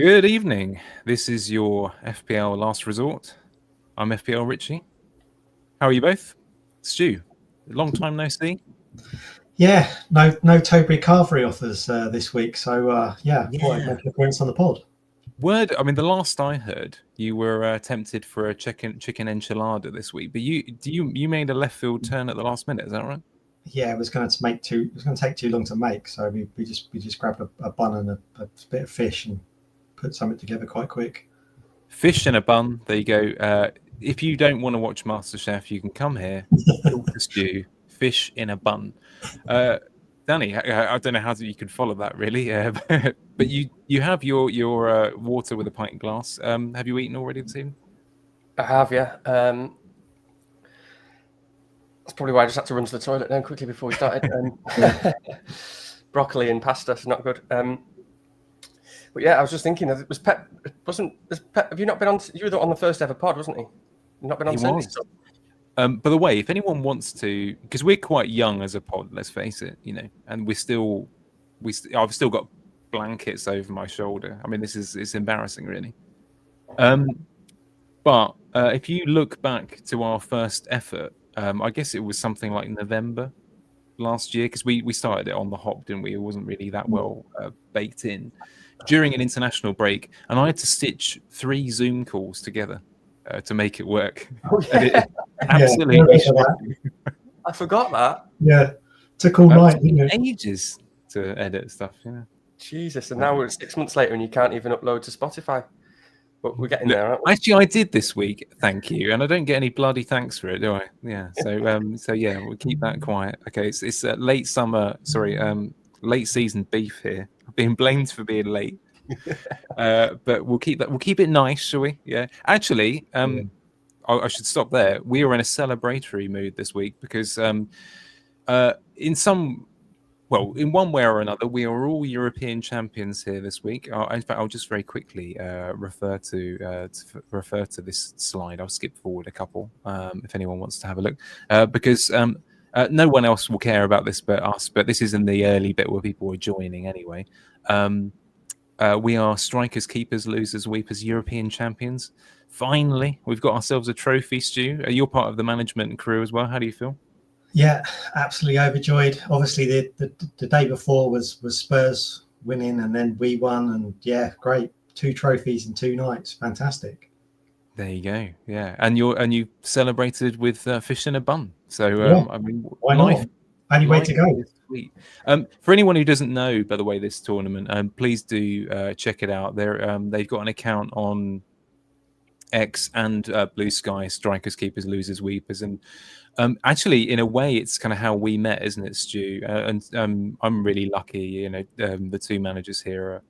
Good evening. This is your FPL Last Resort. I'm FPL Richie. How are you both? Stu, long time no see. Yeah, no Tobury Carvery offers this week. So thought I'd make an appearance on the pod. Word. I mean, the last I heard, you were tempted for a chicken enchilada this week, but you made a left field turn at the last minute. Is that right? Yeah, it was going to take too long to make, so we just grabbed a bun and a bit of fish and put something together quite quick. Fish in a bun. There you go. If you don't want to watch MasterChef, you can come here. Talk to Stu. Fish in a bun. Danny, I don't know how you can follow that really, but you have your water with a pint glass. Have you eaten already this evening? I have, yeah. That's probably why I just had to run to the toilet then quickly before we started. Broccoli and pasta is not good. But yeah, I was just thinking, it was Pep. Have you not been on? You were on the first ever pod, wasn't he? You've not been on since. By the way, if anyone wants to, because we're quite young as a pod, let's face it, and I've still got blankets over my shoulder. I mean, it's embarrassing, really. But if you look back to our first effort, I guess it was something like November last year, because we started it on the hop, didn't we? It wasn't really that well baked in during an international break, and I had to stitch 3 Zoom calls together to make it work. Oh, yeah. Absolutely. I forgot that. Yeah, took all night, didn't it? Ages to edit stuff. Jesus, and now we're 6 months later, and you can't even upload to Spotify. But we're getting there, aren't we? Actually, I did this week, thank you, and I don't get any bloody thanks for it, do I? Yeah. So yeah, we'll keep that quiet. Okay, it's late season beef here. I've been blamed for being late, but we'll keep it nice, shall we? Yeah. Actually, I should stop there. We are in a celebratory mood this week because, in one way or another, we are all European champions here this week. In fact, I'll just very quickly refer to this slide. I'll skip forward a couple if anyone wants to have a look, because no one else will care about this but us. But this is in the early bit where people are joining anyway. We are strikers, keepers, losers, weepers, European champions. Finally, we've got ourselves a trophy, Stu. You're part of the management crew as well. How do you feel? Yeah, absolutely overjoyed. Obviously, the day before was Spurs winning, and then we won, and yeah, great. 2 trophies in 2 nights, fantastic. There you go. Yeah, and you celebrated with fish in a bun. So I mean, why not? Only way to go. Sweet. For anyone who doesn't know, by the way, this tournament, please do check it out. They've got an account on X and Blue Sky, strikers, keepers, losers, weepers, and actually, in a way, it's kind of how we met, isn't it, Stu? And I'm really lucky. The 2 managers here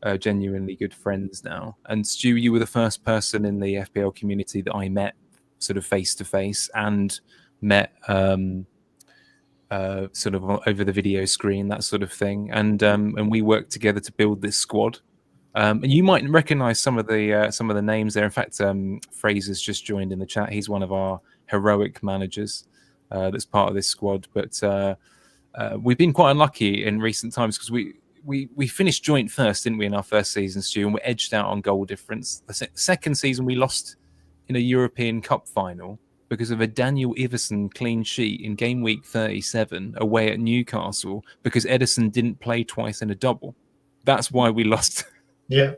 are genuinely good friends now. And Stu, you were the first person in the FPL community that I met, sort of face to face, and met sort of over the video screen, that sort of thing. And we worked together to build this squad. And you might recognize some of the names there. In fact, Fraser's just joined in the chat. He's one of our heroic managers that's part of this squad. But we've been quite unlucky in recent times because we finished joint first, didn't we, in our first season, Stu, and we're edged out on goal difference. The second season we lost in a European Cup final because of a Daniel Iverson clean sheet in game week 37 away at Newcastle because Edison didn't play twice in a double. That's why we lost. Yeah,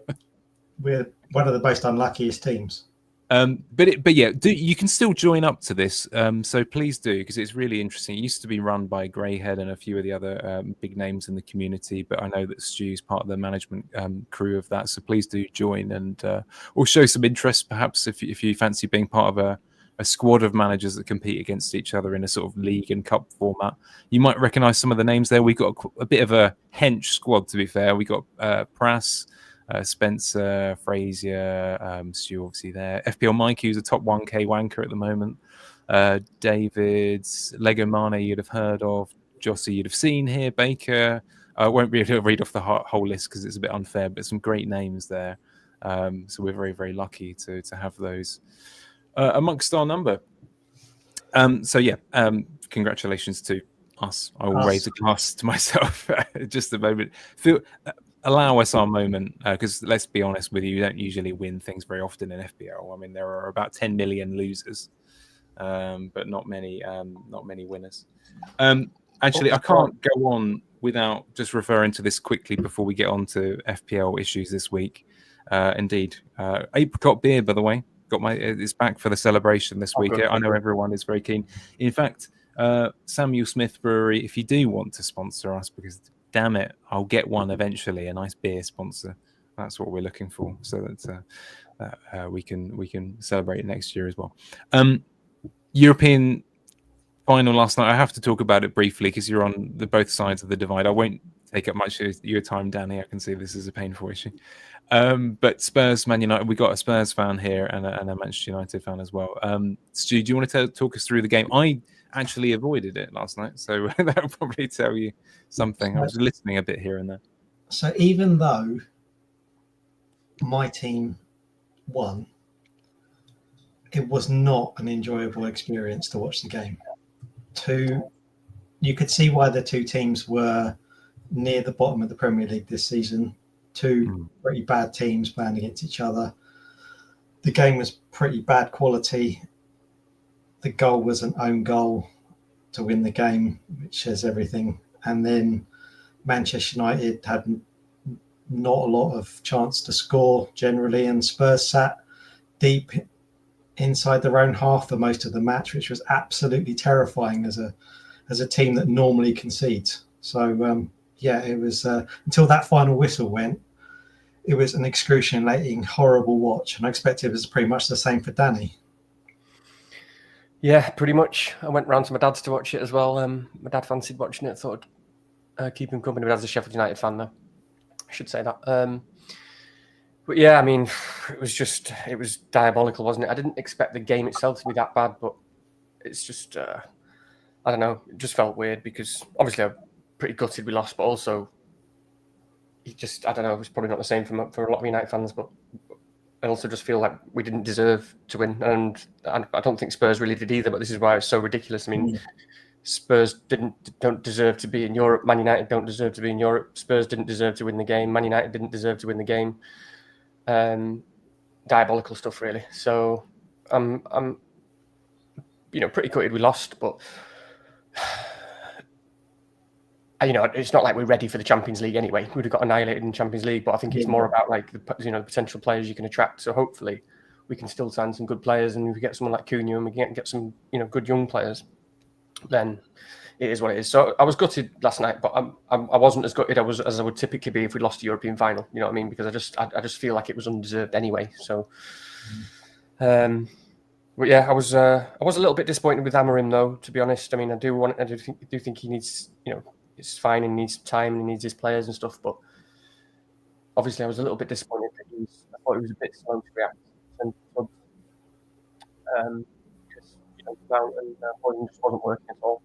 we're one of the most unluckiest teams. But yeah, you can still join up to this. So please do, because it's really interesting. It used to be run by Greyhead and a few of the other big names in the community, but I know that Stu's part of the management crew of that. So please do join and or show some interest, perhaps if you fancy being part of a squad of managers that compete against each other in a sort of league and cup format. You might recognise some of the names there. We've got a bit of a hench squad, to be fair. We got Prass, Spencer, Frazier, Stu obviously there. FPL Mike, who's a top 1K wanker at the moment. David, Lego Mane you'd have heard of. Jossie you'd have seen here. Baker. I won't really read off the whole list because it's a bit unfair, but some great names there. So we're very, very lucky to have those amongst our number. So yeah, congratulations to us. I will raise a glass to myself just a moment. allow us our moment, because let's be honest with you don't usually win things very often in FPL. I mean, there are about 10 million losers, but not many winners. Actually, I can't go on without just referring to this quickly before we get on to FPL issues this week. Indeed, apricot beer, by the way, it's back for the celebration this week. I know everyone is very keen. In fact, Samuel Smith Brewery, if you do want to sponsor us, because damn it, I'll get one eventually, a nice beer sponsor. That's what we're looking for, so that we can celebrate next year as well. European final last night. I have to talk about it briefly because you're on both sides of the divide. I won't take up much of your time, Danny. I can see this is a painful issue. But Spurs, Man United, we got a Spurs fan here and a Manchester United fan as well. Stu, do you want to talk us through the game? I actually avoided it last night, so that'll probably tell you something. I was listening a bit here and there. So even though my team won, it was not an enjoyable experience to watch the game. You could see why the two teams were near the bottom of the Premier League this season. Two pretty bad teams playing against each other. The game was pretty bad quality. The goal was an own goal to win the game, which says everything. And then Manchester United had not a lot of chance to score generally, and Spurs sat deep inside their own half for most of the match, which was absolutely terrifying as a team that normally concedes. So it was until that final whistle went, it was an excruciating, horrible watch, and I expect it was pretty much the same for Danny. Yeah, pretty much. I went round to my dad's to watch it as well. My dad fancied watching it. Thought I'd keep him company. My dad's a Sheffield United fan, though. I should say that. But yeah, I mean, it was diabolical, wasn't it? I didn't expect the game itself to be that bad, but it's just, I don't know, it just felt weird because obviously I'm pretty gutted we lost, but also I don't know, it was probably not the same for a lot of United fans, but I also just feel like we didn't deserve to win, and I don't think Spurs really did either, but this is why it's so ridiculous. I mean, Spurs don't deserve to be in Europe. Man United don't deserve to be in Europe. Spurs didn't deserve to win the game. Man United didn't deserve to win the game. Diabolical stuff, really. So I'm pretty gutted we lost, but it's not like we're ready for the Champions League anyway. We'd have got annihilated in Champions League, but I think it's more about like the potential players you can attract. So hopefully we can still sign some good players, and if we get someone like Cunha and we can get some good young players, then it is what it is. So I was gutted last night, but I wasn't as gutted as I would typically be if we lost the European final. You know what I mean? Because I just feel like it was undeserved anyway. So, but yeah, I was a little bit disappointed with Amorim, though. To be honest, I mean, I do think he needs, it's fine. He needs time and he needs his players and stuff. But obviously, I was a little bit disappointed that I thought he was a bit slow to react. And Bournemouth just wasn't working at all.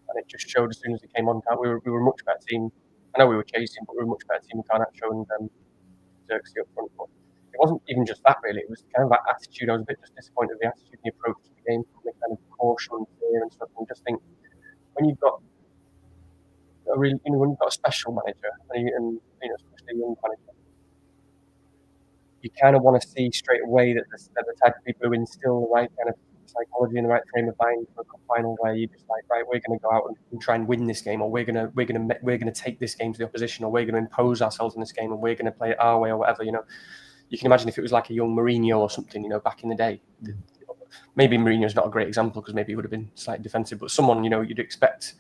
And it just showed as soon as he came on. We were a much better team. I know we were chasing, but we were a much better team with Garnacho and Xerxes up front. But it wasn't even just that, really. It was kind of that attitude. I was a bit just disappointed with the attitude and the approach to the game, the kind of caution and fear and stuff. And just think, when you've got when you've got a special manager and especially a young manager, you kind of want to see straight away that the type of people who instill the right kind of psychology and the right frame of mind for a cup final, where you're just like, right, we're going to go out and try and win this game, or we're going to take this game to the opposition, or we're going to impose ourselves in this game, and we're going to play it our way, or whatever. You can imagine if it was like a young Mourinho or something, back in the day. Maybe Mourinho's not a great example because maybe he would have been slightly defensive, but someone you'd expect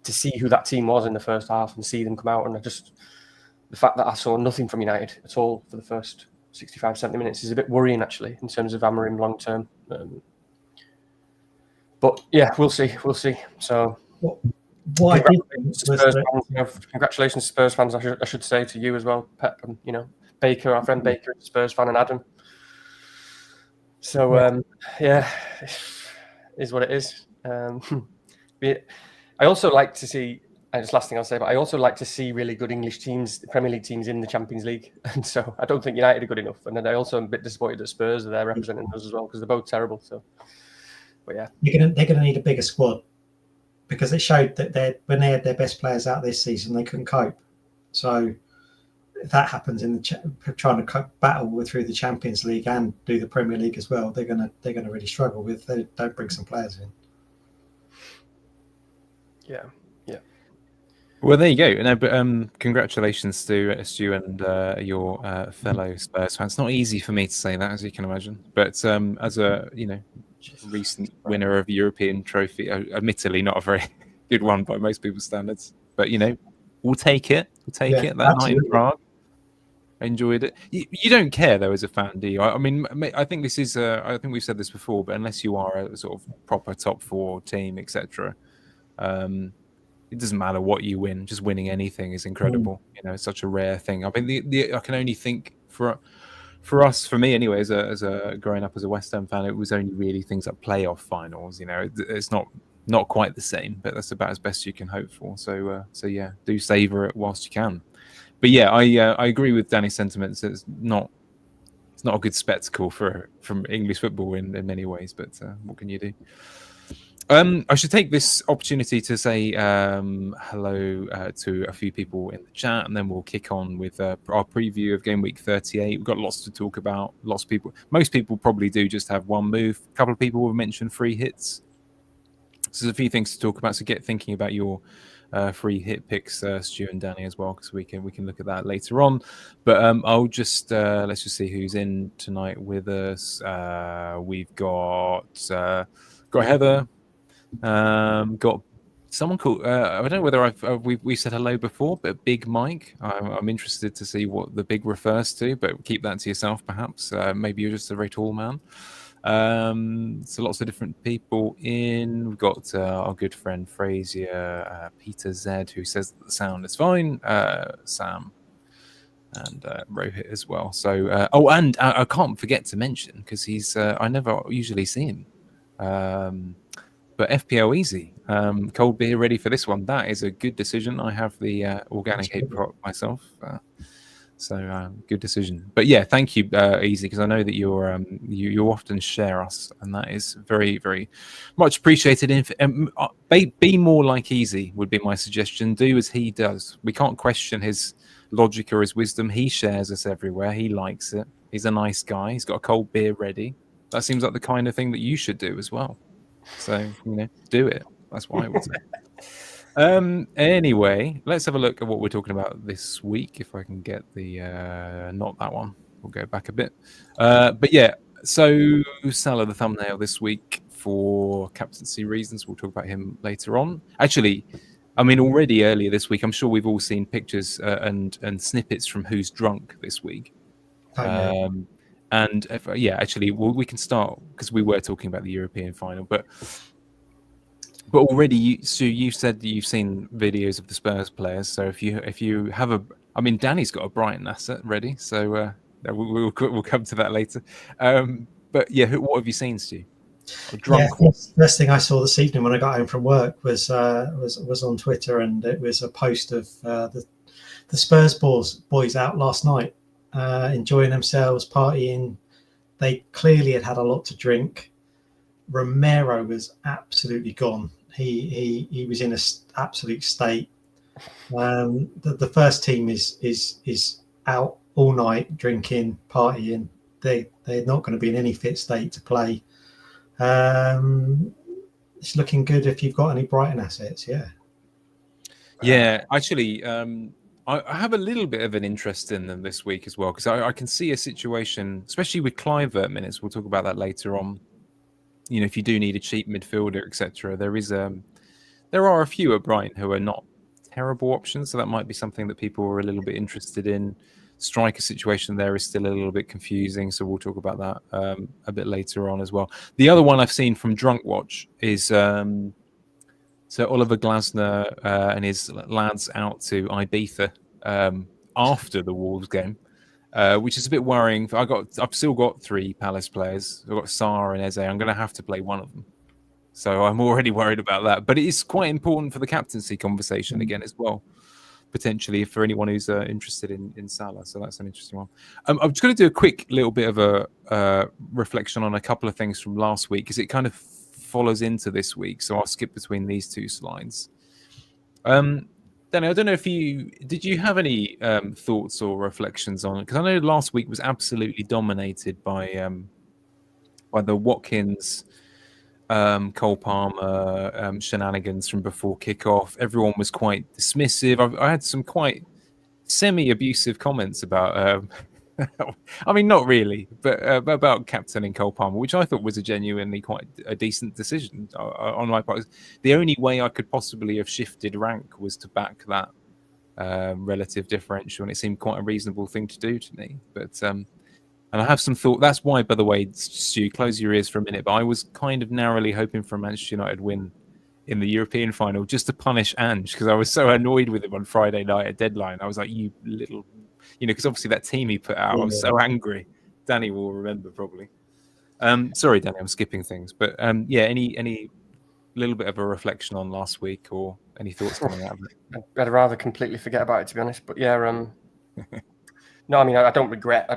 to see who that team was in the first half and see them come out. And the fact that I saw nothing from United at all for the first 65, 70 minutes is a bit worrying, actually, in terms of Amorim long term. But yeah, we'll see. So, congratulations, Spurs fans. I should say to you as well, Pep, and Baker, our friend Baker, is a Spurs fan, and Adam. So is what it is. I also like to see. Just last thing I'll say, but I also like to see really good English teams, the Premier League teams, in the Champions League. And so I don't think United are good enough. And then I also am a bit disappointed that Spurs are there representing us as well, because they're both terrible. So, but yeah, they're going to need a bigger squad, because it showed that when they had their best players out this season, they couldn't cope. So if that happens in the trying to battle through the Champions League and do the Premier League as well, they're gonna really struggle with. They don't bring some players in. Yeah. Well, there you go. No, but congratulations to Stu and your fellow Spurs fans. It's not easy for me to say that, as you can imagine. But as a recent winner of a European trophy, admittedly not a very good one by most people's standards, but we'll take it. We'll take it. That night in Prague, I enjoyed it. You don't care though as a fan, do you? I mean, I think this is. I think we've said this before, but unless you are a sort of proper top 4 team, etc. It doesn't matter what you win. Just winning anything is incredible. It's such a rare thing. I mean, I can only think for us, for me anyway, as a growing up as a West Ham fan, it was only really things like playoff finals. It's not quite the same, but that's about as best you can hope for. So yeah, do savor it whilst you can. But yeah, I agree with Danny's sentiments. It's not a good spectacle from English football in many ways. But what can you do? I should take this opportunity to say hello to a few people in the chat, and then we'll kick on with our preview of Gameweek 38. We've got lots to talk about. Most people probably do just have one move. A couple of people have mentioned free hits. So there's a few things to talk about. So get thinking about your free hit picks, Stu and Danny as well, because we can look at that later on. But I'll just let's just see who's in tonight with us. We've got Heather. Got someone called I don't know whether we said hello before, but Big Mike. I'm interested to see what the big refers to, but keep that to yourself perhaps. Maybe you're just a very tall man. So lots of different people in. We've got our good friend Frazier, Peter Z, who says that the sound is fine, Sam and Rohit as well. So and I can't forget to mention, because he's I never usually see him, but FPL Easy, cold beer ready for this one. That is a good decision. I have the organic hate prop myself, so good decision. But yeah, thank you, Easy, because I know that you often share us, and that is very, very much appreciated. Be more like Easy would be my suggestion. Do as he does. We can't question his logic or his wisdom. He shares us everywhere. He likes it. He's a nice guy. He's got a cold beer ready. That seems like the kind of thing that you should do as well. So, do it. That's what I would say. Anyway, let's have a look at what we're talking about this week. If I can get the not that one, we'll go back a bit. But yeah, so Salah, the thumbnail this week for captaincy reasons. We'll talk about him later on. Actually, I mean, already earlier this week, I'm sure we've all seen pictures and snippets from Who's Drunk this week. And actually, we can start, because we were talking about the European final, but already, Stu, you said that you've seen videos of the Spurs players. So if you have Danny's got a Brighton asset ready, so we'll come to that later. But yeah, what have you seen, Stu? First thing I saw this evening when I got home from work was on Twitter, and it was a post of the Spurs boys out last night. Enjoying themselves, partying. They clearly had a lot to drink. Romero was absolutely gone. He was in an absolute state. The first team is out all night drinking, partying. They're not going to be in any fit state to play. It's looking good if you've got any Brighton assets. Yeah, actually. I have a little bit of an interest in them this week as well, because I can see a situation, especially with Kluivert minutes. We'll talk about that later on. If you do need a cheap midfielder, etc., there are a few at Brighton who are not terrible options, so that might be something that people are a little bit interested in. Striker situation there is still a little bit confusing, so we'll talk about that a bit later on as well. The other one I've seen from Drunk Watch is so Oliver Glasner and his lads out to Ibiza after the Wolves game, which is a bit worrying. I've still got 3 Palace players. I've got Sarr and Eze. I'm going to have to play one of them, so I'm already worried about that. But it is quite important for the captaincy conversation again as well, potentially for anyone who's interested in Salah. So that's an interesting one. I'm just going to do a quick little bit of a reflection on a couple of things from last week, because it kind of follows into this week, so I'll skip between these 2 slides. There Danny, I don't know if did you have any thoughts or reflections on it? Because I know last week was absolutely dominated by the Watkins, Cole Palmer shenanigans from before kickoff. Everyone was quite dismissive. I had some quite semi-abusive comments about. I mean, not really, but about captaining Cole Palmer, which I thought was a genuinely quite a decent decision on my part. The only way I could possibly have shifted rank was to back that relative differential, and it seemed quite a reasonable thing to do to me. But and I have some thought. That's why, by the way, Stu, close your ears for a minute. But I was kind of narrowly hoping for a Manchester United win in the European final just to punish Ange, because I was so annoyed with him on Friday night at deadline. I was like, you little. Because obviously that team he put out, I was so angry. Danny will remember probably. Sorry, Danny, I'm skipping things, but any little bit of a reflection on last week or any thoughts coming out of it? I'd rather completely forget about it, to be honest. But yeah, no, I mean, I don't regret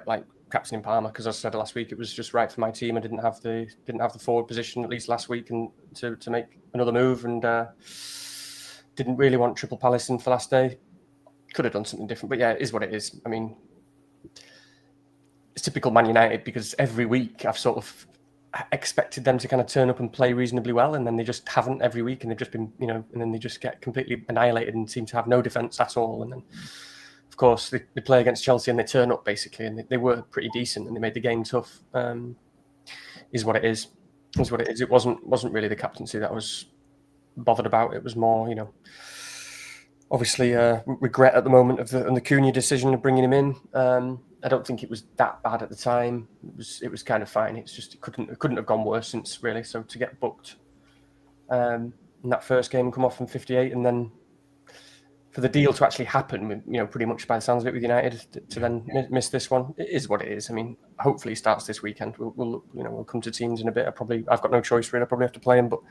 like captaining Palmer, because as I said last week, it was just right for my team. I didn't have the forward position at least last week, and to make another move, and didn't really want triple Palace in for last day. Could have done something different, but yeah, it is what it is. I mean, it's typical Man United, because every week I've sort of expected them to kind of turn up and play reasonably well, and then they just haven't every week, and they've just been, and then they just get completely annihilated and seem to have no defence at all. And then, of course, they play against Chelsea and they turn up basically, and they were pretty decent and they made the game tough. Is what it is. Is what it is. It wasn't really the captaincy that I was bothered about. It was more, obviously, regret at the moment of the Cunha decision of bringing him in. I don't think it was that bad at the time. It was kind of fine. It's just it couldn't have gone worse since, really. So to get booked in that first game and come off from 58, and then for the deal to actually happen, pretty much by the sounds of it with United, to then miss this one, it is what it is. I mean, hopefully he starts this weekend. We'll come to teams in a bit. I've got no choice really. I probably have to play him, but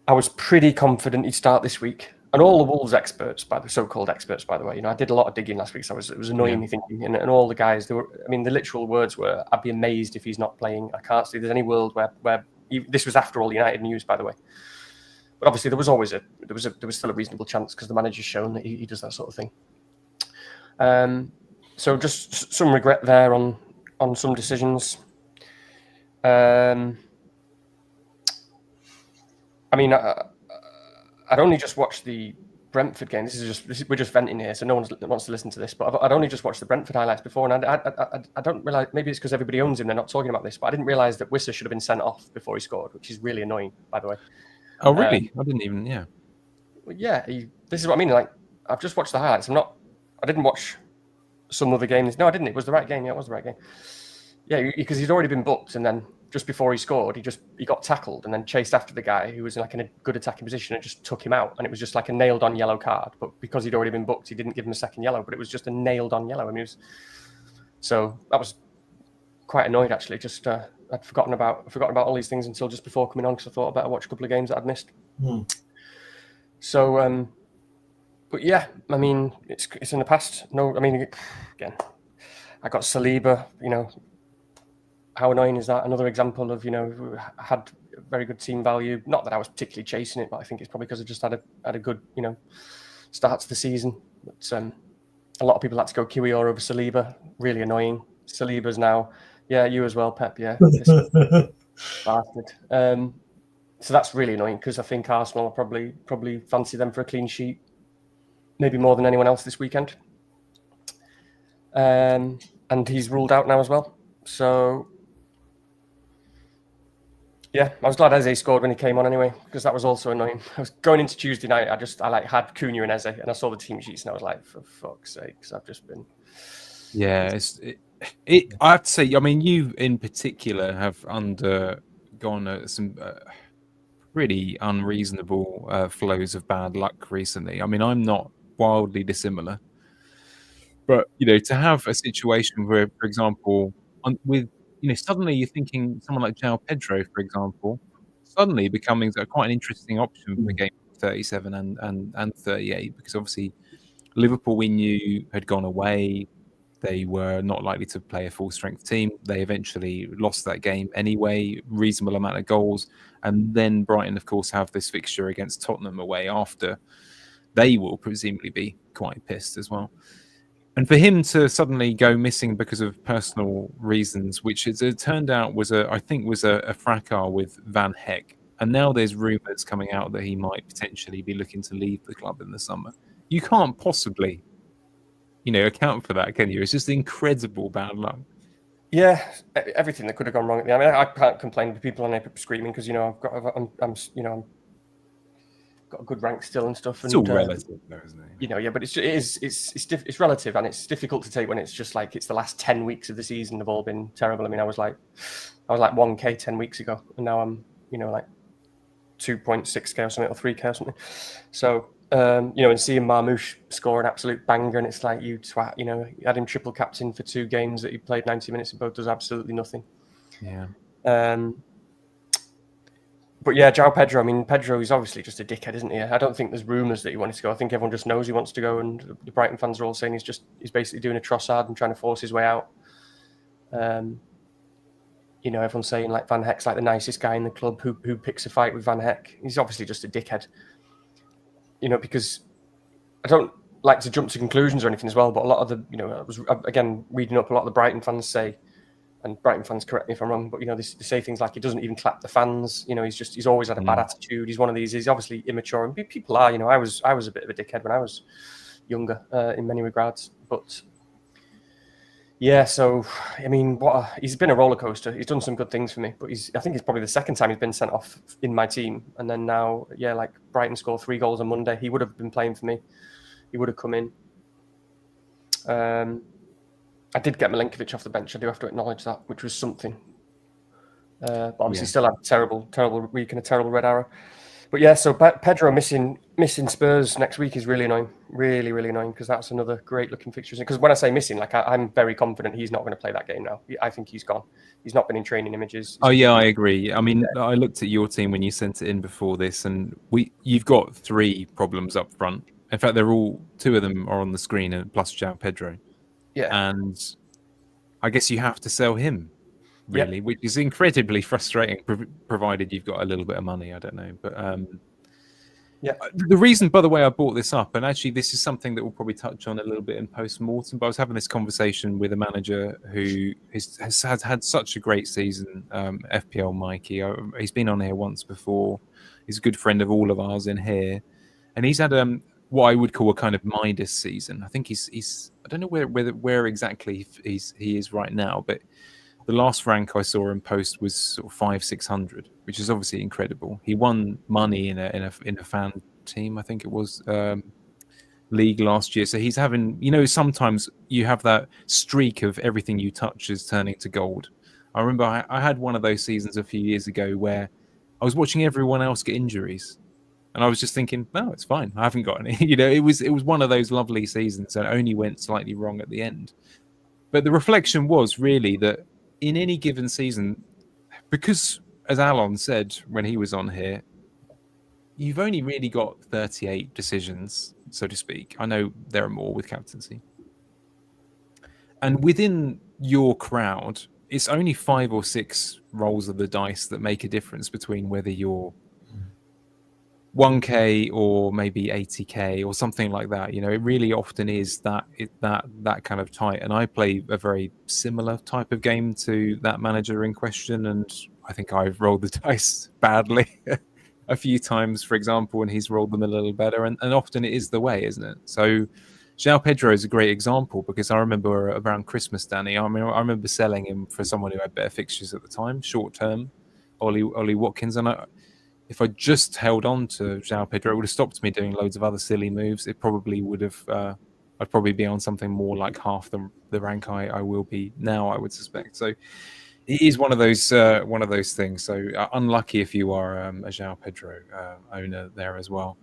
I was pretty confident he'd start this week. And all the Wolves experts, the so-called experts, by the way, I did a lot of digging last week, so it was annoying me thinking. And all the guys, the literal words were, "I'd be amazed if he's not playing. I can't see there's any world where this was after all United news, by the way." But obviously, there was still a reasonable chance, because the manager's shown that he does that sort of thing. So just some regret there on some decisions. I mean, I'd only just watched the Brentford game. We're just venting here, so no one wants to listen to this. But I'd only just watched the Brentford highlights before, and I don't realise, maybe it's because everybody owns him, they're not talking about this, but I didn't realise that Wissa should have been sent off before he scored, which is really annoying, by the way. Oh, really? I didn't even, Well, yeah, this is what I mean. Like, I've just watched the highlights. I didn't watch some other games. No, I didn't. It was the right game. Yeah, it was the right game. Yeah, because he'd already been booked, and then just before he scored, he got tackled and then chased after the guy who was in a good attacking position and just took him out. And it was just like a nailed-on yellow card. But because he'd already been booked, he didn't give him a second yellow. But it was just a nailed-on yellow. I mean, so that was quite annoyed, actually. Just I'd forgotten about all these things until just before coming on, because I thought I better watch a couple of games that I'd missed. So, but yeah, I mean, it's in the past. No, I mean, again, I got Saliba. How annoying is that? Another example of had very good team value. Not that I was particularly chasing it, but I think it's probably because I just had a good start to the season. But a lot of people had to go Kiwior over Saliba. Really annoying. Saliba's now. Yeah, you as well, Pep. Yeah, bastard. So that's really annoying, because I think Arsenal probably fancy them for a clean sheet, maybe more than anyone else this weekend. And he's ruled out now as well. So yeah, I was glad Eze scored when he came on anyway, because that was also annoying. I was going into Tuesday night. I had Cunha and Eze, and I saw the team sheets, and I was like, for fuck's sake, because I've just been. Yeah, I have to say, I mean, you in particular have undergone some pretty unreasonable flows of bad luck recently. I mean, I'm not wildly dissimilar, but to have a situation where, for example, with suddenly you're thinking someone like João Pedro, for example, suddenly becoming quite an interesting option for game 37 and 38, because obviously Liverpool, we knew, had gone away. They were not likely to play a full-strength team. They eventually lost that game anyway, reasonable amount of goals. And then Brighton, of course, have this fixture against Tottenham away after they will presumably be quite pissed as well. And for him to suddenly go missing because of personal reasons, which it turned out was a fracas with Van Heck, and now there's rumours coming out that he might potentially be looking to leave the club in the summer. You can't possibly, account for that, can you? It's just incredible bad luck. Yeah, everything that could have gone wrong. I mean, I can't complain to people on here screaming because I'm got a good rank still and stuff. It's all relative, though, isn't it? Yeah, but it's relative, and it's difficult to take when it's just like it's the last 10 weeks of the season have all been terrible. I mean, I was like 1K 10 weeks ago, and now I'm like 2.6K or something, or 3K or something. So and seeing Marmoush score an absolute banger, and it's like, you twat, you had him triple captain for 2 games that he played 90 minutes and both does absolutely nothing. Yeah. But yeah, João Pedro. I mean, Pedro is obviously just a dickhead, isn't he? I don't think there's rumours that he wanted to go. I think everyone just knows he wants to go, and the Brighton fans are all saying he's basically doing a Trossard and trying to force his way out. Everyone's saying like Van Heck's like the nicest guy in the club. Who picks a fight with Van Heck? He's obviously just a dickhead. Because I don't like to jump to conclusions or anything as well, but a lot of the, I was again reading up, a lot of the Brighton fans say, and Brighton fans correct me if I'm wrong, but they say things like he doesn't even clap the fans. He's always had a bad attitude. He's one of these. He's obviously immature, and people are. I was a bit of a dickhead when I was younger in many regards. But yeah, so I mean, he's been a roller coaster. He's done some good things for me, but I think it's probably the second time he's been sent off in my team, and then now, like Brighton scored 3 goals on Monday. He would have been playing for me. He would have come in. I did get Milenkovic off the bench. I do have to acknowledge that, which was something. But obviously, still had a terrible week and a terrible red arrow. But yeah, so Pedro missing Spurs next week is really annoying. Really, really annoying, because that's another great looking fixture. Because when I say missing, like I'm very confident he's not going to play that game now. I think he's gone. He's not been in training images. Oh yeah, I agree. I mean, I looked at your team when you sent it in before this, and you've got 3 problems up front. In fact, 2 of them are on the screen, and plus João Pedro. Yeah, and I guess you have to sell him, really, which is incredibly frustrating, provided you've got a little bit of money. I don't know, but the reason, by the way, I brought this up, and actually this is something that we'll probably touch on a little bit in post-mortem, but I was having this conversation with a manager who has had such a great season, FPL Mikey. He's been on here once before. He's a good friend of all of ours in here, and he's had what I would call a kind of Midas season. I think he's I don't know where exactly he is right now, but the last rank I saw him post was sort of 500-600, which is obviously incredible. He won money in a fan team, I think it was, league last year. So he's having, sometimes you have that streak of everything you touch is turning to gold. I remember I had one of those seasons a few years ago where I was watching everyone else get injuries, and I was just thinking, no, it's fine. I haven't got any. It was one of those lovely seasons that only went slightly wrong at the end. But the reflection was really that in any given season, because as Alon said when he was on here, you've only really got 38 decisions, so to speak. I know there are more with captaincy. And within your crowd, it's only 5 or 6 rolls of the dice that make a difference between whether you're 1K or maybe 80K or something like that. It really often is that kind of tight. And I play a very similar type of game to that manager in question, and I think I've rolled the dice badly a few times, for example, and he's rolled them a little better. And often it is the way, isn't it? So João Pedro is a great example, because I remember around Christmas, Danny, I remember selling him for someone who had better fixtures at the time, short term, Ollie Watkins, and if I just held on to João Pedro, it would have stopped me doing loads of other silly moves. It probably would have. I'd probably be on something more like half the rank I will be now, I would suspect. So it is one of those things. So unlucky if you are a João Pedro owner there as well.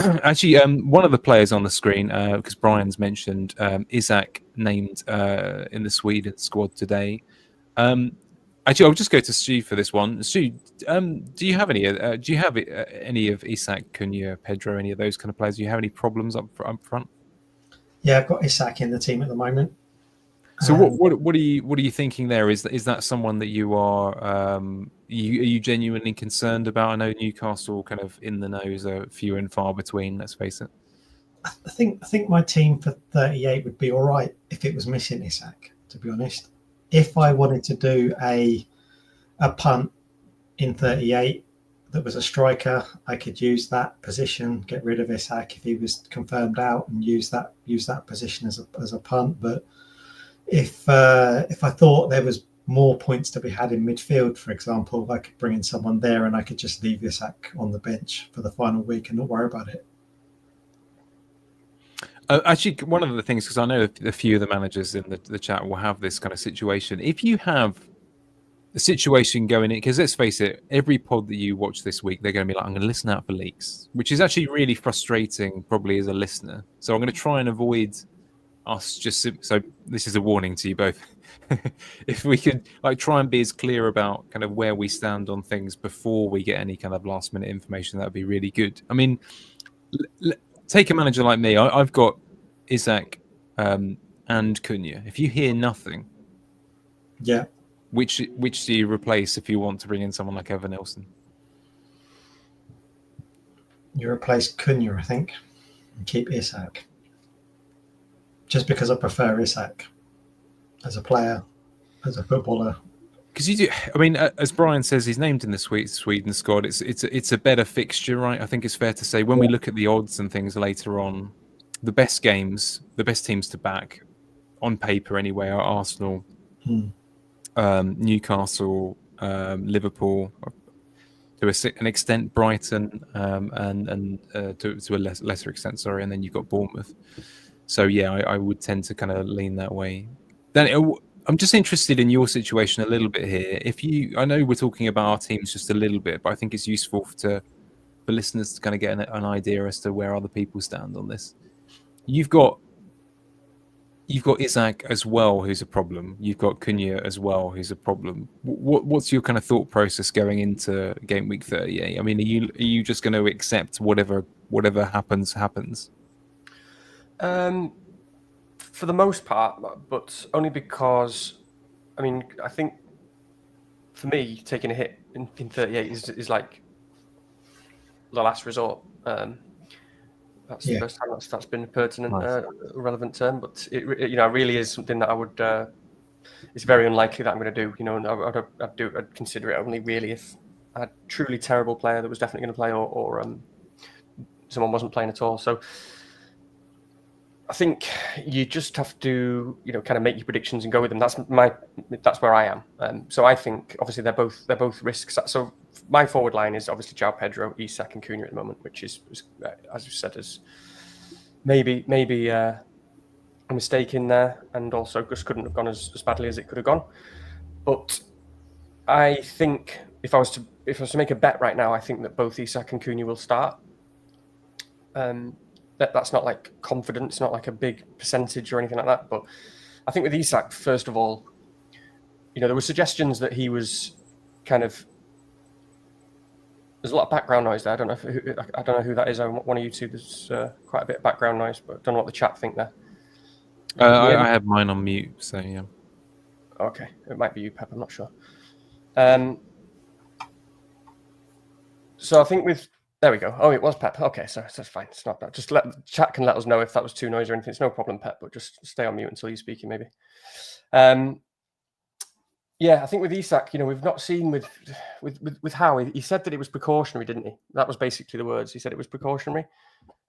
Actually, one of the players on the screen, because Brian's mentioned Isak named in the Sweden squad today. Actually, I'll just go to Stu for this one. Stu, do you have any? Do you have any of Isak, Cunha, Pedro, any of those kind of players? Do you have any problems up front? Yeah, I've got Isak in the team at the moment. So what are you thinking there? Is that someone that you are you genuinely concerned about? I know Newcastle kind of in the nose are few and far between. Let's face it. I think my team for 38 would be all right if it was missing Isak, to be honest. If I wanted to do a punt in 38 that was a striker, I could use that position, get rid of Isak if he was confirmed out, and use that position as a punt. But if I thought there was more points to be had in midfield, for example, I could bring in someone there and I could just leave Isak on the bench for the final week and not worry about it. Actually, one of the things, because I know a few of the managers in the chat will have this kind of situation. If you have a situation going in, because let's face it, every pod that you watch this week, they're going to be like, I'm going to listen out for leaks, which is actually really frustrating, probably as a listener. So I'm going to try and avoid us just. So this is a warning to you both. If we could try and be as clear about kind of where we stand on things before we get any kind of last minute information, that would be really good. I mean, take a manager like me. I've got Isak and Cunha. If you hear nothing, yeah, which do you replace if you want to bring in someone like Evan Nelson? You replace Cunha, I think, and keep Isak. Just because I prefer Isak as a player, as a footballer. Because you do, I mean, as Brian says, he's named in the Sweden squad. It's a better fixture, right? I think it's fair to say when we look at the odds and things later on, the best games, the best teams to back on paper anyway are Arsenal, Newcastle, Liverpool, to an extent Brighton, and to a lesser extent, sorry, and then you've got Bournemouth. So yeah, I would tend to kind of lean that way. Then I'm just interested in your situation a little bit here. I know we're talking about our teams just a little bit, but I think it's useful for listeners to kind of get an idea as to where other people stand on this. You've got Isak as well, who's a problem. You've got Cunha as well, who's a problem. What's your kind of thought process going into game week 38? I mean, are you just going to accept whatever happens? For the most part, but only because, I mean, I think for me, taking a hit in 38 is like the last resort. That's the first time that's been a pertinent, relevant term. But it really is something that I would. It's very unlikely that I'm going to do. I'd consider it only really if I had a truly terrible player that was definitely going to play, or someone wasn't playing at all. So I think you just have to, kind of make your predictions and go with them. That's where I am. So I think obviously they're both risks. So my forward line is obviously João Pedro, Isak, and Cunha at the moment, which is as you said, is maybe a mistake in there, and also just couldn't have gone as badly as it could have gone. But I think if I was to make a bet right now, I think that both Isak and Cunha will start. That's not like confidence, not like a big percentage or anything like that. But I think with Isak, first of all, there were suggestions that he was kind of. There's a lot of background noise there. I don't know who that is. One of you two. There's quite a bit of background noise, but I don't know what the chat think there. I have mine on mute, so yeah. Okay, it might be you, Pep. I'm not sure. So I think there we go. Oh, it was Pep. Okay, so that's fine. It's not bad. Just the chat can let us know if that was too noisy or anything. It's no problem, Pep, but just stay on mute until you're speaking, maybe. Yeah, I think with Isak, we've not seen with Howe. He said that it was precautionary, didn't he? That was basically the words. He said it was precautionary.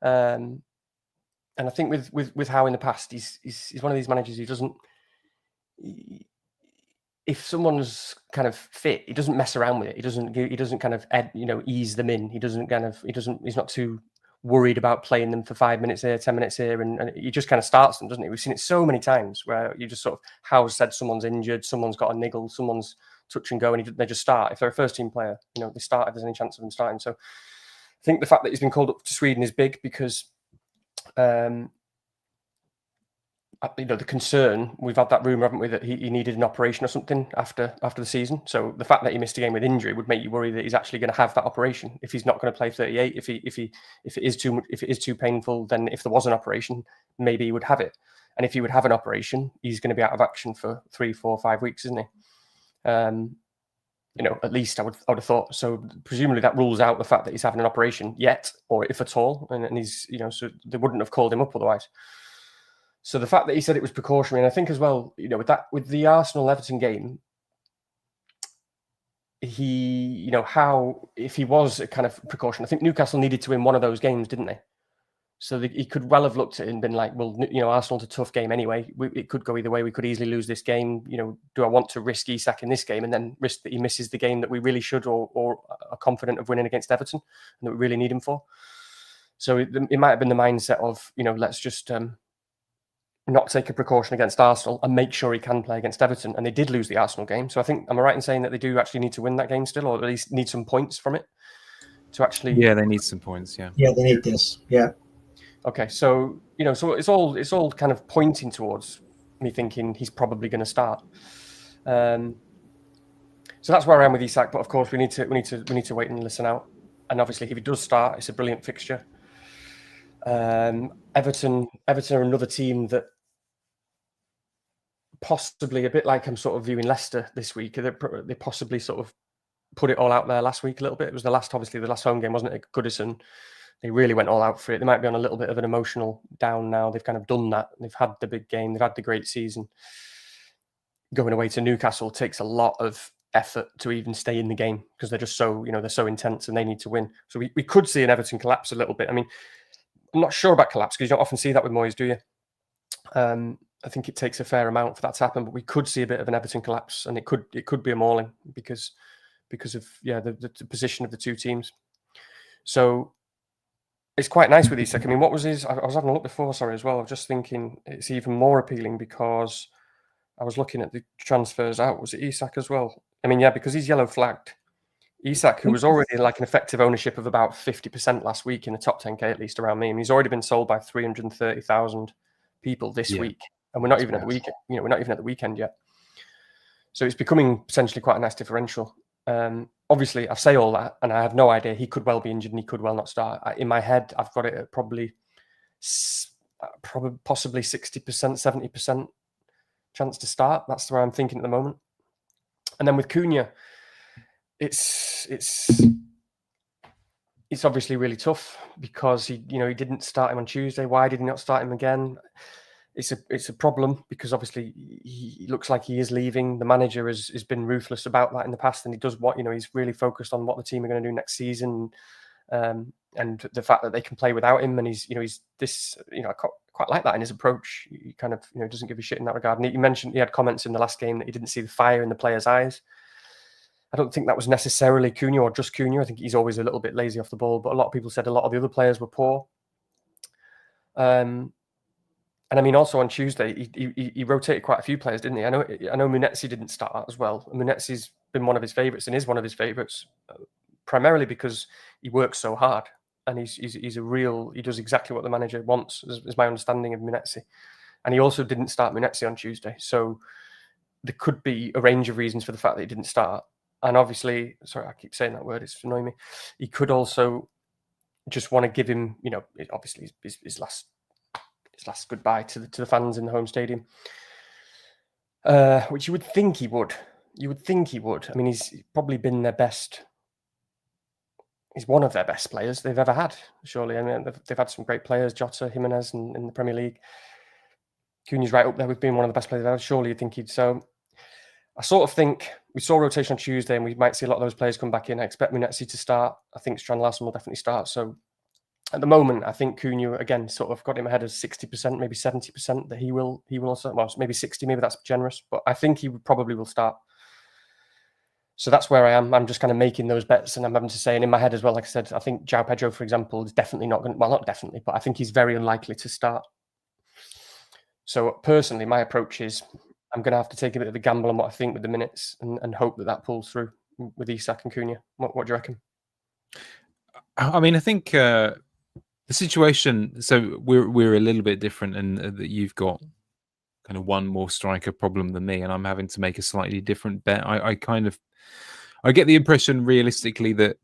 And I think with Howe in the past, he's one of these managers who doesn't. If someone's kind of fit, he doesn't mess around with it. He doesn't kind of ease them in. He's not too worried about playing them for 5 minutes here, 10 minutes here, and he just kind of starts them, doesn't he? We've seen it so many times where you just sort of Howe said someone's injured, someone's got a niggle, someone's touch and go, and they just start. If they're a first team player, they start if there's any chance of them starting. So I think the fact that he's been called up to Sweden is big because the concern, we've had that rumour, haven't we, that he needed an operation or something after the season. So the fact that he missed a game with injury would make you worry that he's actually going to have that operation if he's not going to play 38. If it is too painful, then if there was an operation, maybe he would have it. And if he would have an operation, he's going to be out of action for 3, 4, 5 weeks, isn't he? at least I would have thought. So presumably that rules out the fact that he's having an operation yet, or if at all, and he's, so they wouldn't have called him up otherwise. So the fact that he said it was precautionary, and I think as well, with the Arsenal-Everton game, he, how, if he was a kind of precaution, I think Newcastle needed to win one of those games, didn't they? So he could well have looked at it and been like, well, Arsenal's a tough game anyway. It could go either way. We could easily lose this game. Do I want to risk Isak in this game and then risk that he misses the game that we really should or are confident of winning against Everton and that we really need him for? So it might have been the mindset of, let's just not take a precaution against Arsenal and make sure he can play against Everton. And they did lose the Arsenal game. So I think, am I right in saying that they do actually need to win that game still, or at least need some points from it to actually... Yeah, they need some points, yeah. Yeah, they need this, yeah. Okay, so so it's all kind of pointing towards me thinking he's probably going to start. So that's where I am with Isak. But of course, we need to wait and listen out. And obviously, if he does start, it's a brilliant fixture. Everton are another team that possibly, a bit like I'm sort of viewing Leicester this week. They possibly sort of put it all out there last week a little bit. It was the last home game, wasn't it, at Goodison? They really went all out for it. They might be on a little bit of an emotional down now. They've kind of done that. They've had the big game. They've had the great season. Going away to Newcastle takes a lot of effort to even stay in the game because they're just so, they're so intense and they need to win. So we could see an Everton collapse a little bit. I mean, I'm not sure about collapse because you don't often see that with Moyes, do you? I think it takes a fair amount for that to happen, but we could see a bit of an Everton collapse and it could be a mauling because of the position of the two teams. So it's quite nice with Isak. I mean, what was his... I was having a look before, sorry, as well. I was just thinking it's even more appealing because I was looking at the transfers out. Was it Isak as well? I mean, yeah, because he's yellow flagged. Isak, who was already like an effective ownership of about 50% last week in the top 10K, at least around me. And he's already been sold by 330,000 people this week. And we're not even at the weekend. We're not even at the weekend yet. So it's becoming potentially quite a nice differential. Obviously, I say all that, and I have no idea. He could well be injured, and he could well not start. In my head, I've got it at probably possibly 60%, 70% chance to start. That's where I'm thinking at the moment. And then with Cunha, it's obviously really tough because he didn't start him on Tuesday. Why did he not start him again? It's a problem because obviously he looks like he is leaving. The manager has been ruthless about that in the past, and he does he's really focused on what the team are going to do next season, and the fact that they can play without him. And he's this I quite like that in his approach. He kind of doesn't give a shit in that regard. And you mentioned he had comments in the last game that he didn't see the fire in the players' eyes. I don't think that was necessarily Cunha or just Cunha. I think he's always a little bit lazy off the ball, but a lot of people said a lot of the other players were poor. And I mean, also on Tuesday, he rotated quite a few players, didn't he? I know Munetsi didn't start as well. Munetsi's been one of his favourites and is one of his favourites, primarily because he works so hard and he does exactly what the manager wants, is my understanding of Munetsi. And he also didn't start Munetsi on Tuesday. So there could be a range of reasons for the fact that he didn't start. And obviously, sorry, I keep saying that word, it's annoying me. He could also just want to give him, obviously his last goodbye to the fans in the home stadium, which you would think he would. I mean, he's probably been their best. He's one of their best players they've ever had, surely. I mean, they've had some great players, Jota, Jimenez in the Premier League. Cunha's right up there with being one of the best players they've had. Surely you'd think he'd. So I sort of think we saw rotation on Tuesday and we might see a lot of those players come back in. I expect Munetsi to start. I think Strand Larsen will definitely start. So at the moment, I think Cunha, again, sort of got him ahead of 60%, maybe 70% that he will also, well, maybe 60, maybe that's generous, but I think he probably will start. So that's where I am. I'm just kind of making those bets and I'm having to say, and in my head as well, like I said, I think João Pedro, for example, is definitely not going to, well, not definitely, but I think he's very unlikely to start. So personally, my approach is I'm going to have to take a bit of a gamble on what I think with the minutes and hope that pulls through with Isak and Cunha. What do you reckon? I mean, I think the situation, so we're a little bit different in that you've got kind of one more striker problem than me, and I'm having to make a slightly different bet. I get the impression realistically that,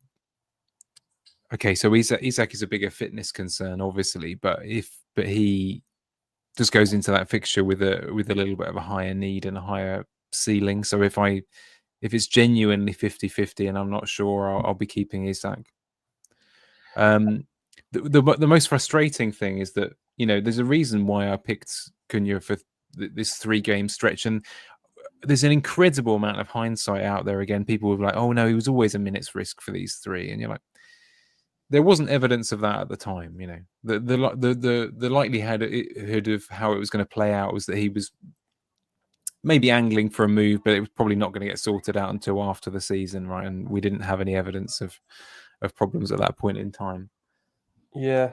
okay, so Isak is a bigger fitness concern, obviously, but he just goes into that fixture with a little bit of a higher need and a higher ceiling. So if I If it's genuinely 50-50 and I'm not sure, I'll be keeping Isak. The most frustrating thing is that, there's a reason why I picked Cunha for this 3-game stretch, and there's an incredible amount of hindsight out there. Again, people were like, "Oh no, he was always a minute's risk for these 3," and you're like, there wasn't evidence of that at the time. The likelihood of how it was going to play out was that he was maybe angling for a move, but it was probably not going to get sorted out until after the season, right? And we didn't have any evidence of problems at that point in time. Yeah,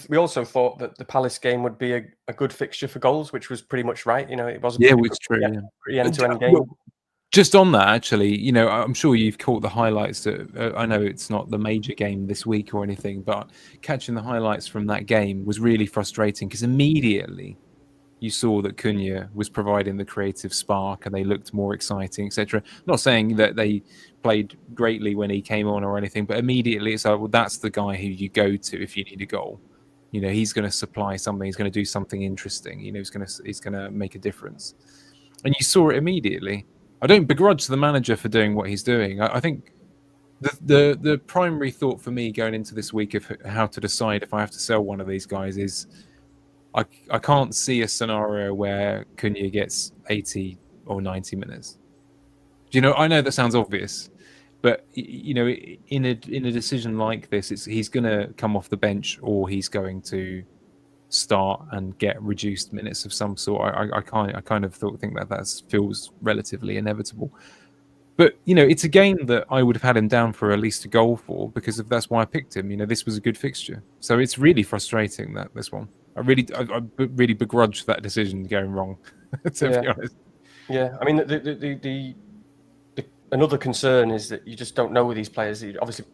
we also thought that the Palace game would be a good fixture for goals, which was pretty much right. It was pretty end-to-end game. Just on that, actually, I'm sure you've caught the highlights. I know it's not the major game this week or anything, but catching the highlights from that game was really frustrating because immediately you saw that Cunha was providing the creative spark and they looked more exciting, etc. Not saying that they played greatly when he came on or anything, but immediately it's like, well, that's the guy who you go to if you need a goal. He's going to supply something. He's going to do something interesting. He's going to make a difference. And you saw it immediately. I don't begrudge the manager for doing what he's doing. I think the primary thought for me going into this week of how to decide if I have to sell one of these guys is I can't see a scenario where Cunha gets 80 or 90 minutes. I know that sounds obvious, but in a decision like this, he's going to come off the bench or he's going to start and get reduced minutes of some sort. I kind of think that feels relatively inevitable. But it's a game that I would have had him down for at least a goal for because that's why I picked him. This was a good fixture, so it's really frustrating that this one. I really begrudge that decision going wrong. To be honest. Yeah, I mean the another concern is that you just don't know with these players. Obviously,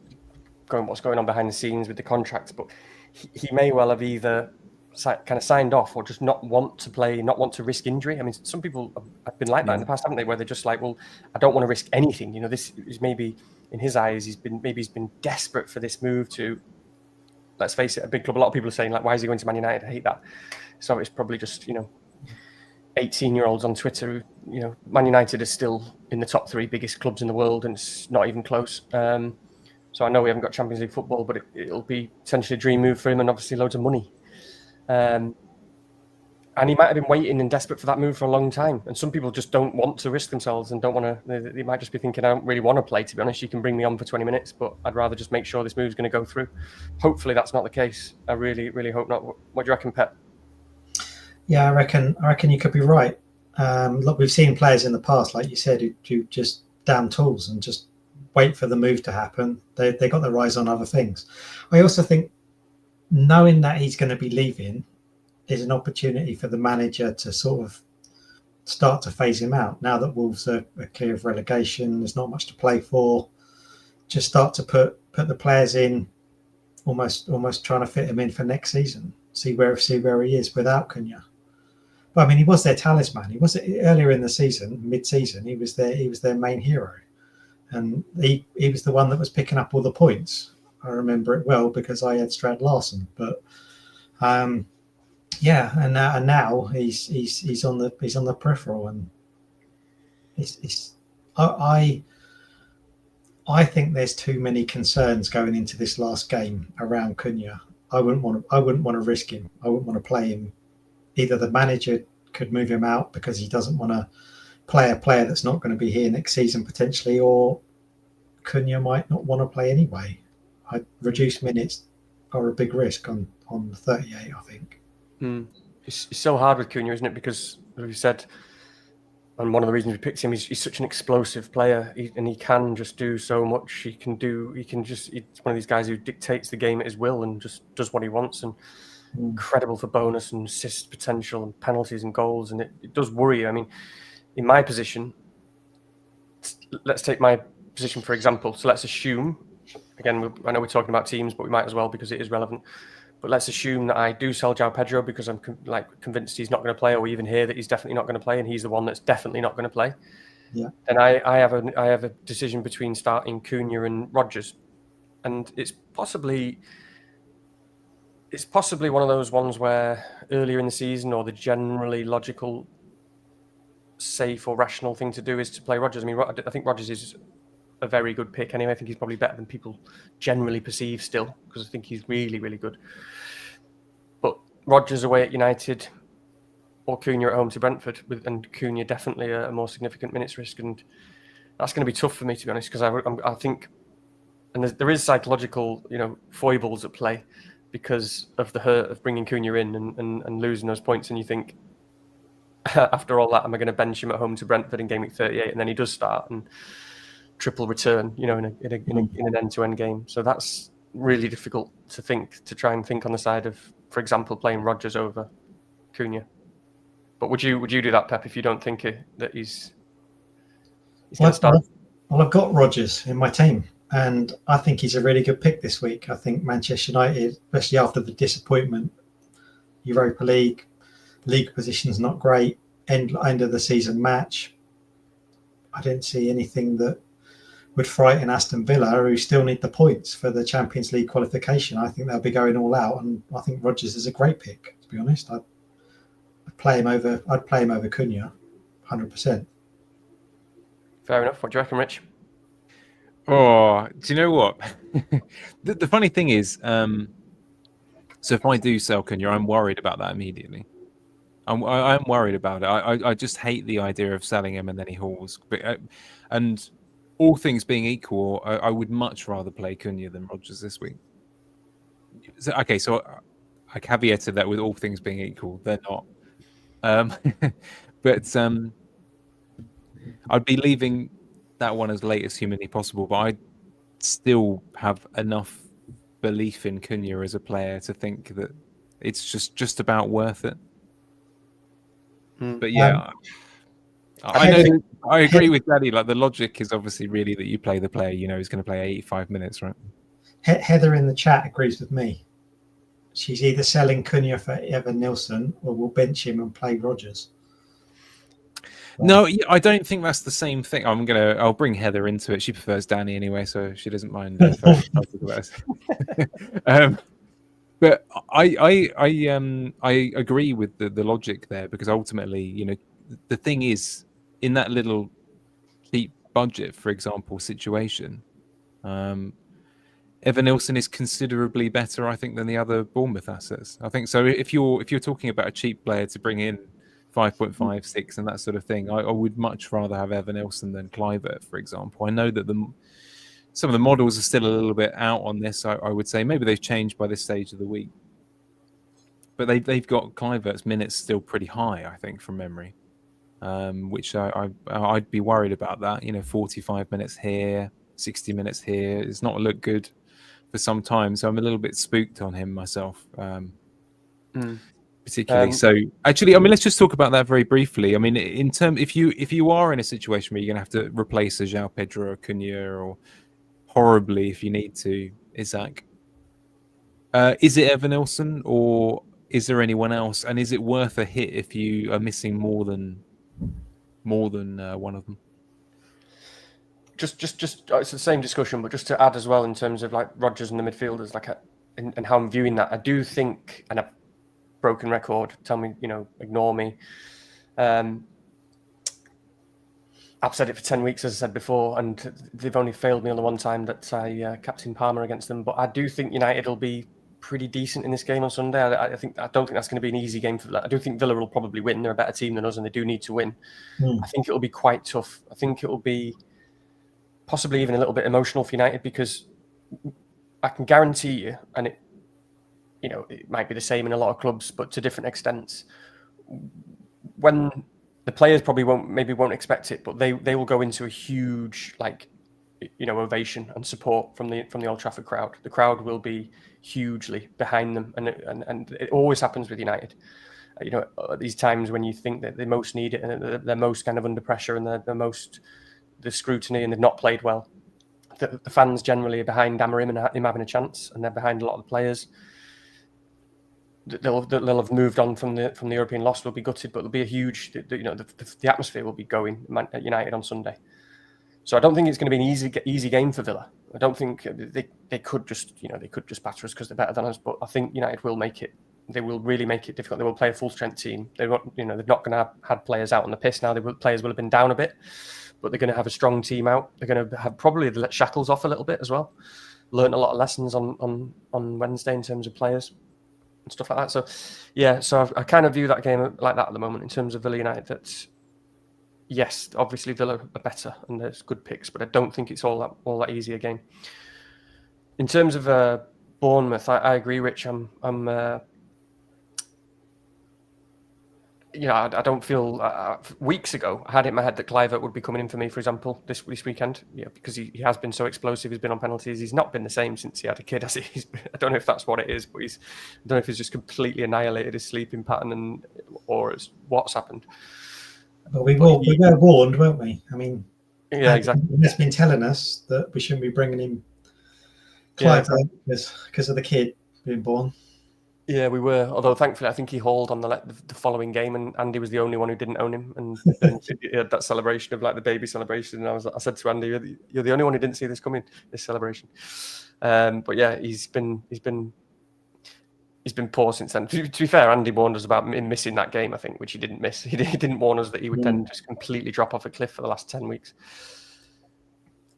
what's going on behind the scenes with the contracts, but he may well have either kind of signed off or just not want to play, not want to risk injury. I mean, some people have been like that in the past, haven't they? Where they're just like, well, I don't want to risk anything. This is maybe in his eyes, he's been desperate for this move to, let's face it, a big club. A lot of people are saying like, why is he going to Man United? I hate that. So it's probably just 18-year-olds on Twitter who, Man United is still in the top 3 biggest clubs in the world, and it's not even close. So I know we haven't got Champions League football, but it'll be potentially a dream move for him, and obviously loads of money. And he might have been waiting and desperate for that move for a long time. And some people just don't want to risk themselves and don't want to. They might just be thinking, I don't really want to play, to be honest. You can bring me on for 20 minutes, but I'd rather just make sure this move's going to go through. Hopefully that's not the case. I really, really hope not. What do you reckon, Pep? Yeah, I reckon you could be right. Look, we've seen players in the past, like you said, who just damn tools and just wait for the move to happen. They got their eyes on other things. I also think knowing that he's going to be leaving is an opportunity for the manager to sort of start to phase him out. Now that Wolves are clear of relegation, there's not much to play for. Just start to put the players in, almost trying to fit him in for next season. See where he is without Cunha. But I mean, he was their talisman. He was earlier in the season, mid-season. He was their main hero, and he was the one that was picking up all the points. I remember it well because I had Strad Larsen. But and now he's on the peripheral, and I think there's too many concerns going into this last game around Cunha. I wouldn't want to risk him. I wouldn't want to play him. Either the manager could move him out because he doesn't want to play a player that's not going to be here next season potentially, or Cunha might not want to play anyway. Reduced minutes are a big risk on 38, I think. It's so hard with Cunha, isn't it? Because, as we said, and one of the reasons we picked him, he's such an explosive player, and he can just do so much. He's one of these guys who dictates the game at his will and just does what he wants, and incredible for bonus and assist potential and penalties and goals. And it does worry you. I mean, in my position, let's take my position for example. So let's assume, again, I know we're talking about teams, but we might as well because it is relevant. But let's assume that I do sell João Pedro because I'm convinced he's not going to play, or even hear that he's definitely not going to play, and he's the one that's definitely not going to play. Yeah. Then I have a decision between starting Cunha and Rodgers, and it's possibly one of those ones where earlier in the season, or the generally logical safe or rational thing to do is to play Rodgers. I mean, I think Rodgers is a very good pick anyway. I think he's probably better than people generally perceive still, because I think he's really, really good. But Rodgers away at United or Cunha at home to Brentford, and Cunha definitely a more significant minutes risk, and that's going to be tough for me, to be honest, because I think, and there is psychological, foibles at play because of the hurt of bringing Cunha in and losing those points, and you think, after all that, am I going to bench him at home to Brentford in Gameweek 38, and then he does start and triple return, in an end-to-end game. So that's really difficult to try and think on the side of, for example, playing Rodgers over Cunha. But would you do that, Pep, if you don't think that he's going to start? Well, I've got Rodgers in my team, and I think he's a really good pick this week. I think Manchester United, especially after the disappointment, Europa League position's not great. End of the season match, I didn't see anything that would frighten Aston Villa, who still need the points for the Champions League qualification. I think they'll be going all out, and I think Rodgers is a great pick. To be honest, I'd play him over Cunha, 100%. Fair enough. What do you reckon, Rich? Oh, do you know what? The funny thing is, so if I do sell Cunha, I'm worried about that immediately. I'm worried about it. I just hate the idea of selling him and then he hauls. And all things being equal, I would much rather play Cunha than Rodgers this week. So, okay, so I caveated that with all things being equal. They're not. But I'd be leaving that one as late as humanly possible. But I still have enough belief in Cunha as a player to think that it's just about worth it. But yeah, I agree with Daddy. Like, the logic is obviously really that you play the player who's going to play 85 minutes, right? Heather in the chat agrees with me. She's either selling Cunha for Evan Nilsson or will bench him and play Rodgers. No, I don't think that's the same thing. I'll bring Heather into it. She prefers Danny anyway, so she doesn't mind. But I agree with the logic there, because ultimately, the thing is, in that little cheap budget, for example, situation, Evan Nilsson is considerably better, I think, than the other Bournemouth assets. I think so. If you're talking about a cheap player to bring in 5.5, 6, and that sort of thing, I would much rather have Evan Nilsson than Kluivert, for example. I know that some of the models are still a little bit out on this. I would say maybe they've changed by this stage of the week, but they've got Kluivert's minutes still pretty high, I think, from memory. Which I'd be worried about that. 45 minutes here, 60 minutes here. It's not looked good for some time, so I'm a little bit spooked on him myself, particularly. So actually, let's just talk about that very briefly. If you are in a situation where you're going to have to replace a João Pedro or Cunha, or horribly if you need to, Isaac, is it Evan Nilsson or is there anyone else? And is it worth a hit if you are missing more than one of them? Just it's the same discussion, but just to add as well, in terms of like Rodgers and the midfielders, and how I'm viewing that, I do think, and a broken record, tell me, ignore me. I've said it for 10 weeks, as I said before, and they've only failed me on the one time that I captained Palmer against them. But I do think United will be pretty decent in this game on Sunday. I don't think that's going to be an easy game for Villa. I do think Villa will probably win. They're a better team than us, and they do need to win. I think it will be quite tough. I think it will be possibly even a little bit emotional for United, because I can guarantee you, and it might be the same in a lot of clubs, but to different extents, when the players probably won't expect it, but they will go into a huge ovation and support from the Old Trafford crowd. The crowd will be hugely behind them, and it always happens with United. At these times when you think that they most need it, and they're most kind of under pressure, and they're most the scrutiny, and they've not played well, the fans generally are behind Amorim and him having a chance, and they're behind a lot of the players. They'll have moved on from the European loss. Will be gutted, but there'll be a huge, the atmosphere will be going at United on Sunday. So I don't think it's going to be an easy game for Villa. I don't think they could just batter us because they're better than us. But I think United will make it they will really make it difficult. They will play a full strength team. They're not going to have had players out on the piss now. Players will have been down a bit, but they're going to have a strong team out. They're going to have probably let shackles off a little bit as well. Learned a lot of lessons on Wednesday in terms of players and stuff like that. So, yeah, so I kind of view that game like that at the moment in terms of Villa United. That yes, obviously Villa are better and there's good picks, but I don't think it's all that easy a game. In terms of Bournemouth, I agree, Rich. I don't feel... weeks ago, I had it in my head that Kluivert would be coming in for me, for example, this weekend. Yeah, because he has been so explosive. He's been on penalties. He's not been the same since he had a kid, has he? I don't know if that's what it is, but I don't know if he's just completely annihilated his sleeping pattern or it's what's happened. But we were warned, weren't we? I mean, yeah, exactly. He's been telling us that we shouldn't be bringing in Kluivert because of the kid being born. Yeah, we were. Although thankfully, I think he hauled on the following game, and Andy was the only one who didn't own him. And he had that celebration of like the baby celebration. And I said to Andy, "You're the only one who didn't see this coming. This celebration." But yeah, he's been poor since then. To be fair, Andy warned us about him missing that game, I think, which he didn't miss. He didn't warn us that he would then just completely drop off a cliff for the last 10 weeks.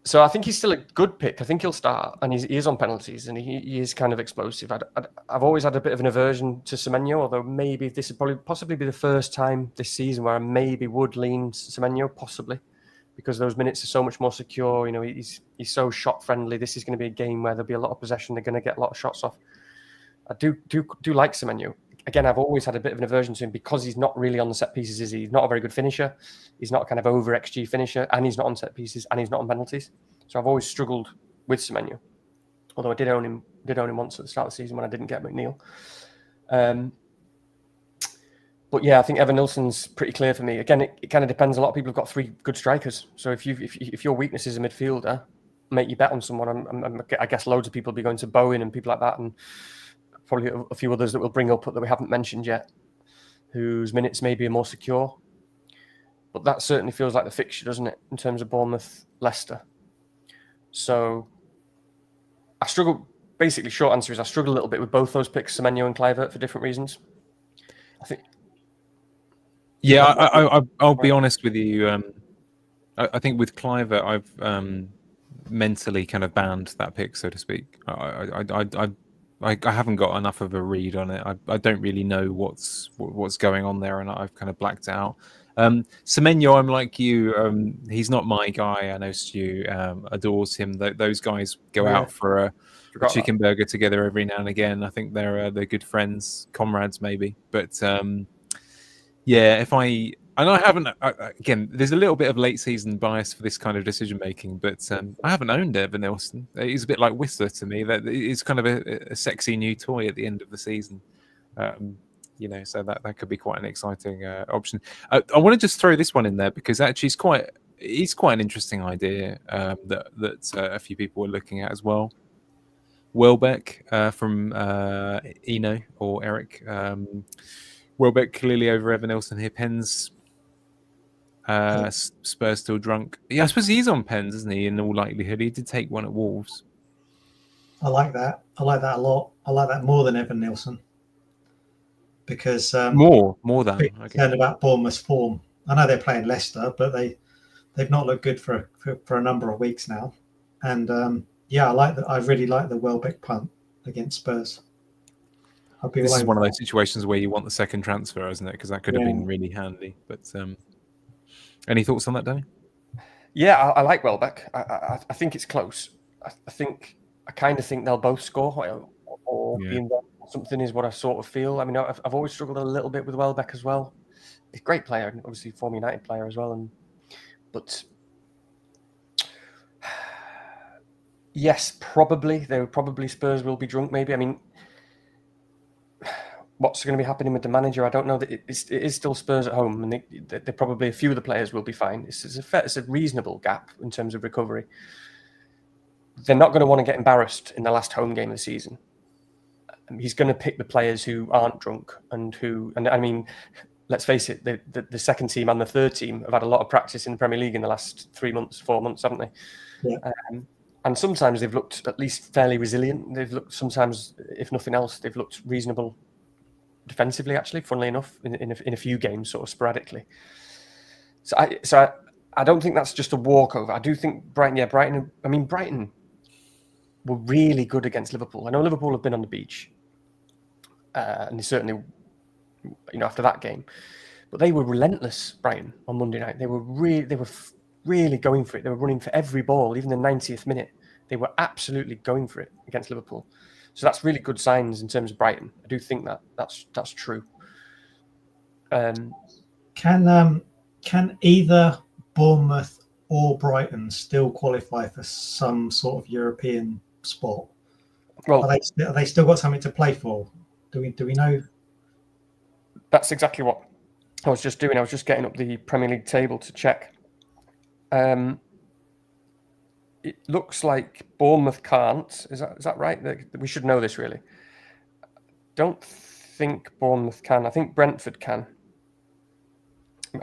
So I think he's still a good pick. I think he'll start, and he is on penalties, and he is kind of explosive. I've always had a bit of an aversion to Semenyo, although maybe this would possibly be the first time this season where I maybe would lean Semenyo, possibly, because those minutes are so much more secure. You know, he's so shot friendly. This is going to be a game where there'll be a lot of possession. They're going to get a lot of shots off. I do like Semenyo. Again, I've always had a bit of an aversion to him because he's not really on the set pieces, is he? He's not a very good finisher. He's not a kind of over XG finisher, and he's not on set pieces, and he's not on penalties. So I've always struggled with Semenyo. Although I did own him once at the start of the season when I didn't get McNeil. But yeah, I think Evan Nilsson's pretty clear for me. Again, it kind of depends. A lot of people have got three good strikers. So if your weakness is a midfielder, make you bet on someone. I guess loads of people will be going to Bowen and people like that, and probably a few others that we'll bring up that we haven't mentioned yet, whose minutes maybe are more secure. But that certainly feels like the fixture, doesn't it, in terms of Bournemouth, Leicester. So I struggle. Basically, short answer is I struggle a little bit with both those picks, Semenyo and Kluivert, for different reasons. I think. Yeah, I'll be honest with you. I think with Kluivert, I've mentally kind of banned that pick, so to speak. I haven't got enough of a read on it. I don't really know what's going on there, and I've kind of blacked out. Semenyo, I'm like you. He's not my guy. I know Stu adores him. Those guys go out for a chicken burger together every now and again. I think they're good friends, comrades maybe. But yeah, I haven't. Again, there's a little bit of late season bias for this kind of decision making, but I haven't owned Evan Nilsson. He's a bit like Whistler to me. That it's kind of a sexy new toy at the end of the season. So that could be quite an exciting option. I want to just throw this one in there because actually it's quite an interesting idea that a few people are looking at as well. Welbeck from Eno or Eric. Welbeck clearly over Evan Nilsson here. Pens. Spurs still drunk. Yeah, I suppose he's on pens, isn't he? In all likelihood, he did take one at Wolves. I like that. I like that a lot. I like that more than Evan Nilsson. Because more than concerned about Bournemouth's form. I know they're playing Leicester, but they've not looked good for a number of weeks now. And I really like the Welbeck punt against Spurs. This is one of those situations where you want the second transfer, isn't it? Because that could have been really handy. But any thoughts on that, Danny? Yeah, I like Welbeck. I think it's close. I kind of think they'll both score or be involved. Something is what I sort of feel. I mean, I've always struggled a little bit with Welbeck as well. He's a great player, obviously former United player as well. But yes, probably Spurs will be drunk. Maybe. I mean, what's going to be happening with the manager? I don't know. That it is still Spurs at home, and they probably a few of the players will be fine. It's a reasonable gap in terms of recovery. They're not going to want to get embarrassed in the last home game of the season. He's going to pick the players who aren't drunk and I mean, let's face it, the second team and the third team have had a lot of practice in the Premier League in the last 4 months, haven't they? Yeah. And sometimes they've looked at least fairly resilient. They've looked sometimes, if nothing else, they've looked reasonable defensively, actually, funnily enough, in a few games, sort of sporadically. So I don't think that's just a walkover. I do think Brighton. I mean, Brighton were really good against Liverpool. I know Liverpool have been on the beach, and they certainly, after that game, but they were relentless. Brighton on Monday night, they were really going for it. They were running for every ball, even the 90th minute. They were absolutely going for it against Liverpool. So that's really good signs in terms of Brighton. I do think that's true. Can either Bournemouth or Brighton still qualify for some sort of European spot? Well, are they still got something to play for? Do we know? That's exactly what I was just doing. I was just getting up the Premier League table to check. It looks like Bournemouth can't. Is that right? We should know this, really. Don't think Bournemouth can. I think Brentford can.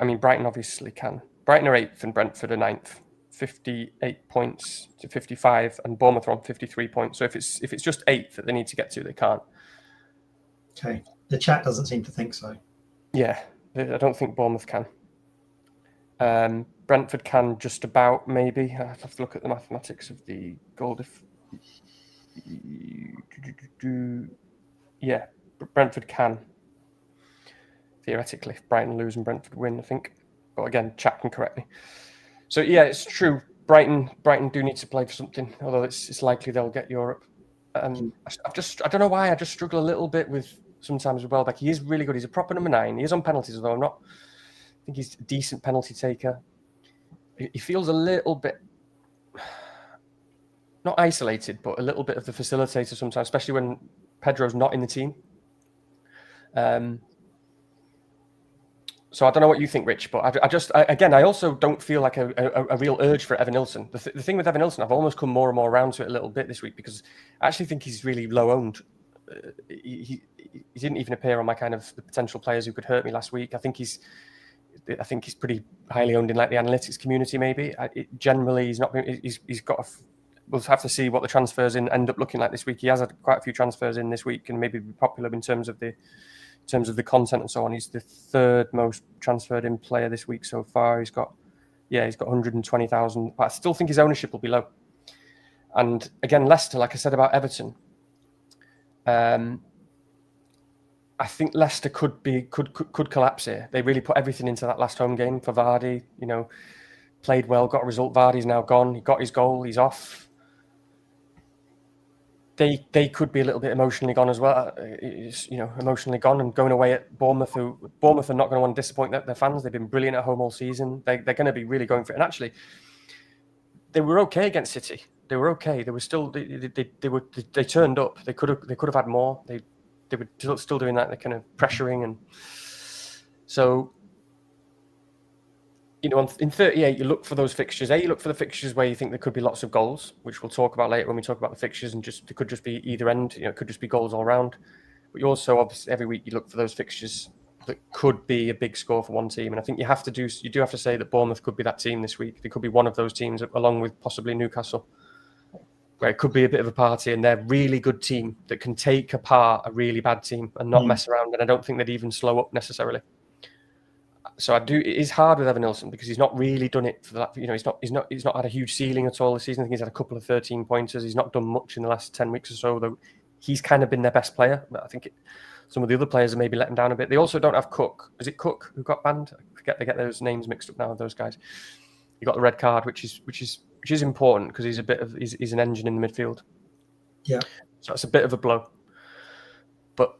I mean, Brighton obviously can. Brighton are 8th and Brentford are 9th. 58 points to 55, and Bournemouth are on 53 points. So if it's just 8th that they need to get to, they can't. Okay. The chat doesn't seem to think so. Yeah, I don't think Bournemouth can. Brentford can just about, maybe. I have to look at the mathematics of the goal. Yeah, Brentford can. Theoretically, if Brighton lose and Brentford win, I think. But again, chat can correct me. So yeah, it's true. Brighton do need to play for something, although it's likely they'll get Europe. I don't know why, I just struggle a little bit with sometimes with Welbeck. He is really good. He's a proper number 9. He is on penalties, although I think he's a decent penalty taker. He feels a little bit, not isolated, but a little bit of the facilitator sometimes, especially when Pedro's not in the team. So I don't know what you think, Rich, but I also don't feel like a real urge for Evan Nilsson. The thing with Evan Nilsson, I've almost come more and more around to it a little bit this week, because I actually think he's really low owned. He didn't even appear on my kind of the potential players who could hurt me last week. I think he's pretty highly owned in like the analytics community. Maybe generally he's not. He's got. We'll have to see what the transfers end up looking like this week. He has had quite a few transfers in this week, and maybe be popular in terms of the content and so on. He's the 3rd most transferred in player this week so far. He's got 120,000. But I still think his ownership will be low. And again, Leicester, like I said about Everton, I think Leicester could collapse here. They really put everything into that last home game for Vardy. Played well, got a result. Vardy's now gone. He got his goal. He's off. They could be a little bit emotionally gone as well. Emotionally gone and going away at Bournemouth. Bournemouth are not going to want to disappoint their fans. They've been brilliant at home all season. They're going to be really going for it. And actually, they were okay against City. They were okay. They were still they turned up. They could have had more. They were still doing that. They're kind of pressuring, and so in 38 you look for those fixtures. You look for the fixtures where you think there could be lots of goals, which we'll talk about later when we talk about the fixtures, and it could just be either end. It could just be goals all round. But you also obviously every week you look for those fixtures that could be a big score for one team, and I think you do have to say that Bournemouth could be that team this week. They could be one of those teams, along with possibly Newcastle, where it could be a bit of a party, and they're a really good team that can take apart a really bad team and not mess around. And I don't think they'd even slow up necessarily. So it is hard with Evan Nilsson because he's not really done it for that. He's not had a huge ceiling at all this season. I think he's had a couple of 13 pointers. He's not done much in the last 10 weeks or so, though. He's kind of been their best player. But I think some of the other players are maybe letting down a bit. They also don't have Cook. Is it Cook who got banned? I forget. They get those names mixed up now. Those guys. He got the red card, which is important because he's an engine in the midfield. Yeah. So it's a bit of a blow. But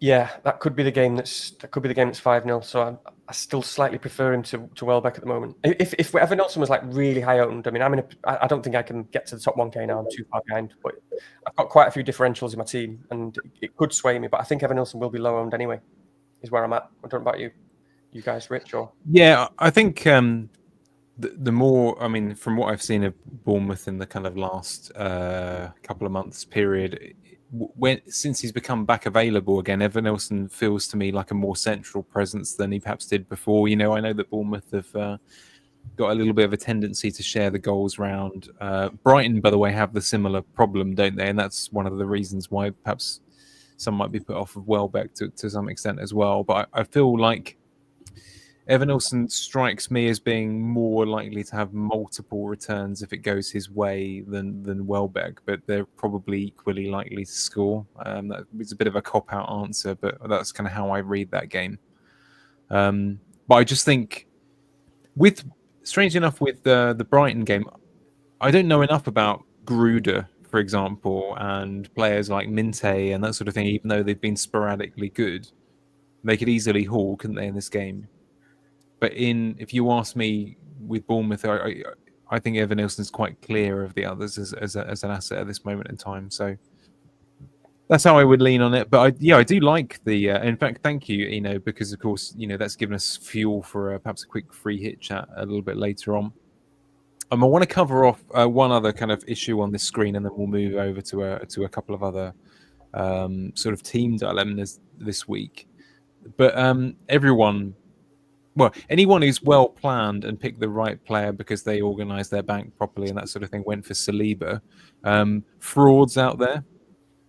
yeah, that could be the game that's 5-0. So I still slightly prefer him to Welbeck at the moment. If Evan Nilsson was like really high owned, I mean, I don't think I can get to the top 1K now. I'm too far behind, but I've got quite a few differentials in my team, and it could sway me. But I think Evan Nilsson will be low owned anyway. Is where I'm at. I don't know about you guys, Rich, or yeah, I think the more, I mean, from what I've seen of Bournemouth in the kind of last couple of months period, since he's become back available again, Evan Nilsson feels to me like a more central presence than he perhaps did before. I know that Bournemouth have got a little bit of a tendency to share the goals round. Brighton, by the way, have the similar problem, don't they? And that's one of the reasons why perhaps some might be put off of Welbeck to some extent as well. But I feel like Evanilson strikes me as being more likely to have multiple returns if it goes his way than Welbeck, but they're probably equally likely to score. That was a bit of a cop-out answer, but that's kind of how I read that game. But I just think, strangely enough, with the Brighton game, I don't know enough about Gruder, for example, and players like Minte and that sort of thing, even though they've been sporadically good. They could easily haul, couldn't they, in this game? But if you ask me, with Bournemouth, I think Evanilson's quite clear of the others as an asset at this moment in time. So that's how I would lean on it. But I do like the. In fact, thank you, because of course, that's given us fuel for perhaps a quick free hit chat a little bit later on. I want to cover off one other kind of issue on this screen, and then we'll move over to a couple of other sort of team dilemmas this week. But anyone who's well planned and picked the right player because they organised their bank properly and that sort of thing went for Saliba. Frauds out there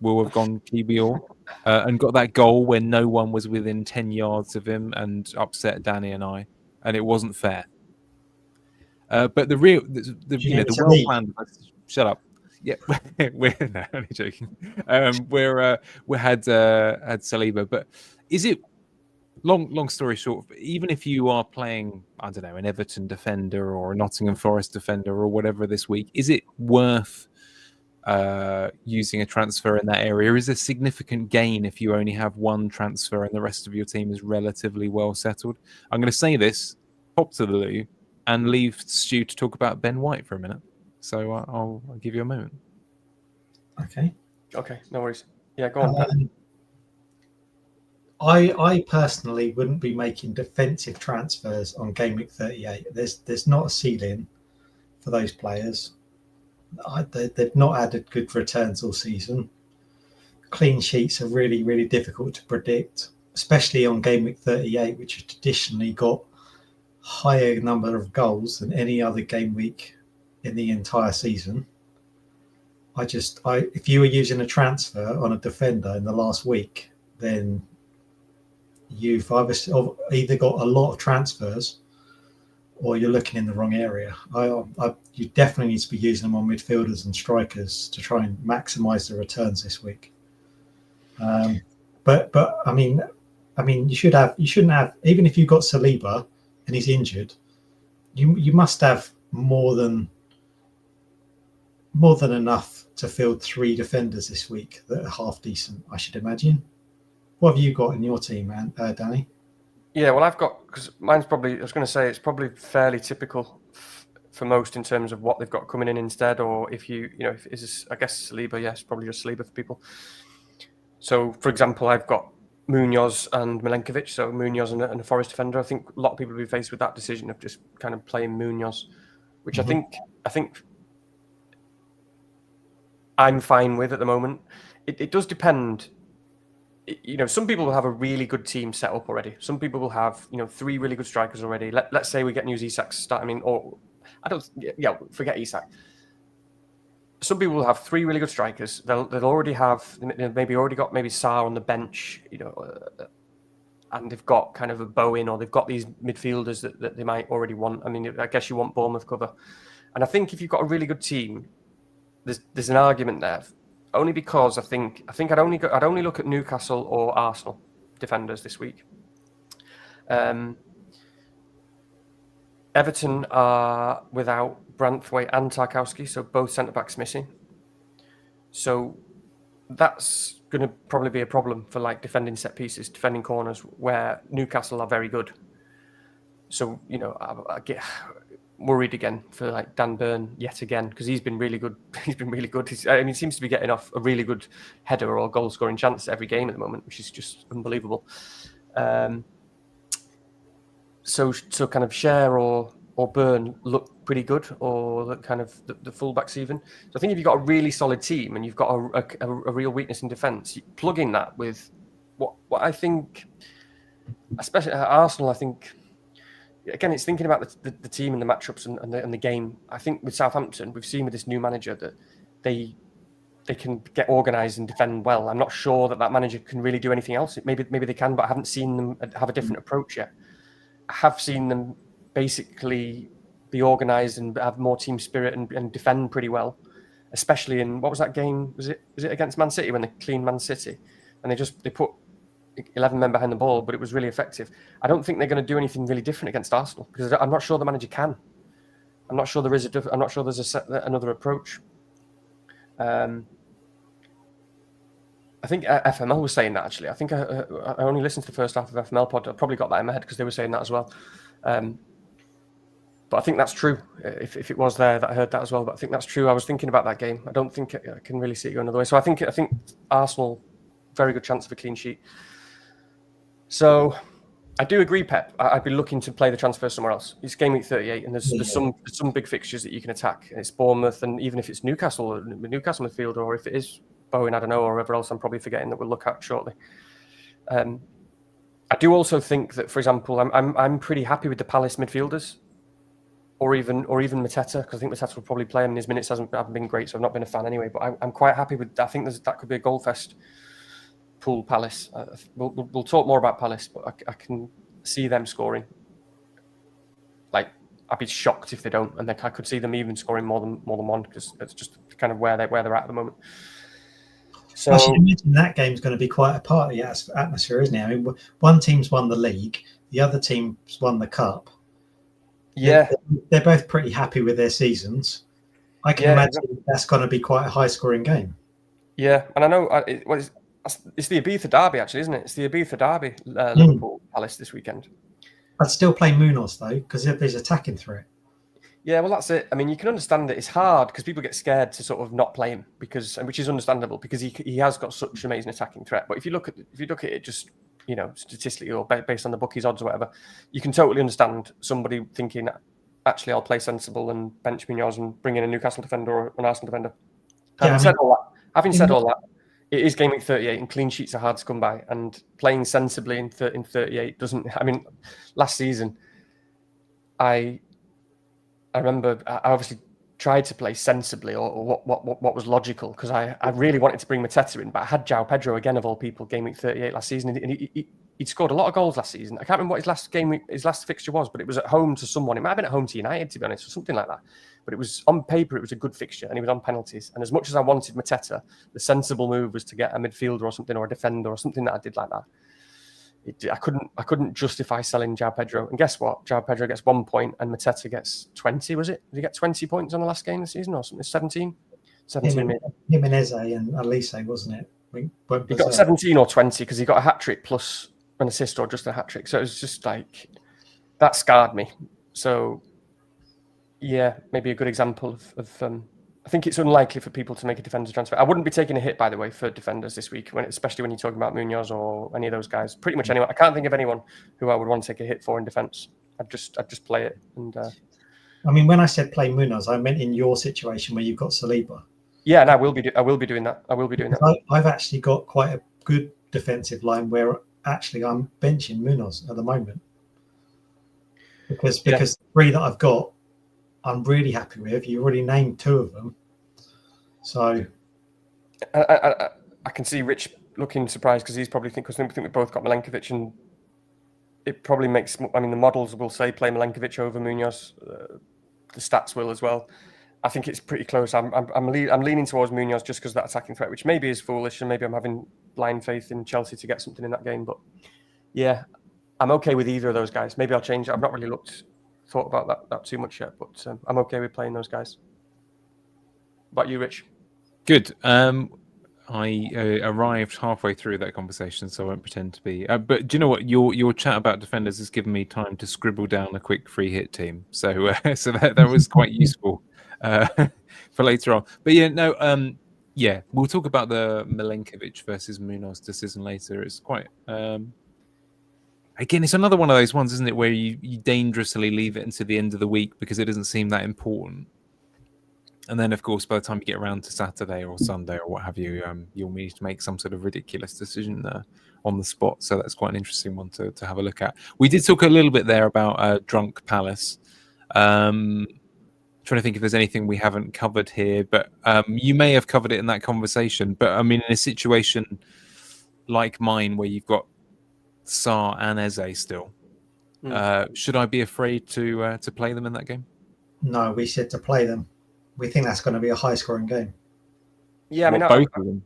will have gone QBR and got that goal when no one was within 10 yards of him and upset Danny and I, and it wasn't fair. But the well planned. Shut up. Yeah, we're no, only joking. We had Saliba, but is it? Long story short, even if you are playing, I don't know, an Everton defender or a Nottingham Forest defender or whatever this week, is it worth using a transfer in that area? Is a significant gain if you only have one transfer and the rest of your team is relatively well settled? I'm going to say this, pop to the loo, and leave Stu to talk about Ben White for a minute. So I'll give you a moment. Okay, no worries. Yeah, go on. I personally wouldn't be making defensive transfers on Gameweek 38. There's not a ceiling for those players. They've not added good returns all season. Clean sheets are really, really difficult to predict, especially on Gameweek 38, which has traditionally got higher number of goals than any other game week in the entire season. If you were using a transfer on a defender in the last week, then you've either got a lot of transfers or you're looking in the wrong area. You definitely need to be using them on midfielders and strikers to try and maximise the returns this week. But I mean, you shouldn't have, even if you've got Saliba and he's injured, you must have more than enough to field 3 defenders this week that are half decent, I should imagine. What have you got in your team, man, Danny? Yeah, well, I've got, because mine's probably, I was going to say, it's probably fairly typical for most in terms of what they've got coming in instead, or if I guess Saliba, yes, probably just Saliba for people. So, for example, I've got Munoz and Milenkovic, so Munoz and a Forest defender. I think a lot of people will be faced with that decision of just kind of playing Munoz, which I think I'm fine with at the moment. It does depend. Some people will have a really good team set up already. Some people will have, 3 really good strikers already. Let's say we get news Isak start. Forget Isak. Some people will have 3 really good strikers. They'll already have maybe Sarr on the bench, and they've got kind of a Bowen, or they've got these midfielders that they might already want. I mean, I guess you want Bournemouth cover, and I think if you've got a really good team, there's an argument there. Only because I think I'd only look at Newcastle or Arsenal defenders this week. Everton are without Branthwaite and Tarkowski, so both centre-backs missing. So that's going to probably be a problem for defending set pieces, defending corners, where Newcastle are very good. So, I get worried again for Dan Burn yet again, because he's been really good. He seems to be getting off a really good header or goal scoring chance every game at the moment, which is just unbelievable. So kind of Cher or Burn look pretty good, or the kind of the fullbacks even. So I think if you've got a really solid team and you've got a real weakness in defence, you plug in that with what I think, especially at Arsenal, I think. Again, it's thinking about the team and the matchups and the game. I think with Southampton, we've seen with this new manager that they they can get organised and defend well. I'm not sure that manager can really do anything else. Maybe they can, but I haven't seen them have a different approach yet. I have seen them basically be organised and have more team spirit and defend pretty well, especially in, what was that game? Was it against Man City when they cleaned Man City and they put 11 men behind the ball, but it was really effective. I don't think they're going to do anything really different against Arsenal because I'm not sure the manager can. I'm not sure there's another approach. I think FML was saying that, actually. I think I only listened to the first half of FML pod. I probably got that in my head because they were saying that as well. But I think that's true. If it was there, that I heard that as well. But I think that's true. I was thinking about that game. I don't think I can really see it go another way. So I think Arsenal, very good chance of a clean sheet. So I do agree, Pep. I'd be looking to play the transfer somewhere else. It's game week 38, and there's some big fixtures that you can attack. It's Bournemouth, and even if it's Newcastle midfield, or if it is Bowen, I don't know, or whoever else I'm probably forgetting that we'll look at shortly. I do also think that, for example, I'm pretty happy with the Palace midfielders, or even Mateta, because I think Mateta will probably play him, and his minutes haven't been great, so I've not been a fan anyway. But I'm quite happy with. I think that could be a goal fest. Pool Palace. We'll talk more about Palace, but I can see them scoring. Like, I'd be shocked if they don't, and I could see them even scoring more than one, because it's just kind of where they're at the moment. So, I should imagine that game's going to be quite a party atmosphere, isn't it? I mean, one team's won the league, the other team's won the cup. Yeah, they're both pretty happy with their seasons. I can imagine that's going to be quite a high-scoring game. Yeah, and I know it's the Ibiza derby, actually, isn't it? It's the Ibiza derby, Liverpool Palace this weekend. I'd still play Munoz, though, because there's attacking threat. Yeah, well, that's it. I mean, you can understand that it's hard because people get scared to sort of not play him, which is understandable, because he has got such amazing attacking threat. But if you look at it just, statistically or based on the bookies odds or whatever, you can totally understand somebody thinking, actually, I'll play sensible and bench Munoz and bring in a Newcastle defender or an Arsenal defender. Having said all that, it is game week 38, and clean sheets are hard to come by. And playing sensibly in 38 doesn't. I mean, last season, I remember I obviously tried to play sensibly or what was logical, because I really wanted to bring Mateta in, but I had João Pedro again, of all people, game week 38 last season, and he'd scored a lot of goals last season. I can't remember what his last fixture was, but it was at home to someone. It might have been at home to United, to be honest, or something like that. But it was, on paper, it was a good fixture, and he was on penalties. And as much as I wanted Mateta, the sensible move was to get a midfielder or something, or a defender or something that I did like that. I couldn't justify selling João Pedro. And guess what? João Pedro gets 1 point and Mateta gets 20, was it? Did he get 20 points on the last game of the season or something? 17? 17 Jimenez and Elise, wasn't it? He got 17 or 20 because he got a hat-trick plus an assist, or just a hat-trick. So it was just like, that scarred me. So, yeah, maybe a good example of I think it's unlikely for people to make a defender transfer. I wouldn't be taking a hit, by the way, for defenders this week, especially when you're talking about Munoz or any of those guys. Pretty much anyone. I can't think of anyone who I would want to take a hit for in defence. I'd just play it. And I mean, when I said play Munoz, I meant in your situation where you've got Saliba. Yeah, and I will be doing that. I've actually got quite a good defensive line where actually I'm benching Munoz at the moment, because the three that I've got, I'm really happy with. You already named two of them. So I can see Rich looking surprised, because he's probably because I think we both got Milenkovic, and it probably makes. I mean, the models will say play Milenkovic over Munoz. The stats will as well. I think it's pretty close. I'm leaning towards Munoz just because of that attacking threat, which maybe is foolish, and maybe I'm having blind faith in Chelsea to get something in that game. But yeah, I'm okay with either of those guys. Maybe I'll change it. I've not really thought about that too much yet, but I'm okay with playing those guys. What about you, Rich? Good. I arrived halfway through that conversation, so I won't pretend to be. But do you know what? Your chat about defenders has given me time to scribble down a quick free hit team. So so that was quite useful for later on. But yeah, we'll talk about the Milenkovic versus Munoz decision later. It's quite. Again, it's another one of those ones, isn't it, where you dangerously leave it until the end of the week because it doesn't seem that important. And then, of course, by the time you get around to Saturday or Sunday or what have you, you'll need to make some sort of ridiculous decision on the spot. So that's quite an interesting one to have a look at. We did talk a little bit there about Drunk Palace. trying to think if there's anything we haven't covered here, but you may have covered it in that conversation. But I mean, in a situation like mine where you've got Sarr and Eze still, should I be afraid to play them in that game? No, we said to play them. We think that's going to be a high-scoring game. Yeah, I mean, both of them.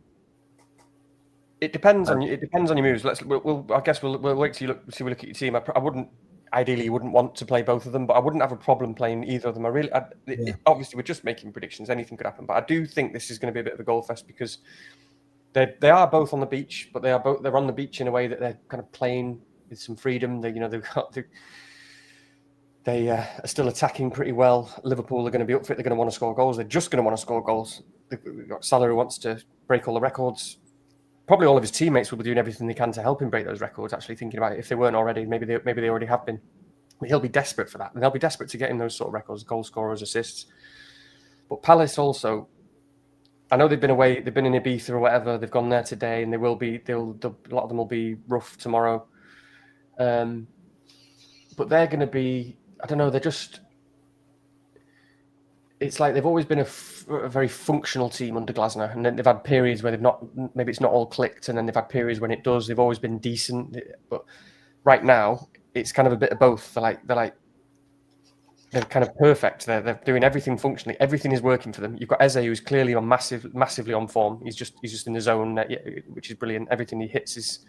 It depends on your moves. I guess we'll wait till we look at your team. I wouldn't. Ideally, you wouldn't want to play both of them, but I wouldn't have a problem playing either of them. Obviously, we're just making predictions. Anything could happen, but I do think this is going to be a bit of a goal fest because they are both on the beach, but they're on the beach in a way that they're kind of playing with some freedom. They are still attacking pretty well. Liverpool are going to be up for it. They're going to want to score goals. They're just going to want to score goals. They've got Salah who wants to break all the records. Probably all of his teammates will be doing everything they can to help him break those records. Actually, thinking about it, if they weren't already, maybe they already have been. But he'll be desperate for that, and they'll be desperate to get him those sort of records: goal scorers, assists. But Palace also, I know they've been away. They've been in Ibiza or whatever. They've gone there today, and they will be. A lot of them will be rough tomorrow. But they're going to be. I don't know. They're just. It's like they've always been a very functional team under Glasner, and then they've had periods where they've not. Maybe it's not all clicked, and then they've had periods when it does. They've always been decent, but right now it's kind of a bit of both. They're kind of perfect. They're doing everything functionally. Everything is working for them. You've got Eze, who's clearly on massively on form. He's just in the zone, which is brilliant. Everything he hits is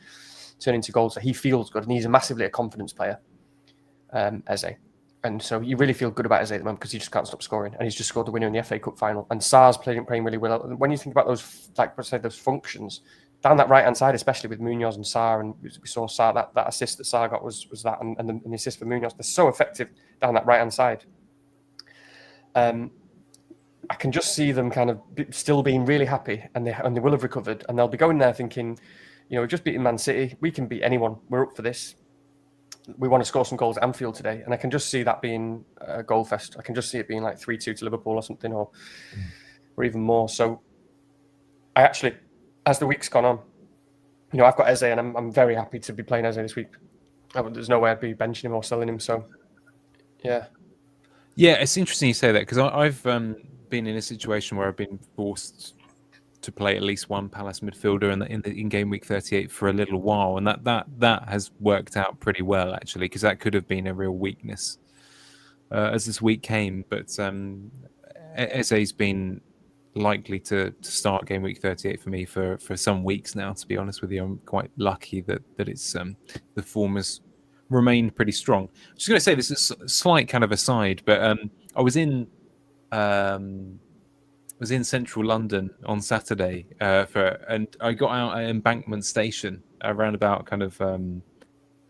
turning into goals. So he feels good, and he's massively a confidence player, Eze. And so you really feel good about Eze at the moment because he just can't stop scoring, and he's just scored the winner in the FA Cup final. And Sarr's playing really well. When you think about those, like I said, those functions down that right hand side, especially with Munoz and Sarr, and we saw Sarr that assist that Sarr got was that, and the assist for Munoz. They're so effective down that right hand side. I can just see them kind of still being really happy, and they will have recovered, and they'll be going there thinking, we've just beaten Man City. We can beat anyone. We're up for this. We want to score some goals at Anfield today, and I can just see that being a goal fest. I can just see it being like 3-2 to Liverpool or something, or even more. So, I actually, as the week's gone on, I've got Eze, and I'm very happy to be playing Eze this week. There's no way I'd be benching him or selling him. So, yeah, it's interesting you say that because I've been in a situation where I've been forced to play at least one Palace midfielder in game week 38 for a little while, and that has worked out pretty well actually, because that could have been a real weakness as this week came. But Eze's been likely to start game week 38 for me for some weeks now. To be honest with you, I'm quite lucky that it's the form has remained pretty strong. I'm just going to say this is a slight kind of aside, but I was in central London on Saturday and I got out at Embankment Station around about kind of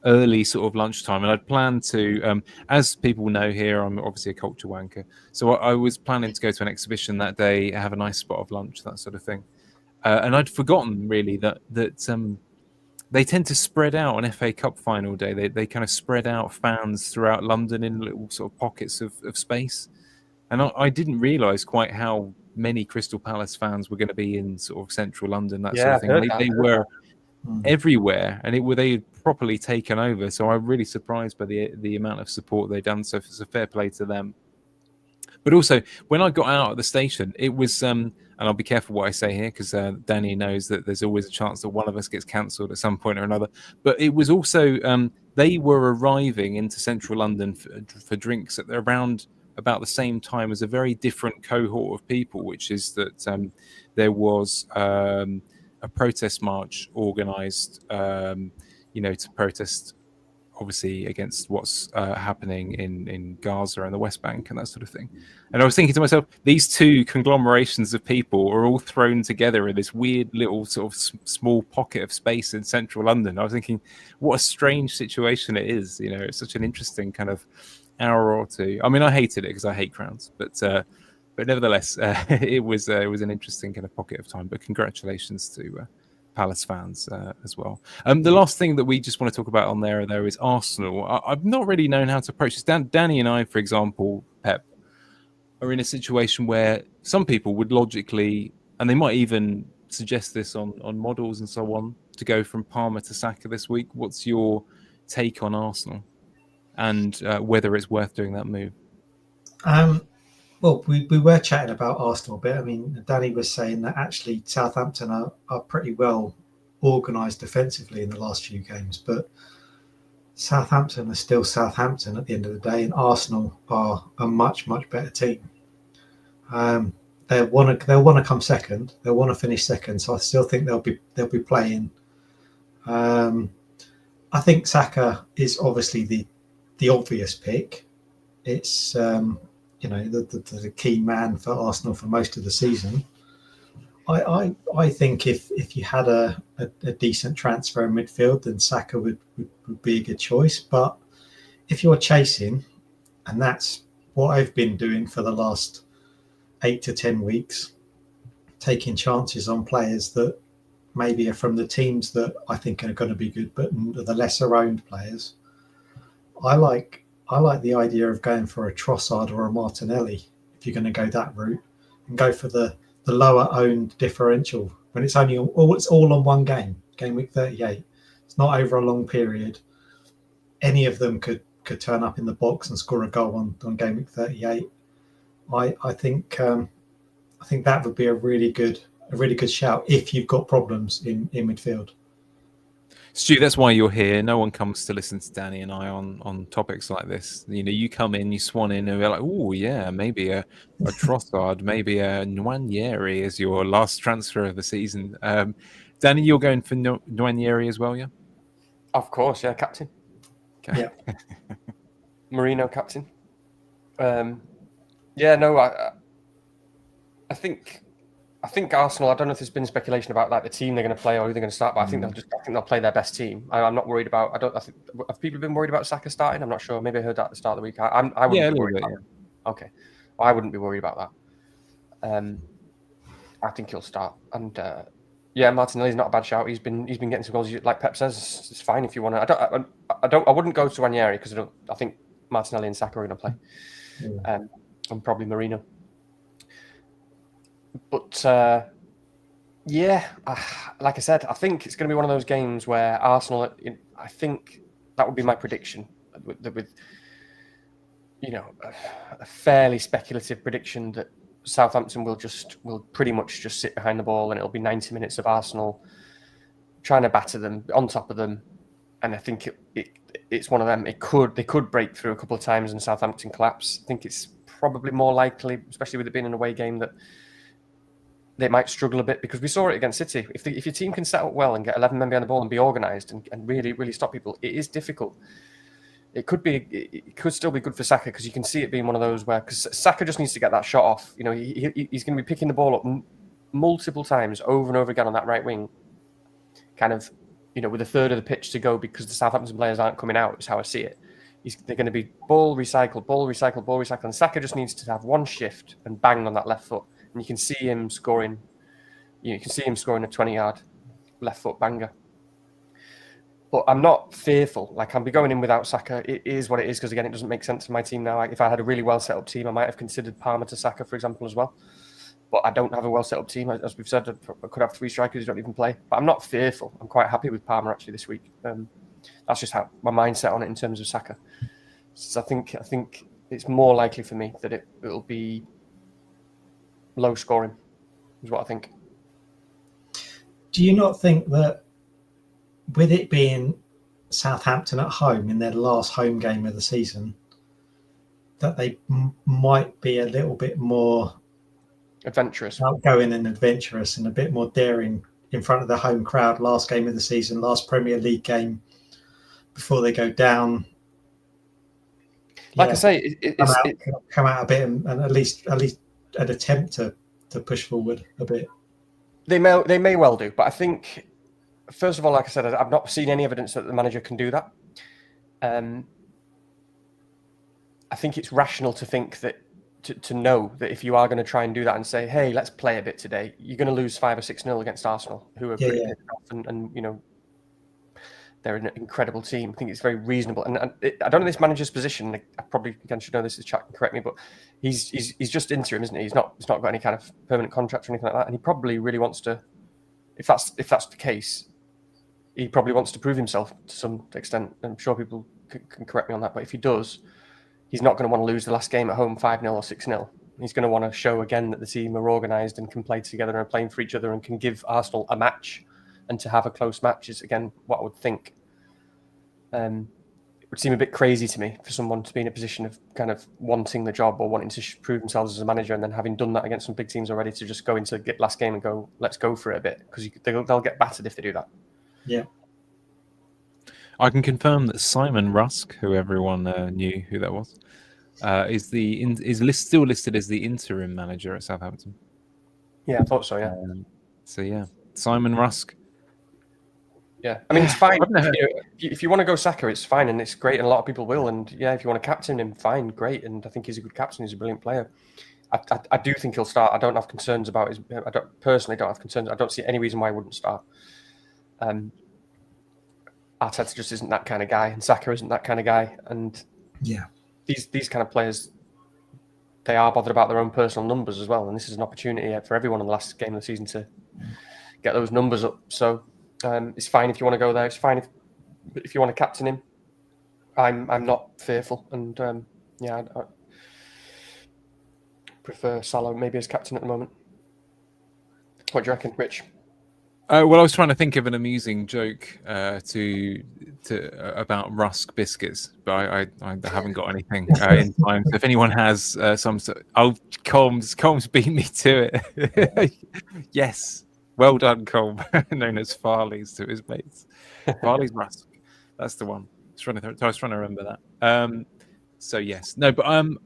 early sort of lunchtime, and I'd planned to, as people know here, I'm obviously a culture wanker, so I was planning to go to an exhibition that day, have a nice spot of lunch, that sort of thing, and I'd forgotten really that they tend to spread out on FA Cup final day. They kind of spread out fans throughout London in little sort of pockets of space, and I didn't realise quite how many Crystal Palace fans were going to be in sort of central London, that sort of thing. They were everywhere, and they had properly taken over. So I'm really surprised by the amount of support they've done. So it's a fair play to them. But also, when I got out at the station, it was, and I'll be careful what I say here because Danny knows that there's always a chance that one of us gets cancelled at some point or another. But it was also, they were arriving into central London for drinks at around about the same time as a very different cohort of people, which is that there was a protest march organised, to protest, obviously, against what's happening in Gaza and the West Bank and that sort of thing. And I was thinking to myself, these two conglomerations of people are all thrown together in this weird little sort of small pocket of space in central London. I was thinking, what a strange situation it is. It's such an interesting kind of hour or two. I mean, I hated it because I hate crowds, but nevertheless, it was an interesting kind of pocket of time. But congratulations to Palace fans as well. The last thing that we just want to talk about on there is Arsenal. I've not really known how to approach this. Danny and I, for example, Pep, are in a situation where some people would logically, and they might even suggest this on models and so on, to go from Palmer to Saka this week. What's your take on Arsenal and whether it's worth doing that move? Well, we were chatting about Arsenal a bit. I mean, Danny was saying that actually Southampton are pretty well organised defensively in the last few games, but Southampton are still Southampton at the end of the day, and Arsenal are a much better team. They'll want to come second. They'll want to finish second. So I still think they'll be playing. I think Saka is obviously the obvious pick. It's the key man for Arsenal for most of the season. I think if you had a decent transfer in midfield, then Saka would be a good choice. But if you're chasing, and that's what I've been doing for the last 8 to 10 weeks, taking chances on players that maybe are from the teams that I think are going to be good, but the lesser owned players. I like the idea of going for a Trossard or a Martinelli if you're going to go that route, and go for the lower owned differential when it's all on one game week 38. It's not over a long period. Any of them could turn up in the box and score a goal on game week 38. I think that would be a really good shout if you've got problems in midfield. Stu, that's why you're here. No one comes to listen to Danny and I on topics like this. You come in, you swan in, and we're like, oh yeah, maybe a Trossard, maybe a Nwaneri as your last transfer of the season. Danny, you're going for Nwaneri as well, yeah? Of course, yeah, captain. Okay. Yeah. Marino captain. I think Arsenal. I don't know if there's been speculation about like the team they're going to play or who they're going to start, but I think they'll play their best team. I'm not worried about. Have people been worried about Saka starting? I'm not sure. Maybe I heard that at the start of the week. I wouldn't be worried about it. Okay, well, I wouldn't be worried about that. I think he'll start, and Martinelli's not a bad shout. He's been getting some goals. Like Pep says, it's fine if you want to. I wouldn't go to Nwaneri because I think Martinelli and Saka are going to play, and probably Marino. But like I said, I think it's going to be one of those games where Arsenal. I think that would be my prediction with a fairly speculative prediction that Southampton will pretty much just sit behind the ball, and it'll be 90 minutes of Arsenal trying to batter them, on top of them. And I think it's one of them. They could break through a couple of times and Southampton collapse. I think it's probably more likely, especially with it being an away game, that they might struggle a bit, because we saw it against City. If your team can set up well and get 11 men behind the ball and be organised and really, really stop people, it is difficult. It could still be good for Saka, because you can see it being one of those where, because Saka just needs to get that shot off. He's going to be picking the ball up multiple times over and over again on that right wing, kind of, with a third of the pitch to go, because the Southampton players aren't coming out, is how I see it. They're going to be ball recycle, and Saka just needs to have one shift and bang on that left foot. And you can see him scoring. You can see him scoring a 20-yard left foot banger. But I'm not fearful. Like, I'll be going in without Saka. It is what it is, because again, it doesn't make sense for my team now. If I had a really well set up team, I might have considered Palmer to Saka, for example, as well. But I don't have a well set up team. As we've said, I could have 3 strikers who don't even play. But I'm not fearful. I'm quite happy with Palmer actually this week. That's just how my mindset on it in terms of Saka. So I think it's more likely for me that it'll be low scoring, is what I think. Do you not think that, with it being Southampton at home in their last home game of the season, that they might be a little bit more adventurous, outgoing and adventurous, and a bit more daring in front of the home crowd? Last game of the season, last Premier League game before they go down. Like I say, come out a bit and at least an attempt to push forward a bit. They may well do, but I think, first of all, like I said, I've not seen any evidence that the manager can do that. I think it's rational to think that to know that if you are going to try and do that and say, hey, let's play a bit today, you're going to lose 5 or 6-0 against Arsenal, who are pretty pissed off, and they're an incredible team. I think it's very reasonable. And I don't know this manager's position. I probably should know this. Chat can correct me, but he's just interim, isn't he? He's not got any kind of permanent contract or anything like that. And he probably really wants to, if that's the case, he probably wants to prove himself to some extent. I'm sure people can correct me on that. But if he does, he's not going to want to lose the last game at home 5-0 or 6-0. He's going to want to show again that the team are organised and can play together and are playing for each other and can give Arsenal a match. And to have a close match is, again, what I would think. It would seem a bit crazy to me for someone to be in a position of kind of wanting the job or wanting to prove themselves as a manager, and then having done that against some big teams already, to just go into last game and go, let's go for it a bit, because they'll get battered if they do that. Yeah. I can confirm that Simon Rusk, who everyone knew who that was, is still listed as the interim manager at Southampton. Yeah, I thought so. Yeah. So yeah, Simon Rusk. Yeah, I mean, it's fine. If you want to go Saka, it's fine, and it's great, and a lot of people will. And yeah, if you want to captain him, fine, great. And I think he's a good captain. He's a brilliant player. I do think he'll start. I don't have concerns about his. I don't have concerns. I don't see any reason why he wouldn't start. Arteta just isn't that kind of guy, and Saka isn't that kind of guy. And yeah, these kind of players, they are bothered about their own personal numbers as well. And this is an opportunity for everyone in the last game of the season to get those numbers up. So. It's fine if you want to go there. It's fine if you want to captain him. I'm not fearful, and I prefer Salah maybe as captain at the moment. What do you reckon, Rich? Well, I was trying to think of an amusing joke about Rusk biscuits, but I haven't got anything in time. So if anyone has some, Combs beat me to it. Yes. Well done, Colm, known as Farley's to his mates. Farley's Rusk. That's the one. I was trying to remember that. So, yes. No, but I'm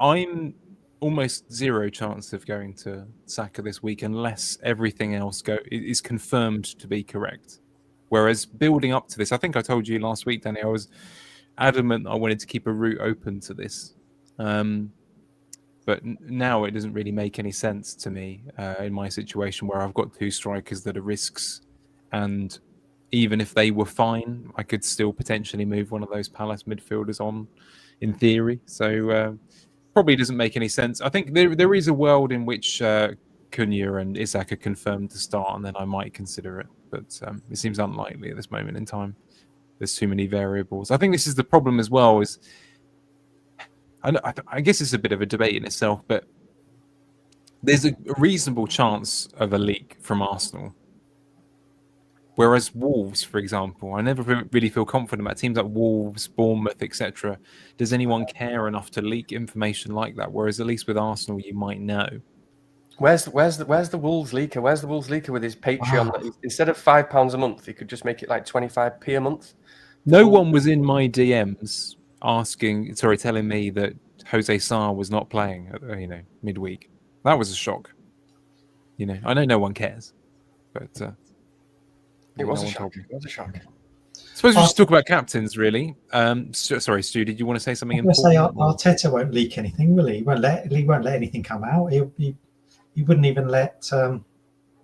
almost zero chance of going to Saka this week unless everything else is confirmed to be correct. Whereas building up to this, I think I told you last week, Danny, I was adamant I wanted to keep a route open to this. But now it doesn't really make any sense to me in my situation where I've got two strikers that are risks. And even if they were fine, I could still potentially move one of those Palace midfielders on in theory. So probably doesn't make any sense. I think there is a world in which Cunha and Isak are confirmed to start, and then I might consider it. But it seems unlikely at this moment in time. There's too many variables. I think this is the problem as well, is I guess it's a bit of a debate in itself, but there's a reasonable chance of a leak from Arsenal. Whereas Wolves, for example, I never really feel confident about teams like Wolves, Bournemouth, etc. Does anyone care enough to leak information like that? Whereas at least with Arsenal, you might know. Where's the Wolves leaker? Where's the Wolves leaker with his Patreon? Instead of £5 a month, he could just make it like 25p a month. No one was in my DMs telling me that Jose Sarr was not playing midweek. That was a shock. I know no one cares, but it was a shock. It was a shock. I suppose we should talk about captains, really. Sorry, Stu, did you want to say something important? I was going to say Arteta won't leak anything, will he? He won't let anything come out. He wouldn't even let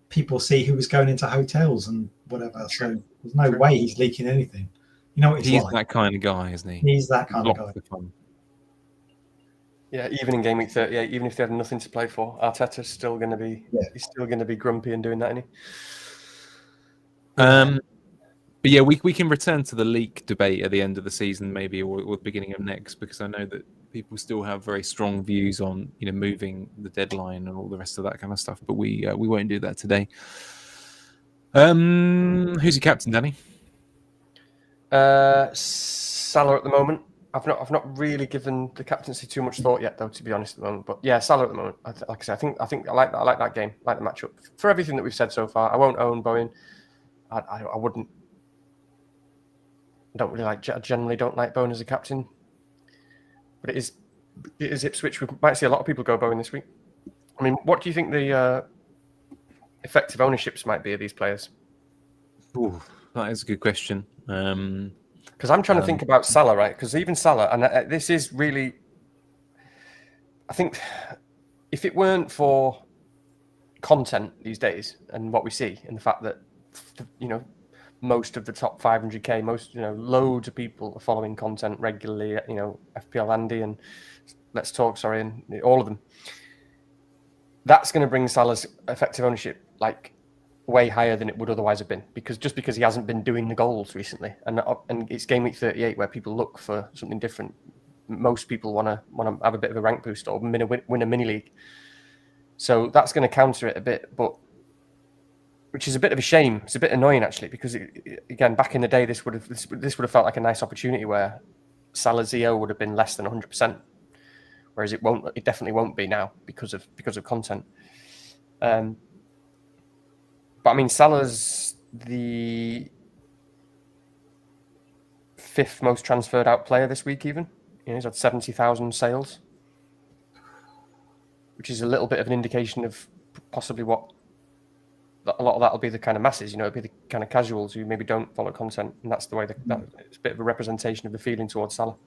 people see who was going into hotels and whatever. So there's no way he's leaking anything. You know what he's like. That kind of guy, isn't he? He's that kind of guy. Yeah, even in Gameweek 38, even if they had nothing to play for, Arteta's still going to be he's still going to be grumpy and doing that, isn't he? But yeah, we can return to the leak debate at the end of the season, maybe, or the beginning of next, because I know that people still have very strong views on moving the deadline and all the rest of that kind of stuff. But we won't do that today. Who's your captain, Danny? Salah at the moment. I've not really given the captaincy too much thought yet, though, to be honest, at the moment. But yeah, Salah at the moment. Like I said, I think I like that game, I like the matchup. For everything that we've said so far, I won't own Bowen. I wouldn't. I generally don't like Bowen as a captain. But it is Ipswich. We might see a lot of people go Bowen this week. I mean, what do you think the effective ownerships might be of these players? Ooh, that is a good question. Because I'm trying to think about Salah, right? Because even Salah, and this is really, I think, if it weren't for content these days and what we see, and the fact that most of the top 500k, loads of people are following content regularly. FPL Andy and Let's Talk, and all of them. That's going to bring Salah's effective ownership way higher than it would otherwise have been, because he hasn't been doing the goals recently, and it's game week 38 where people look for something different. Most people want to have a bit of a rank boost or win a mini league. So that's going to counter it a bit, but which is a bit of a shame. It's a bit annoying actually, because again, back in the day, this would have felt like a nice opportunity where Salah's EO would have been less than 100%, whereas it definitely won't be now because of content. But I mean, Salah's the 5th most transferred out player this week. Even he's had 70,000 sales, which is a little bit of an indication of possibly what a lot of that will be the kind of masses, it'll be the kind of casuals who maybe don't follow content, and that's the way that it's a bit of a representation of the feeling towards Salah.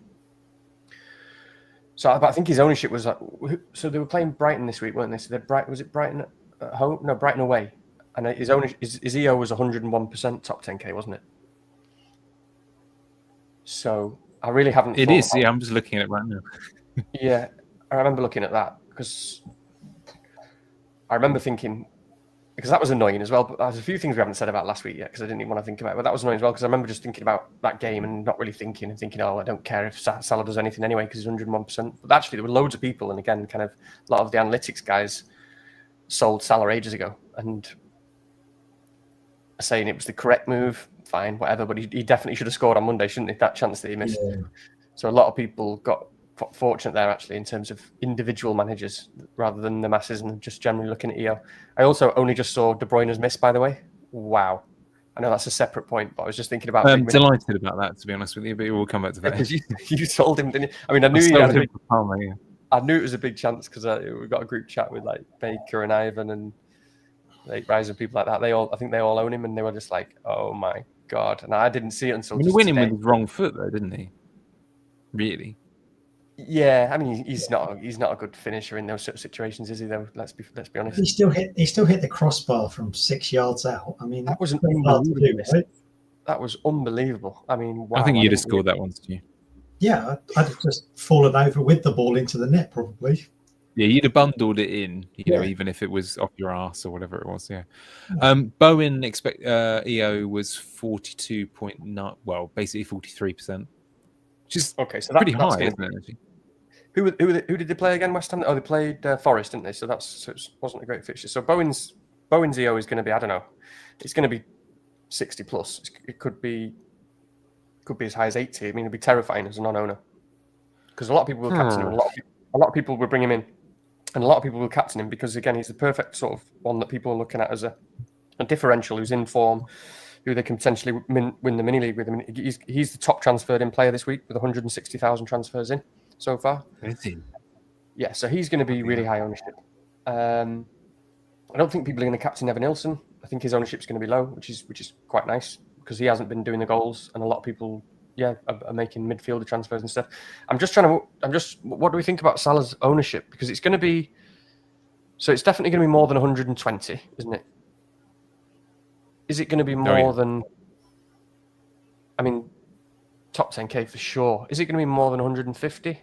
So, but I think his ownership was so they were playing Brighton this week, weren't they? So was it Brighton at home? No, Brighton away, and his EO was 101% top 10k, wasn't it? So I really haven't. It is. Yeah, I'm just looking at it right now. Yeah, I remember looking at that because I remember thinking. Because that was annoying as well. But there's a few things we haven't said about last week yet because I didn't even want to think about it. But that was annoying as well because I remember just thinking about that game and not really thinking, oh, I don't care if Salah does anything anyway because he's 101%. But actually, there were loads of people, and again, kind of a lot of the analytics guys sold Salah ages ago and saying it was the correct move. Fine, whatever. But he definitely should have scored on Monday, shouldn't he? That chance that he missed. Yeah. So a lot of people got fortunate there actually in terms of individual managers rather than the masses and just generally looking at EO. I also only just saw De Bruyne's miss, by the way. Wow. I know that's a separate point, but I was just thinking about. I'm delighted about that, to be honest with you, but we'll come back to that. Because you sold him, didn't you? I mean, I knew I knew it was a big chance because we got a group chat with like Baker and Ivan and like Rise and people like that. I think they all own him, and they were just like, "Oh my god!" And I didn't see it until. He went in with his wrong foot, though, didn't he? Really? Yeah, I mean, he's not a good finisher in those sort of situations, is he? Though, let's be honest. He still hit the crossbar from 6 yards out. I mean, that was unbelievable. Right? That was unbelievable. I mean, wow, I think you'd have scored that one, didn't you? Yeah, I'd have just fallen over with the ball into the net, probably. Yeah, you'd have bundled it in, know, even if it was off your ass or whatever it was. Yeah. Bowen EO was 42.9. Well, basically 43%. Which is okay, so pretty high, isn't it? Who did they play again? West Ham. Oh, they played Forest, didn't they? So it wasn't a great fixture. So Bowen's EO is going to be, I don't know, it's going to be 60 plus. It could be as high as 80. I mean, it'd be terrifying as a non-owner because a lot of people will captain him. A lot of people will bring him in, and a lot of people will captain him because again, he's the perfect sort of one that people are looking at as a differential who's in form, who they can potentially win the mini league with. I mean, he's the top transferred in player this week with 160,000 transfers in so far. Is he? Yeah, so he's going to be really high ownership. I don't think people are going to captain Evan Nilsson. I think his ownership is going to be low, which is quite nice because he hasn't been doing the goals, and a lot of people, are making midfielder transfers and stuff. What do we think about Salah's ownership? Because it's going to be, so it's definitely going to be more than 120, isn't it? Is it going to be more than, I mean, top 10k for sure. Is it going to be more than 150?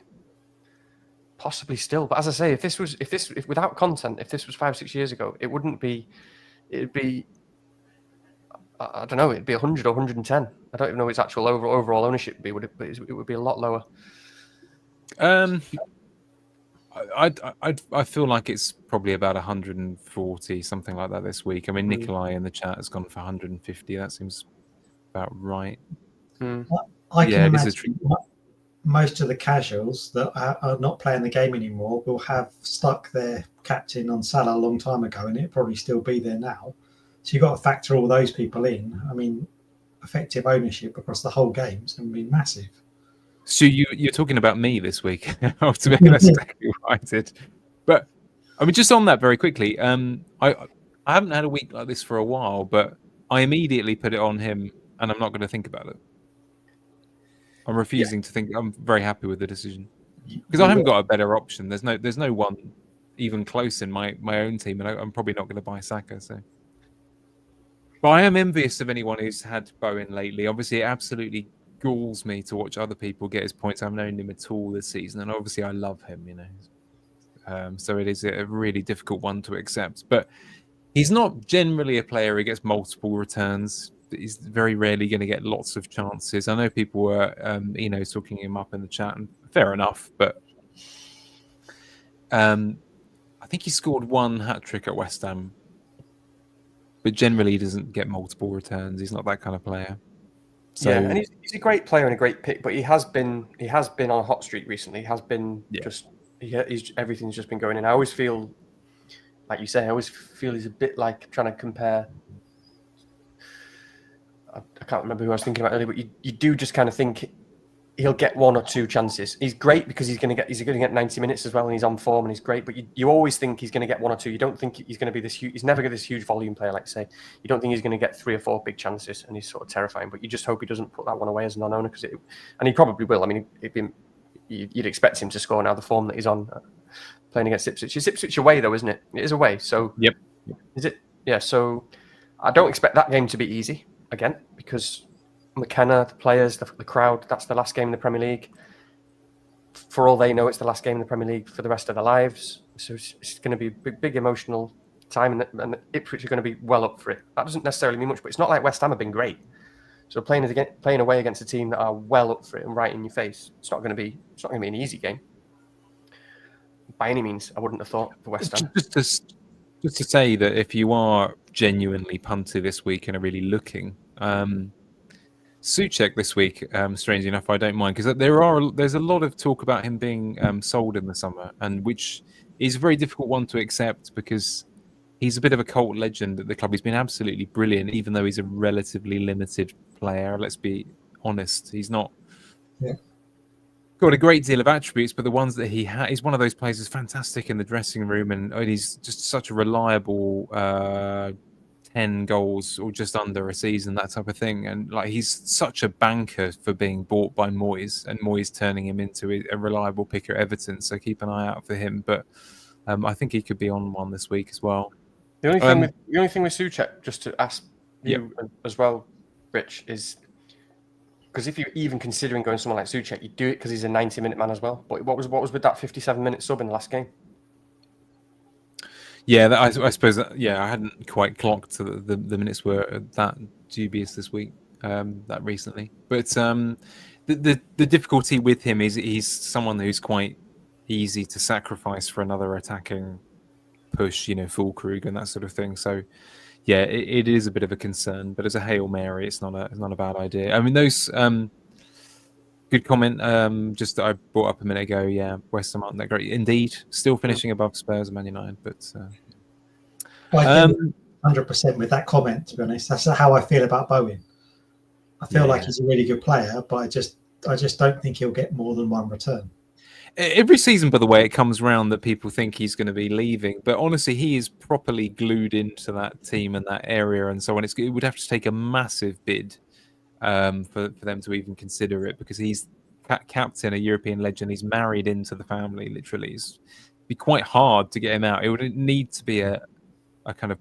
Possibly still. But as I say, if without content, if this was 5-6 years ago, it'd be, I don't know, it'd be 100 or 110. I don't even know what its actual overall ownership would be. It would be a lot lower. I feel like it's probably about 140, something like that this week. I mean, Nikolai in the chat has gone for 150. That seems about right. I can imagine most of the casuals that are not playing the game anymore will have stuck their captain on Salah a long time ago, and it'll probably still be there now. So you've got to factor all those people in. I mean, effective ownership across the whole game is going to be massive. So you're talking about me this week. Ultimately, that's exactly what I did. But I mean, just on that very quickly, I haven't had a week like this for a while, but I immediately put it on him, and I'm not going to think about it. I'm refusing to think. I'm very happy with the decision because I haven't got a better option. There's no one even close in my own team, and I'm probably not going to buy Saka. So, but I am envious of anyone who's had Bowen lately. Obviously, it absolutely galls me to watch other people get his points. I've known him at all this season, and obviously I love him. So it is a really difficult one to accept. But he's not generally a player who gets multiple returns. He's very rarely going to get lots of chances. I know people were, talking him up in the chat, and fair enough. But I I think he scored one hat-trick at West Ham, but generally he doesn't get multiple returns. He's not that kind of player. So, yeah, and he's a great player and a great pick, but he has been on a hot streak recently. He has been everything's just been going in. I always feel, like you say, he's a bit like trying to compare. I can't remember who I was thinking about earlier, but you do just kind of think he'll get one or two chances. He's great because he's going to get 90 minutes as well, and he's on form and he's great. But you always think he's going to get one or two. You don't think he's going to be this huge. He's never going to be this huge volume player, like say. You don't think he's going to get 3 or 4 big chances, and he's sort of terrifying. But you just hope he doesn't put that one away as a non-owner, and he probably will. I mean, you'd expect him to score now. The form that he's on, playing against Ipswich. It's Ipswich away though, isn't it? It is away. So yep. Is it? Yeah. So I don't expect that game to be easy again, because McKenna, the players, the crowd, that's the last game in the Premier League. For all they know, it's the last game in the Premier League for the rest of their lives. So it's going to be a big emotional time, and Ipswich are going to be well up for it. That doesn't necessarily mean much, but it's not like West Ham have been great. So playing away against a team that are well up for it and right in your face, it's not going to be an easy game. By any means, I wouldn't have thought for West Ham. Just to say that if you are genuinely punty this week and are really looking, Souček this week, strangely enough, I don't mind, because there's a lot of talk about him being sold in the summer, and which is a very difficult one to accept because he's a bit of a cult legend at the club. He's been absolutely brilliant, even though he's a relatively limited player. Let's be honest, he's not got a great deal of attributes, but the ones that he has, he's one of those players who's fantastic in the dressing room, and he's just such a reliable 10 goals or just under a season, that type of thing. And like, he's such a banker for being bought by Moyes, and Moyes turning him into a reliable picker at Everton. So keep an eye out for him. But I think he could be on one this week as well. The only thing with Souček, just to ask you as well, Rich, is because if you're even considering going someone like Souček, you do it because he's a 90-minute man as well. But what was with that 57-minute sub in the last game? Yeah, I suppose that, I hadn't quite clocked the minutes were that dubious this week, that recently. But the difficulty with him is he's someone who's quite easy to sacrifice for another attacking push, full Krug and that sort of thing. So yeah, it is a bit of a concern. But as a Hail Mary, it's not a bad idea. I mean, those good comment just that I brought up a minute ago. Yeah, West Ham aren't that great. Indeed, still finishing above Spurs and Man United. But I agree 100% with that comment, to be honest. That's how I feel about Bowen. I feel like he's a really good player, but I just don't think he'll get more than one return. Every season, by the way, it comes round that people think he's going to be leaving. But honestly, he is properly glued into that team and that area and so on. It would have to take a massive bid for them to even consider it, because he's captain, a European legend. He's married into the family, literally. It'd be quite hard to get him out. It would need to be a kind of,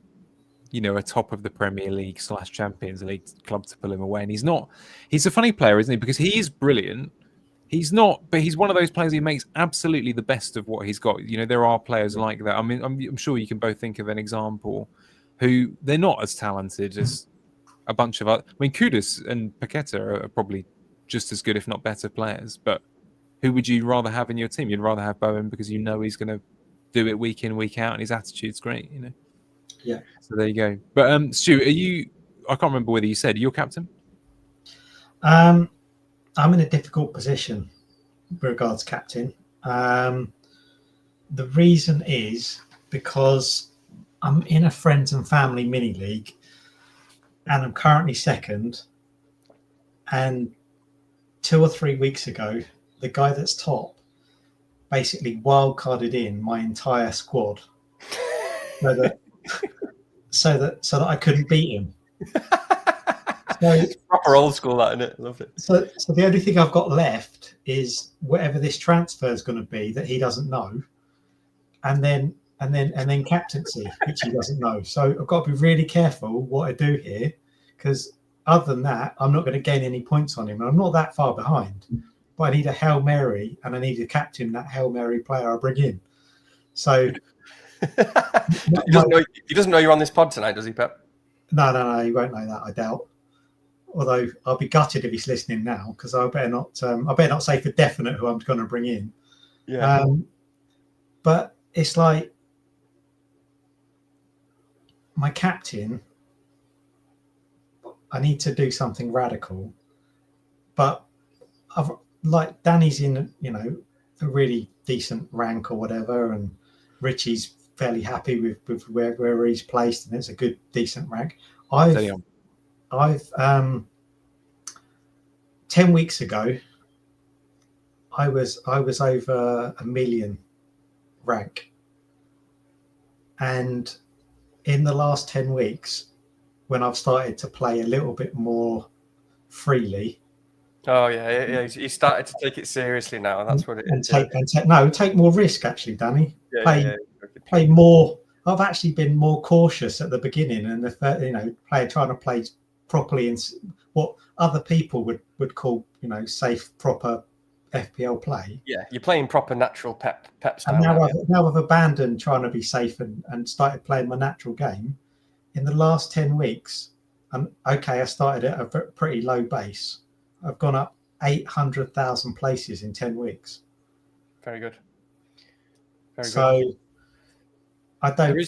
a top of the Premier League / Champions League club to pull him away. And he's a funny player, isn't he? Because he is brilliant. He's not, but he's one of those players who makes absolutely the best of what he's got. There are players like that. I mean, I'm sure you can both think of an example who they're not as talented as a bunch of other. I mean, Kudus and Paqueta are probably just as good, if not better, players. But who would you rather have in your team? You'd rather have Bowen because he's going to do it week in, week out, and his attitude's great. Yeah. So there you go. But Stu, are you? I can't remember whether you said you're captain. I'm in a difficult position with regards to captain. The reason is because I'm in a friends and family mini league, and I'm currently second. And 2 or 3 weeks ago, the guy that's top basically wildcarded in my entire squad, so that I couldn't beat him. So, it's proper old school, that, isn't it? Love it. So the only thing I've got left is whatever this transfer is going to be that he doesn't know, and then captaincy, which he doesn't know. So I've got to be really careful what I do here, because other than that, I'm not going to gain any points on him. And I'm not that far behind, but I need a Hail Mary, and I need to captain that Hail Mary player I bring in. So he doesn't know you're on this pod tonight, does he, Pep? No, he won't know that, I doubt. Although I'll be gutted if he's listening now, because I better not say for definite who I'm going to bring in. Yeah. But it's like my captain, I need to do something radical, but like Danny's in, a really decent rank or whatever, and Richie's fairly happy with where he's placed, and it's a good, decent rank. I've 10 weeks ago, I was over 1 million rank, and in the last 10 weeks, when I've started to play a little bit more freely. Oh yeah. He started to take it seriously now, and that's what it is. Take more risk, actually, Danny. Yeah. Play more. I've actually been more cautious at the beginning, and trying to play properly in what other people would call, safe, proper FPL play. Yeah, you're playing proper natural Pep style. And now I've abandoned trying to be safe and started playing my natural game. In the last 10 weeks, I started at a pretty low base. I've gone up 800,000 places in 10 weeks. Very good. I don't.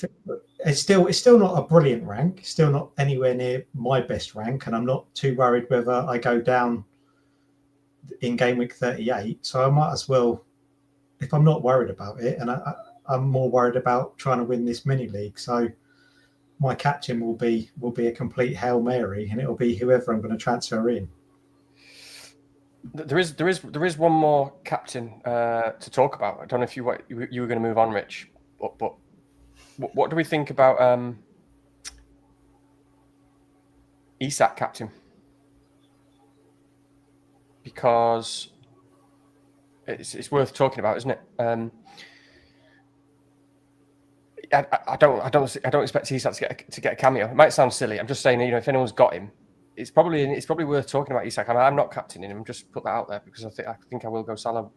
It's still not a brilliant rank. Still not anywhere near my best rank, and I'm not too worried whether I go down in Gameweek 38. So I might as well, if I'm not worried about it, and I'm more worried about trying to win this mini league. So my captain will be a complete Hail Mary, and it'll be whoever I'm going to transfer in. There is one more captain to talk about. I don't know if you were going to move on, Rich, but what do we think about Isak captain? Because it's worth talking about, isn't it? I don't expect Isak to get a cameo. It might sound silly. I'm just saying, if anyone's got him, it's probably worth talking about Isak. I'm not captaining him. Just put that out there because I think I will go Salah.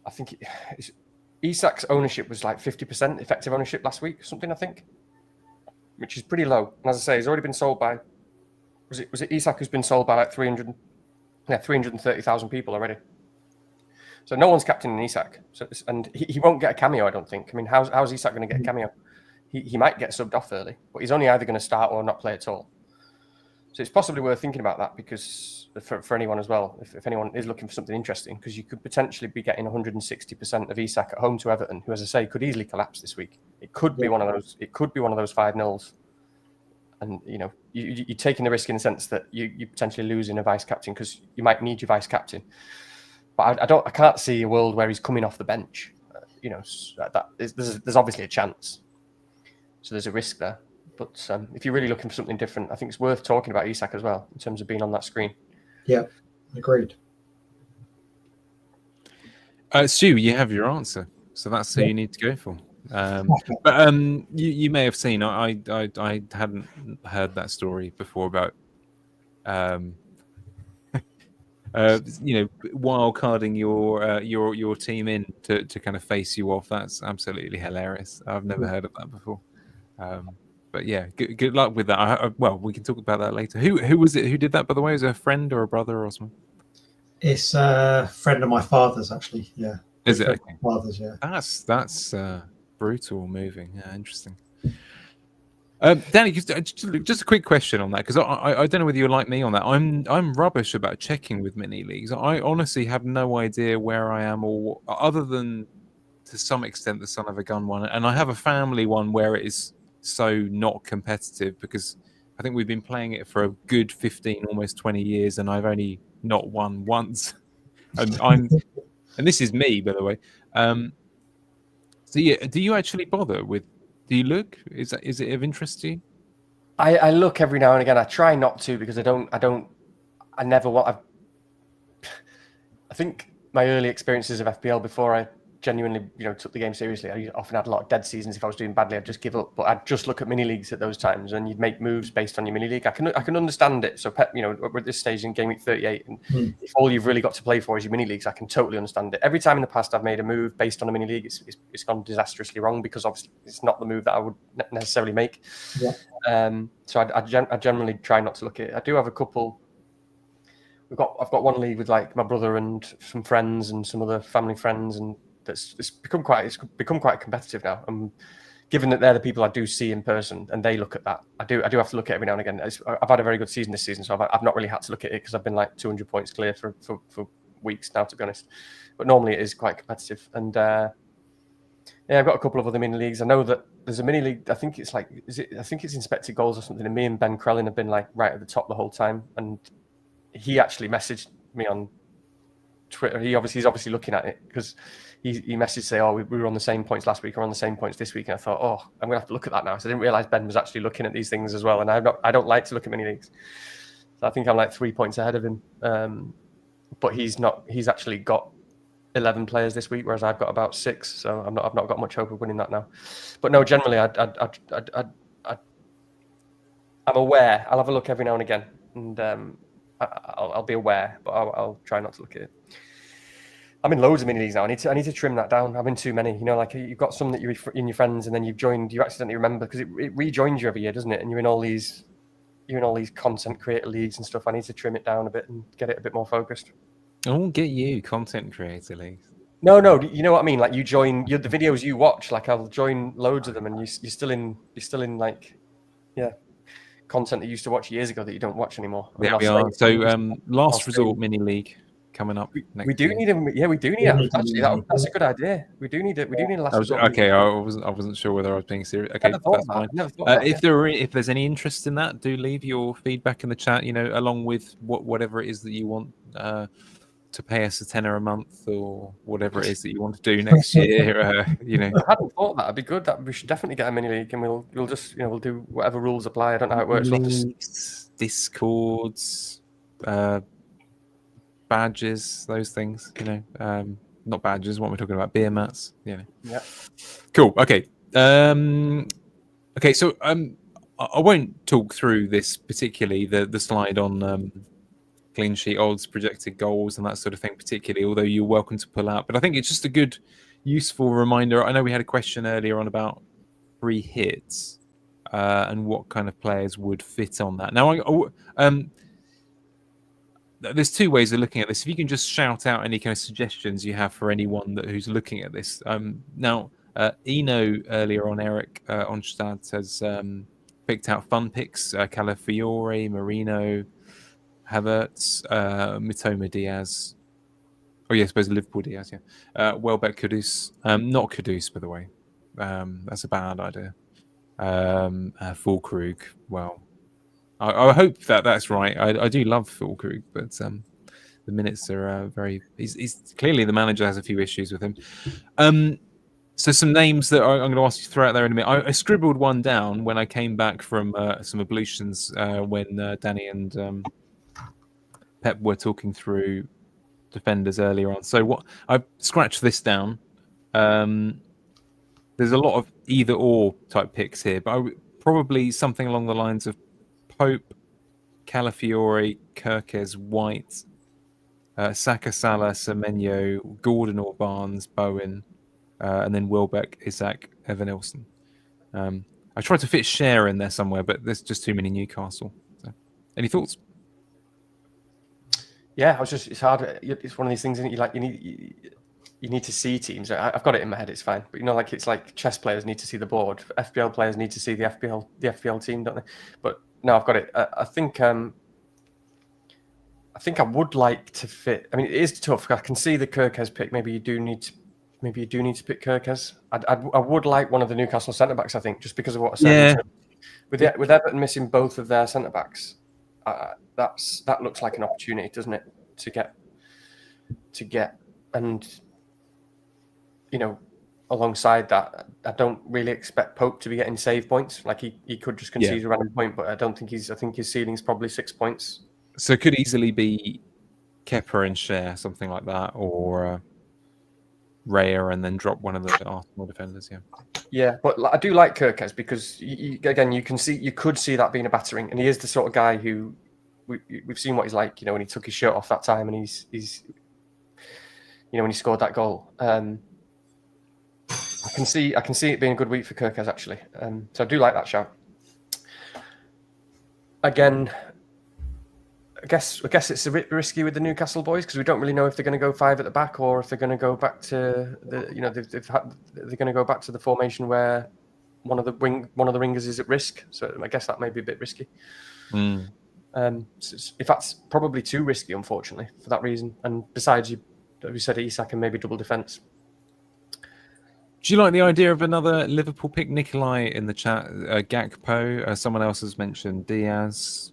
I think Isak's ownership was like 50% effective ownership last week, something I think, which is pretty low. And as I say, he's already been sold by was it Isak who's been sold by like 330,000 people already. So no one's captaining Isak. And he won't get a cameo, I don't think. I mean, how's Isak going to get a cameo? He might get subbed off early, but he's only either going to start or not play at all. So it's possibly worth thinking about that because for anyone as well, if anyone is looking for something interesting, because you could potentially be getting 160% of Isak at home to Everton, who, as I say, could easily collapse this week. It could be one of those. It could be one of those 5-0s, and you're taking the risk in the sense that you potentially losing a vice captain because you might need your vice captain. But I can't see a world where he's coming off the bench. There's obviously a chance, so there's a risk there. But if you're really looking for something different, I think it's worth talking about Isak as well in terms of being on that screen. Yeah, agreed. Stu, you have your answer, so that's who you need to go for. But you may have seen, I hadn't heard that story before about wild carding your team in to kind of face you off. That's absolutely hilarious. I've never heard of that before. But yeah, good luck with that. Well, we can talk about that later. Who was it who did that, by the way? Was it a friend or a brother or something? It's a friend of my father's, actually. Yeah. Is it? Okay. Father's, yeah. That's brutal, moving. Yeah, interesting. Danny, just a quick question on that, because I don't know whether you're like me on that. I'm rubbish about checking with mini leagues. I honestly have no idea where I am, or other than to some extent the son of a gun one, and I have a family one where it is so not competitive because I think we've been playing it for a good 15, almost 20 years, and I've only not won once. And this is me, by the way. So yeah, do you actually bother with? Do you look? Is it of interest to you? I look every now and again. I try not to because I never want. I think my early experiences of FPL before I genuinely, took the game seriously, I often had a lot of dead seasons. If I was doing badly, I'd just give up. But I'd just look at mini leagues at those times, and you'd make moves based on your mini league. I can understand it. So Pep, we're at this stage in Gameweek 38, and if all you've really got to play for is your mini leagues, I can totally understand it. Every time in the past I've made a move based on a mini league, it's gone disastrously wrong because obviously it's not the move that I would necessarily make. Yeah. So I generally try not to look at it. I do have a couple. I've got one league with like my brother and some friends and some other family friends, and it's become quite competitive now. given that they're the people I do see in person and they look at that, I do have to look at it every now and again. I've had a very good season this season, so I've not really had to look at it because I've been like 200 points clear for weeks now, to be honest. But normally it is quite competitive. And yeah, I've got a couple of other mini leagues. I know that there's a mini league. I think it's like, I think it's Inspected Goals or something. And me and Ben Krellin have been like right at the top the whole time. And he actually messaged me on Twitter. He's obviously looking at it because he messaged say, "Oh, we were on the same points last week or on the same points this week." And I thought, "Oh, I'm gonna have to look at that now." So I didn't realize Ben was actually looking at these things as well. And I don't like to look at mini leagues. So I think I'm like 3 points ahead of him. But he's not. He's actually got 11 players this week, whereas I've got about 6. So I've not got much hope of winning that now. But no, generally, I'm aware. I'll have a look every now and again, and I'll be aware, but I'll try not to look at it. I'm in loads of mini leagues now. I need to trim that down. I'm in too many. You know, like you've got some that you're in your friends, and then you accidentally remember because it rejoins you every year, doesn't it? And you're in all these content creator leagues and stuff. I need to trim it down a bit and get it a bit more focused. I'll get you content creator leagues. No, you know what I mean. Like you join the videos you watch. Like I'll join loads of them, and you're still in like, yeah, content that you used to watch years ago that you don't watch anymore. There we are. So last resort mini league coming up. We do need him. Yeah, we do need it. Actually, that's a good idea. We do need it. We do need a last resort. Okay, I wasn't sure whether I was being serious. Okay, that's fine. If there's any interest in that, do leave your feedback in the chat. You know, along with whatever it is that you want to pay us £10 a month or whatever it is that you want to do next year. You know, I hadn't thought that. It'd be good. That we should definitely get a mini league, and we'll just we'll do whatever rules apply. I don't know how it works. Links, Discords, badges, those things. You know, not badges. What we're talking about, beer mats. You know. Yeah. Cool. Okay. Okay. So I won't talk through this particularly. The slide on clean sheet odds, projected goals, and that sort of thing, particularly, although you're welcome to pull out. But I think it's just a good, useful reminder. I know we had a question earlier on about free hits and what kind of players would fit on that. Now, there's two ways of looking at this. If you can just shout out any kind of suggestions you have for anyone who's looking at this. Now, Eno earlier on, Eric Onstad has picked out fun picks, Calafiore, Marino, Havertz, Mitoma Diaz. Oh, yeah, I suppose Liverpool Diaz, yeah. Welbeck Kudus. Not Kudus, by the way. That's a bad idea. Fulkrug. Well, I hope that's right. I do love Fulkrug, but the minutes are very... He's clearly the manager has a few issues with him. So some names that I'm going to ask you to throw out there in a minute. I scribbled one down when I came back from some ablutions when Danny and... Pep were talking through defenders earlier on. So what I've scratched this down. There's a lot of either or type picks here, but probably something along the lines of Pope, Calafiore, Kirkes, White, Saka, Salah, Semenyo, Gordon or Barnes, Bowen, and then Welbeck, Isaac, Evan Nilsson. I tried to fit Share in there somewhere, but there's just too many Newcastle. So, any thoughts? Yeah, it's hard. It's one of these things, isn't it? You need to see teams. I've got it in my head. It's fine, but it's like chess players need to see the board. FPL players need to see the FPL team, don't they? But no, I've got it. I think I would like to fit. I mean, it is tough. I can see the Kirkes pick. Maybe you do need to pick Kirkes. I would like one of the Newcastle centre backs. I think just because of what I said. Yeah. With Everton missing both of their centre backs. That looks like an opportunity, doesn't it, to get and alongside that, I don't really expect Pope to be getting save points. Like he could just concede a random point, but I think his ceiling's probably 6 points. So it could easily be Kepa and Share, something like that, or Raya and then drop one of the Arsenal defenders. Yeah, but I do like Kirkes because you could see that being a battering, and he is the sort of guy who we've seen what he's like. When he took his shirt off that time, and he's when he scored that goal. I can see it being a good week for Kirkes actually. So I do like that shout. Again, I guess it's a bit risky with the Newcastle boys because we don't really know if they're going to go 5 at the back or if they're going to go back to they're going to go back to the formation where one of the ringers is at risk. So I guess that may be a bit risky. Mm. If that's probably too risky, unfortunately, for that reason. And besides, you said Isak and maybe double defence. Do you like the idea of another Liverpool pick? Nikolai in the chat, Gakpo. Someone else has mentioned Diaz.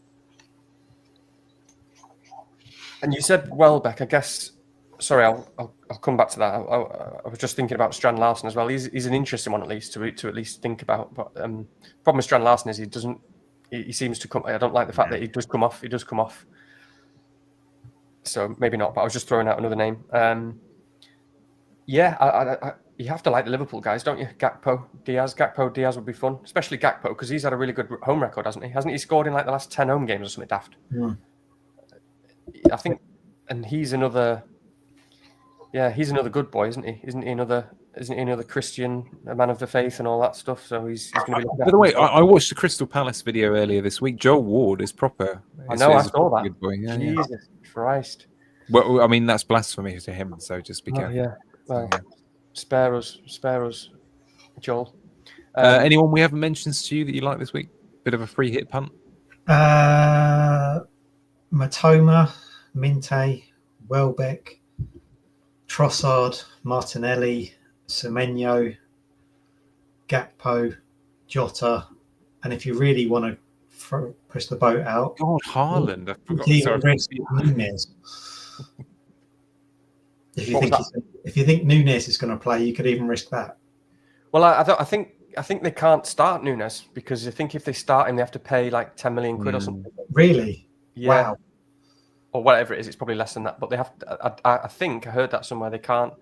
And you said Welbeck. I guess. Sorry, I'll come back to that. I was just thinking about Strand Larsen as well. He's an interesting one at least to at least think about. But problem with Strand Larsen is he doesn't. He seems to come. I don't like the fact that he does come off. He does come off. So maybe not. But I was just throwing out another name. Yeah, you have to like the Liverpool guys, don't you? Gakpo, Diaz would be fun, especially Gakpo because he's had a really good home record, hasn't he? Hasn't he scored in like the last 10 home games or something daft? Yeah. I think, and he's another good boy, isn't he? Isn't he another Christian, a man of the faith and all that stuff? So he's going to be. By the way, I watched the Crystal Palace video earlier this week. Joel Ward is proper. I know, I saw that. Good boy. Yeah, Jesus Christ. Well, I mean, that's blasphemy to him, so just be careful. Yeah. Well, spare us, Joel. Anyone we haven't mentioned, Stu, that you like this week? Bit of a free hit punt? Matoma, Minte, Welbeck, Trossard, Martinelli, Semenyo, Gakpo, Jota, and if you really want to push the boat out, God, Haaland. I forgot. Nunes. If you think Nunes is going to play, you could even risk that. Well, I think they can't start Nunes because I think if they start him, they have to pay like 10 million quid or something. Really? Yeah. Wow. Or whatever it is, it's probably less than that. But they have. I think I heard that somewhere. They can't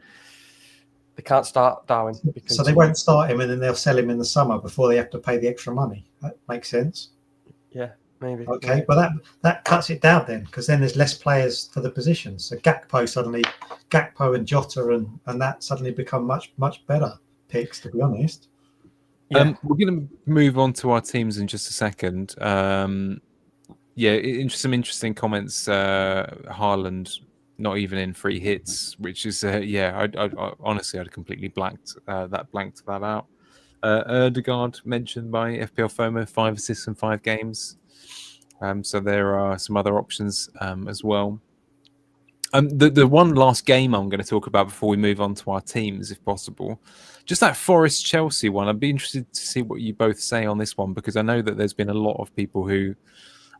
start Darwin. So they won't start him, and then they'll sell him in the summer before they have to pay the extra money. That makes sense. Yeah, maybe. Okay, but that cuts it down then, because then there's less players for the positions. So Gakpo and Jota and that suddenly become much better picks, to be honest. Yeah. We're going to move on to our teams in just a second. Some interesting comments. Haaland not even in free hits, which is I honestly I'd completely blanked that out. Erdegaard mentioned by FPL FOMO, 5 assists in 5 games. So there are some other options as well. The one last game I'm going to talk about before we move on to our teams, if possible, just that Forest Chelsea one. I'd be interested to see what you both say on this one, because I know that there's been a lot of people who,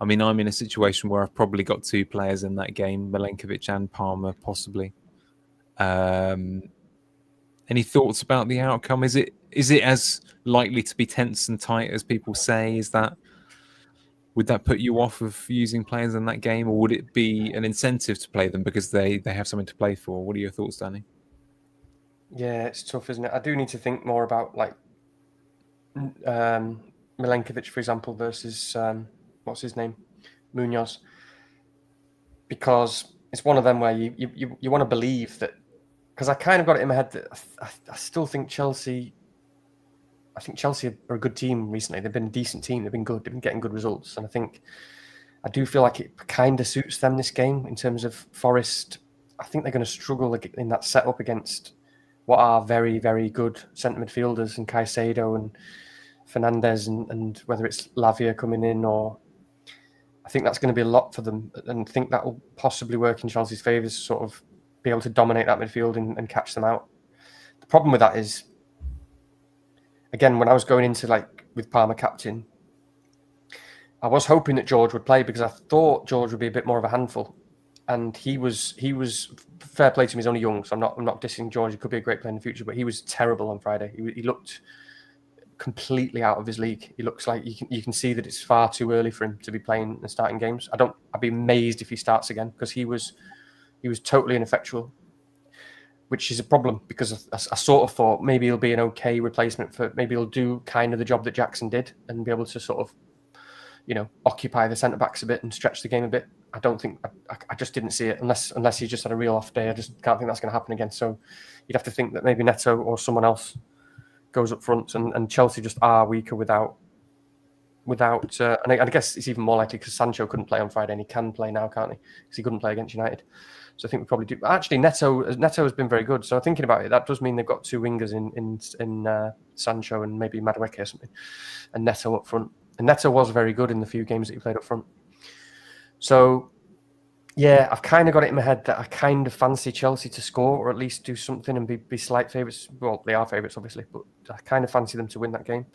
I mean, I'm in a situation where I've probably got 2 players in that game, Milenkovic and Palmer, possibly. Any thoughts about the outcome? Is it as likely to be tense and tight as people say? Would that put you off of using players in that game, or would it be an incentive to play them because they have something to play for? What are your thoughts, Danny? Yeah, it's tough, isn't it? I do need to think more about like Milenkovic, for example, versus what's his name, Munoz, because it's one of them where you want to believe that, because I kind of got it in my head that I still think Chelsea. I think Chelsea are a good team recently. They've been a decent team. They've been good. They've been getting good results. And I do feel like it kind of suits them this game in terms of Forest. I think they're going to struggle in that setup against what are very, very good centre midfielders and Caicedo and Fernandes and whether it's Lavia coming in, or I think that's going to be a lot for them. And I think that will possibly work in Chelsea's favour to sort of be able to dominate that midfield and catch them out. The problem with that is, again, when I was going into with Palmer captain, I was hoping that George would play because I thought George would be a bit more of a handful, and he was fair play to him. He's only young, so I'm not dissing George. He could be a great player in the future, but he was terrible on Friday. He looked completely out of his league. He looks like you can see that it's far too early for him to be playing and starting games. I'd be amazed if he starts again, because he was totally ineffectual, which is a problem, because I sort of thought maybe he'll be an okay replacement maybe he'll do kind of the job that Jackson did and be able to sort of, occupy the centre-backs a bit and stretch the game a bit. I don't think, I just didn't see it unless he just had a real off day. I just can't think that's going to happen again. So you'd have to think that maybe Neto or someone else goes up front, and Chelsea just are weaker without, and I guess it's even more likely because Sancho couldn't play on Friday, and he can play now, can't he? Because he couldn't play against United. So I think we probably do. Actually, Neto has been very good. So thinking about it, that does mean they've got two wingers in Sancho and maybe Madueke or something, and Neto up front. And Neto was very good in the few games that he played up front. So yeah, I've kind of got it in my head that I kind of fancy Chelsea to score or at least do something and be slight favourites. Well, they are favourites, obviously, but I kind of fancy them to win that game.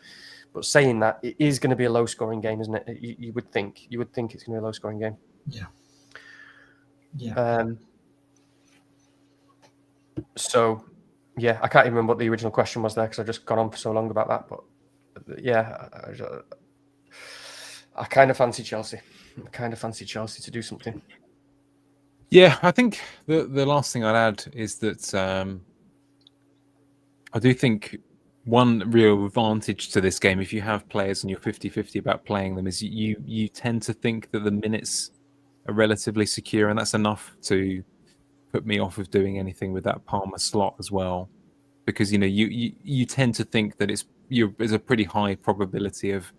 But saying that, it is going to be a low-scoring game, isn't it? You would think. You would think it's going to be a low-scoring game. Yeah. Yeah. So, yeah, I can't even remember what the original question was there because I've just gone on for so long about that. But yeah, I kind of fancy Chelsea. I kind of fancy Chelsea to do something. Yeah, I think the last thing I'd add is that I do think one real advantage to this game, if you have players and you're 50-50 about playing them, is you tend to think that the minutes are relatively secure, and that's enough to put me off of doing anything with that Palmer slot as well, because you tend to think that there's a pretty high probability of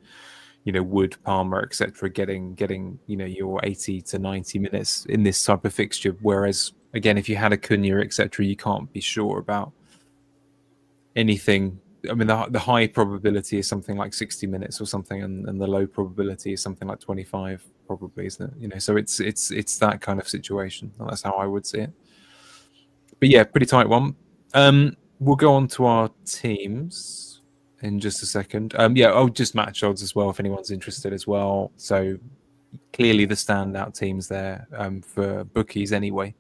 Wood, Palmer, etc. getting your 80 to 90 minutes in this type of fixture. Whereas again, if you had Acuna, etc., you can't be sure about anything. I mean, the high probability is something like 60 minutes or something, and the low probability is something like 25, probably, isn't it? So it's that kind of situation. That's how I would see it. But yeah, pretty tight one. We'll go on to our teams in just a second. Just match odds as well if anyone's interested as well. So clearly the standout teams there for bookies anyway: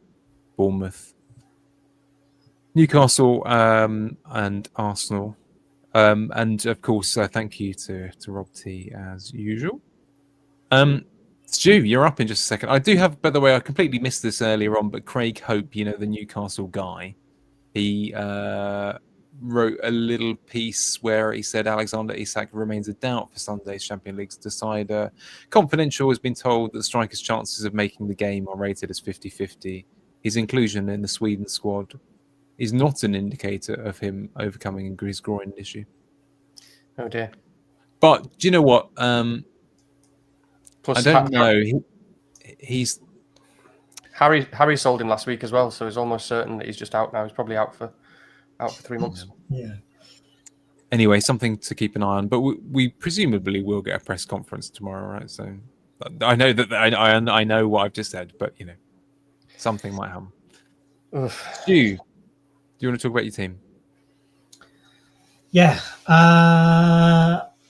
Bournemouth, Newcastle, and Arsenal. And of course, thank you to Rob T as usual. Stu, you're up in just a second. I do have, by the way, I completely missed this earlier on, but Craig Hope, the Newcastle guy, he wrote a little piece where he said Alexander Isak remains a doubt for Sunday's Champions League decider. Confidential has been told that the striker's chances of making the game are rated as 50-50. His inclusion in the Sweden squad is not an indicator of him overcoming his groin issue. Oh dear! But do you know what? Plus, I don't know. He's Harry sold him last week as well, so it's almost certain that he's just out now. He's probably out for 3 months. Yeah. Anyway, something to keep an eye on. But we presumably will get a press conference tomorrow, right? So I know that I know what I've just said, but something might happen. Stu, do you want to talk about your team? Yeah.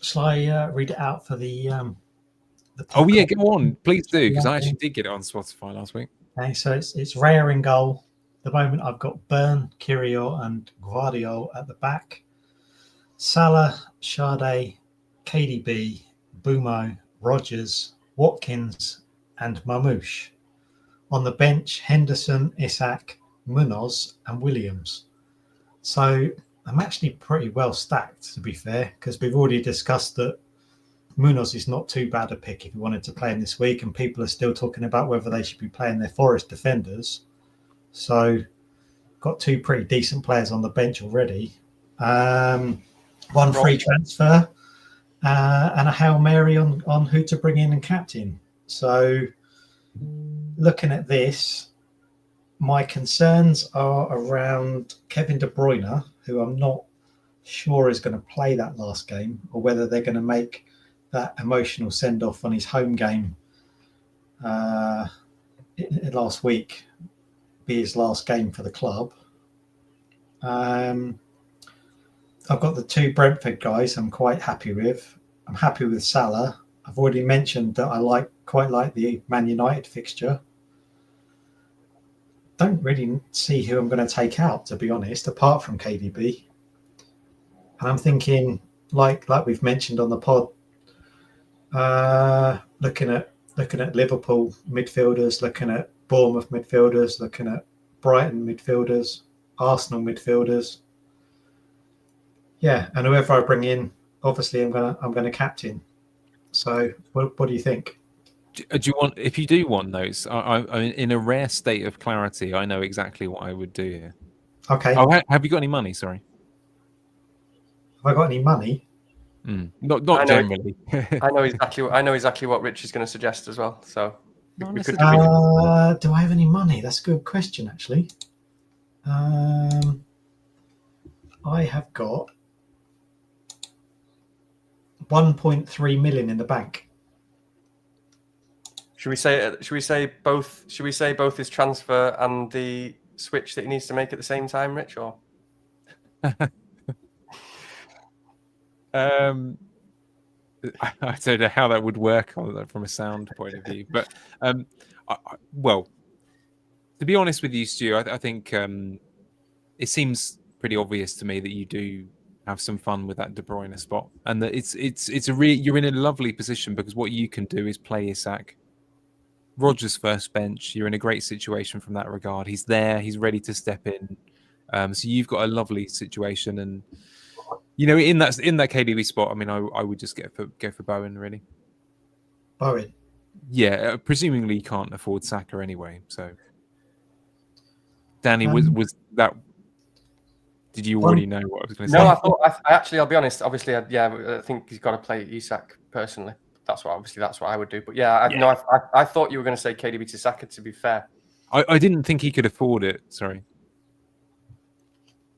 Shall I read it out for the Oh yeah, go on, please do, because I actually did get it on Spotify last week. Okay, so it's Raya in goal. At the moment, I've got Byrne, Kirill, and Guardiola at the back. Salah, Sade, KDB, Bumo, Rogers, Watkins, and Mamouche. On the bench, Henderson, Isak, Munoz, and Williams. So I'm actually pretty well stacked, to be fair, because we've already discussed that Munoz is not too bad a pick if you wanted to play him this week, and people are still talking about whether they should be playing their Forest defenders. So got two pretty decent players on the bench already. One free transfer and a Hail Mary on who to bring in and captain. So looking at this, my concerns are around Kevin De Bruyne, who I'm not sure is going to play that last game, or whether they're going to make that emotional send-off on his home game last week be his last game for the club. I've got the two Brentford guys I'm quite happy with. I'm happy with Salah. I've already mentioned that I quite like the Man United fixture. Don't really see who I'm going to take out, to be honest, apart from KDB. And I'm thinking, like we've mentioned on the pod, looking at Liverpool midfielders, looking at Bournemouth midfielders, looking at Brighton midfielders, Arsenal midfielders. Yeah, and whoever I bring in, obviously I'm gonna captain. So what do you think? Do you want? If you do want those, I mean, in a rare state of clarity, I know exactly what I would do here. Okay. Oh, have you got any money? Sorry. Have I got any money? Not generally. I know exactly what Rich is going to suggest as well. So Not We could necessarily. Do I have any money? That's a good question, actually. I have got 1.3 million in the bank. Should we say both? Should we say both his transfer and the switch that he needs to make at the same time, Rich? Or I don't know how that would work from a sound point of view, but well, to be honest with you, Stu, I think it seems pretty obvious to me that you do have some fun with that De Bruyne spot, and that you're in a lovely position because what you can do is play Isak. Rodgers first bench. You're in a great situation from that regard. He's there. He's ready to step in. So you've got a lovely situation, and in that KDB spot, I mean, I would just go for Bowen, really. Bowen. Yeah, presumably you can't afford Saka anyway. So, Danny, was that? Did you already know what I was going to say? No, I thought. I actually, I'll be honest. Obviously, I think he's got to play Isak personally. That's what I would do. But I thought you were going to say KDB to Saka. To be fair, I didn't think he could afford it. Sorry.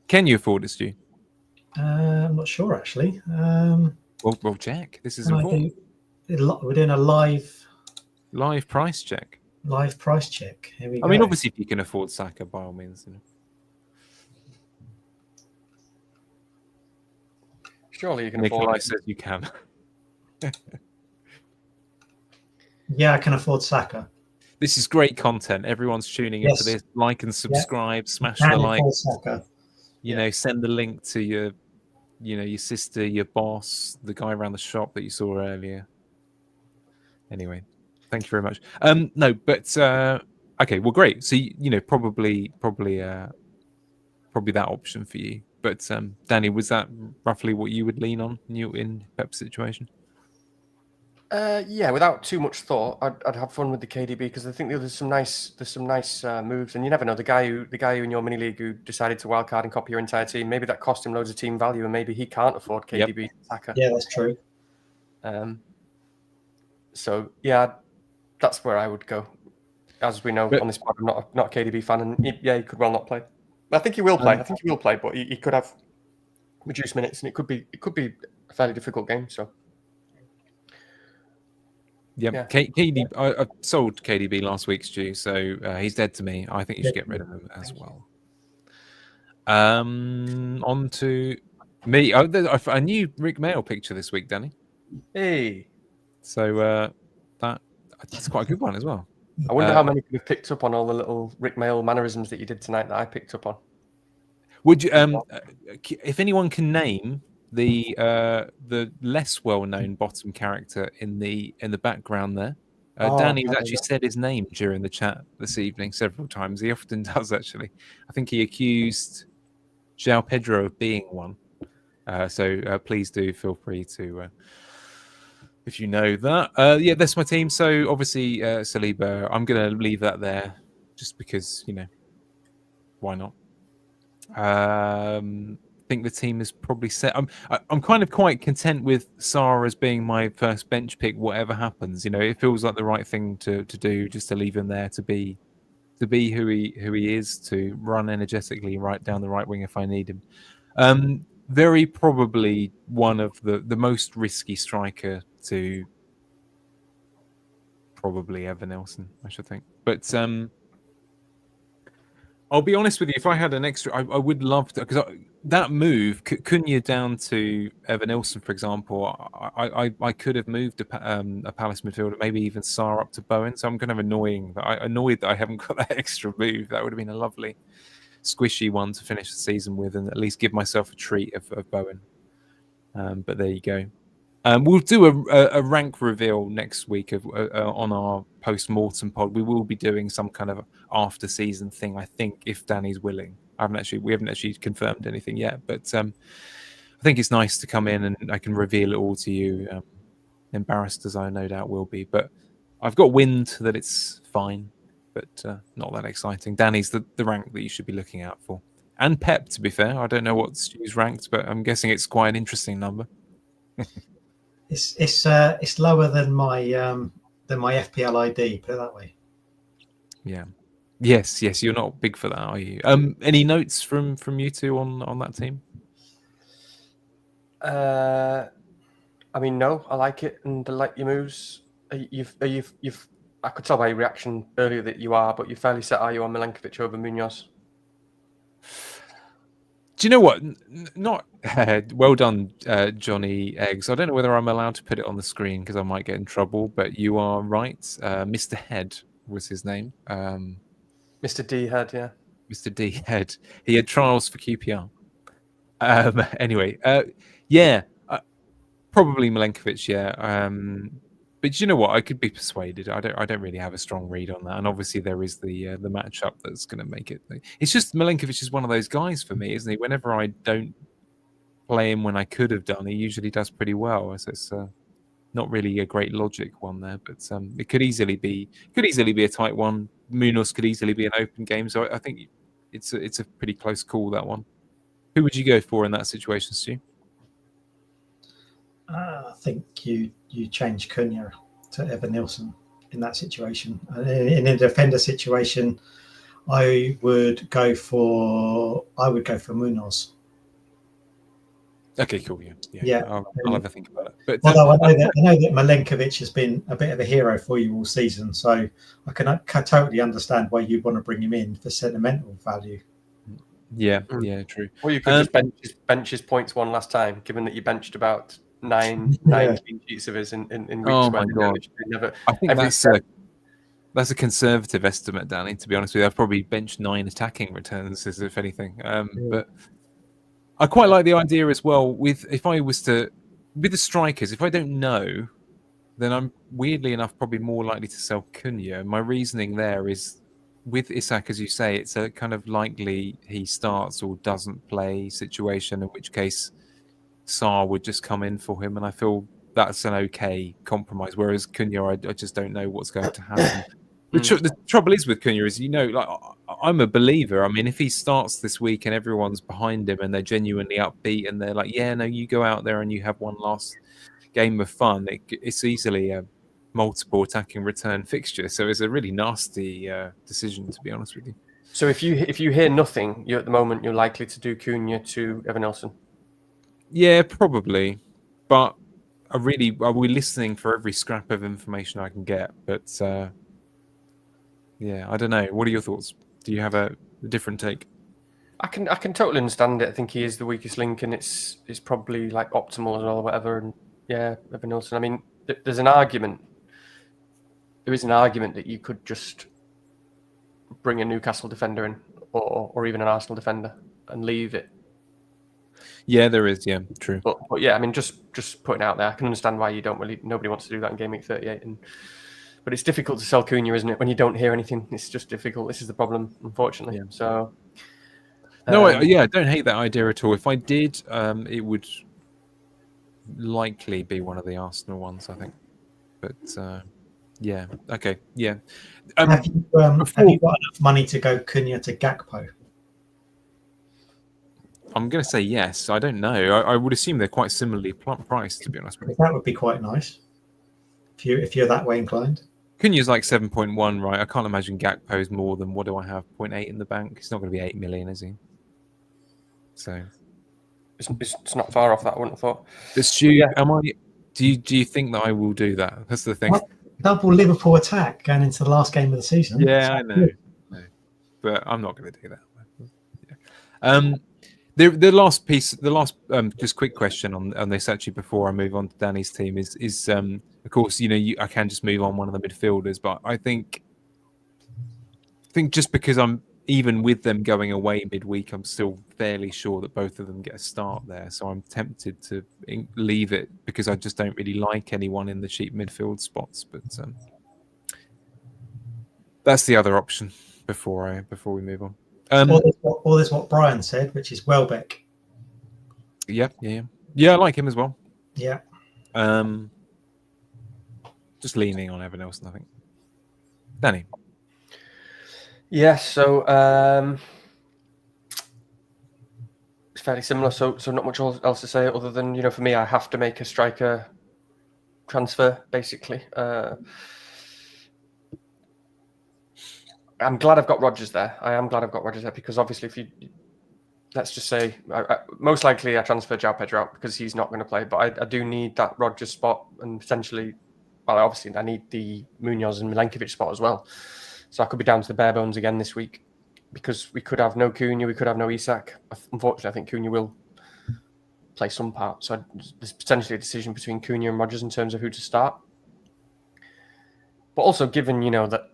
Can you afford it, Stu? I'm not sure, actually. Well, check. This is important. We're doing a live price check. Live price check. Here we go. I mean, obviously, if you can afford Saka, by all means. Surely you can Nikolai afford it. says you can. Yeah, I can afford Saka. This is great content. Everyone's tuning in for this. Like and subscribe. Smash the like. Saka. Send the link to your sister, your boss, the guy around the shop that you saw earlier. Anyway, thank you very much. No, but okay, well, great. So probably that option for you. But Danny, was that roughly what you would lean on in Pep's situation? Yeah, without too much thought, I'd have fun with the KDB because I think there's some nice moves, and you never know. The guy who in your mini league who decided to wildcard and copy your entire team, maybe that cost him loads of team value, and maybe he can't afford KDB. Saka. Yeah, that's true. So yeah, that's where I would go. As we know on this pod, I'm not a KDB fan, and he could well not play. I think he will play. But he could have reduced minutes, and it could be a fairly difficult game. So. Yeah. KDB. I sold KDB last week, Stu, so he's dead to me. I think you should get rid of him as well. On to me. A new Rick Mail picture this week, Danny. Hey. So that's quite a good one as well. I wonder how many could have picked up on all the little Rick Mail mannerisms that you did tonight that I picked up on. Would you? If anyone can name the less well-known bottom character in the background there, Danny has actually said his name during the chat this evening several times. He often does, actually. I think he accused João Pedro of being one. So please do feel free to, if you know that. That's my team. So obviously Saliba, I'm going to leave that there just because, why not? I think the team is probably set. I'm kind of quite content with Sarr as being my first bench pick, whatever happens. It feels like the right thing to do, just to leave him there to be who he is, to run energetically right down the right wing if I need him. Very probably one of the most risky striker to probably Evan Nelson, I should think. But I'll be honest with you. If I had an extra, I would love to, because that move, Cunha down to Evan Nilsson, for example, I could have moved a Palace midfielder, maybe even Sarr up to Bowen. So I'm kind of annoyed that I haven't got that extra move. That would have been a lovely, squishy one to finish the season with, and at least give myself a treat of Bowen. But there you go. We'll do a rank reveal next week on our post-mortem pod. We will be doing some kind of after-season thing, I think, if Danny's willing. We haven't actually confirmed anything yet, but I think it's nice to come in and I can reveal it all to you. Embarrassed as I no doubt will be, but I've got wind that it's fine, but not that exciting. Danny's the rank that you should be looking out for. And Pep, to be fair. I don't know what Stu's ranked, but I'm guessing it's quite an interesting number. It's lower than my than my FPL ID. Put it that way. Yeah. Yes. You're not big for that, are you? Any notes from you two on that team? I mean, no, I like it and I like your moves. You've. I could tell by your reaction earlier that you are, but you're fairly set, are you, on Milenkovic over Munoz? Do you know what? Not well done, Johnny Eggs. I don't know whether I'm allowed to put it on the screen because I might get in trouble, but you are right. Mr. Head was his name. Mr. D Head, yeah. Mr. D Head. He had trials for QPR. Anyway, yeah, probably Milenkovic. Yeah, but you know what? I could be persuaded. I don't really have a strong read on that. And obviously, there is the matchup that's going to make it. It's just Milenkovic is one of those guys for me, isn't he? Whenever I don't play him when I could have done, he usually does pretty well. So it's not really a great logic one there, but it could easily be a tight one. Munoz could easily be an open game. So I think it's a pretty close call, that one. Who would you go for in that situation, Stu? I think you change Cunha to Evan Nilsson in that situation. In a defender situation, I would go for Munoz. Okay, cool. Yeah. I'll have a think about it. But although I know that Milenkovic has been a bit of a hero for you all season, so I can totally understand why you'd want to bring him in for sentimental value. Yeah, true. Or you could just bench his points one last time, given that you benched about nine clean sheets of his in weeks. Oh my god! I think that's a conservative estimate, Danny. To be honest with you, I've probably benched 9 attacking returns, as if anything. But I quite like the idea as well. With the strikers, if I don't know, then I'm weirdly enough probably more likely to sell Cunha. My reasoning there is, with Isak, as you say, it's a kind of likely he starts or doesn't play situation, in which case Sarr would just come in for him, and I feel that's an okay compromise. Whereas Cunha, I just don't know what's going to happen. The trouble is with Cunha is, like, I'm a believer. I mean, if he starts this week and everyone's behind him and they're genuinely upbeat and they're like, yeah, no, you go out there and you have one last game of fun, it's easily a multiple attacking return fixture. So it's a really nasty decision, to be honest with you. So if you hear nothing, at the moment you're likely to do Cunha to Evan Nelson. Yeah, probably. But I'll be listening for every scrap of information I can get. But yeah, I don't know. What are your thoughts? Do you have a different take? I can totally understand it. I think he is the weakest link, and it's probably like optimal as well, or whatever. And yeah, Evan Nelson. I mean, there's an argument. There is an argument that you could just bring a Newcastle defender in, or even an Arsenal defender, and leave it. Yeah, there is. Yeah, true. But yeah, I mean, just putting it out there, I can understand why nobody wants to do that in Gameweek 38. But it's difficult to sell Cunha, isn't it? When you don't hear anything, it's just difficult. This is the problem, unfortunately. Yeah. So. No, I don't hate that idea at all. If I did, it would likely be one of the Arsenal ones, I think. But yeah, okay, yeah. Have you got enough money to go Cunha to Gakpo? I'm going to say yes. I don't know. I would assume they're quite similarly priced, to be honest with you. That would be quite nice if you're that way inclined. Cunha's like 7.1, right? I can't imagine Gakpo's more than, what do I have, 0.8 in the bank? It's not going to be 8 million, is he? So it's not far off that, I wouldn't have thought. Stu, do you think that I will do that? That's the thing. Double Liverpool attack going into the last game of the season. Yeah, I know. But I'm not going to do that. Yeah. The last piece, just quick question on this actually before I move on to Danny's team is of course, I can just move on one of the midfielders, but I think just because I'm even with them going away midweek, I'm still fairly sure that both of them get a start there. So I'm tempted to leave it because I just don't really like anyone in the cheap midfield spots. But that's the other option before we move on. Or there's what Brian said, which is Welbeck. Yeah, I like him as well. Yeah. Just leaning on Evan Nelson, I think. Danny. Yeah, so it's fairly similar. So not much else to say other than, for me, I have to make a striker transfer basically. I'm glad I've got Rodgers there. I am glad I've got Rodgers there because obviously if you, let's just say, most likely I transfer João Pedro out because he's not going to play, but I do need that Rodgers spot and potentially, well, obviously I need the Munoz and Milenkovic spot as well. So I could be down to the bare bones again this week because we could have no Cunha, we could have no Isak. Unfortunately, I think Cunha will play some part. So there's potentially a decision between Cunha and Rodgers in terms of who to start. But also given, that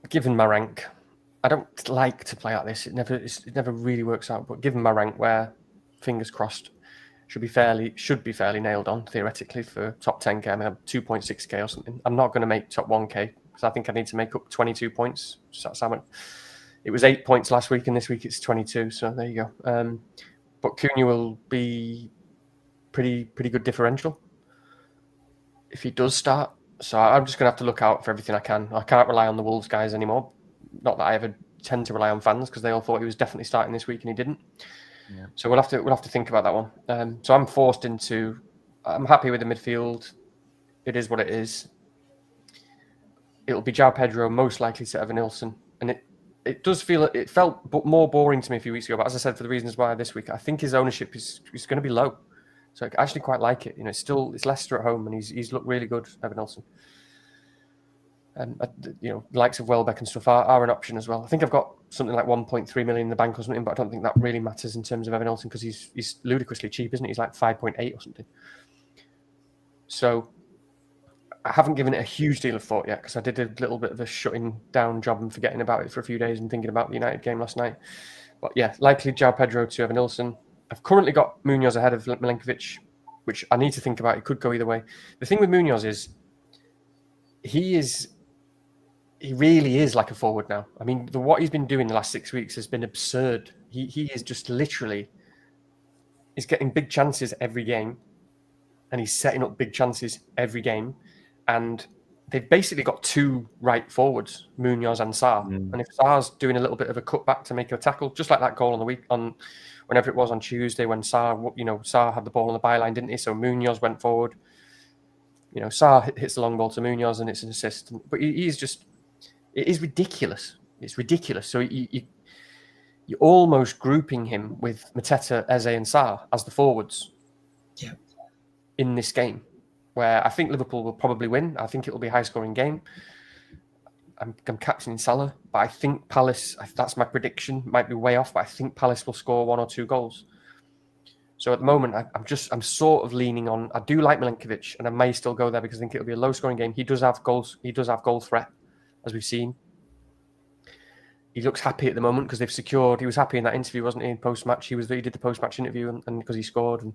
given my rank, I don't like to play like this. It never really works out. But given my rank, where fingers crossed, should be fairly nailed on theoretically for top 10k. I mean, I'm 2.6k or something. I'm not going to make top 1k because I think I need to make up 22 points. So that's how much. It was 8 points last week, and this week it's 22. So there you go. But Cunha will be pretty good differential if he does start. So I'm just going to have to look out for everything I can. I can't rely on the Wolves guys anymore. Not that I ever tend to rely on fans because they all thought he was definitely starting this week and he didn't. Yeah. So we'll have to think about that one. So I'm forced into. I'm happy with the midfield. It is what it is. It'll be João Pedro most likely to Evan Nilsson, and it does feel it felt more boring to me a few weeks ago. But as I said, for the reasons why this week, I think his ownership is going to be low. So I actually quite like it. It's Leicester at home, and he's looked really good, Evan Nilsson. And likes of Welbeck and stuff are an option as well. I think I've got something like 1.3 million in the bank or something, but I don't think that really matters in terms of Evan Nilsson because he's ludicrously cheap, isn't he? He's like 5.8 or something. So I haven't given it a huge deal of thought yet because I did a little bit of a shutting down job and forgetting about it for a few days and thinking about the United game last night. But yeah, likely João Pedro to Evan Nilsson. I've currently got Munoz ahead of Milenkovic, which I need to think about. It could go either way. The thing with Munoz is he really is like a forward now. I mean, what he's been doing the last 6 weeks has been absurd. He is just literally, he's getting big chances every game and he's setting up big chances every game. And they've basically got two right forwards, Munoz and Sarr. And if Sarr's doing a little bit of a cutback to make a tackle, just like that goal whenever it was on Tuesday when Sarr had the ball on the byline, didn't he? So Munoz went forward. Sarr hits the long ball to Munoz and it's an assist. But he's just, it is ridiculous. It's ridiculous. So you're almost grouping him with Mateta, Eze and Sarr as the forwards in this game, where I think Liverpool will probably win. I think it will be a high-scoring game. I'm captaining Salah, but I think Palace, that's my prediction, might be way off, but I think Palace will score 1 or 2 goals. So at the moment, I'm sort of leaning on, I do like Milenkovic, and I may still go there because I think it'll be a low-scoring game. He does have goals. He does have goal threat, as we've seen. He looks happy at the moment because they've secured. He was happy in that interview, wasn't he? In post-match, he did the post-match interview, and because he scored, and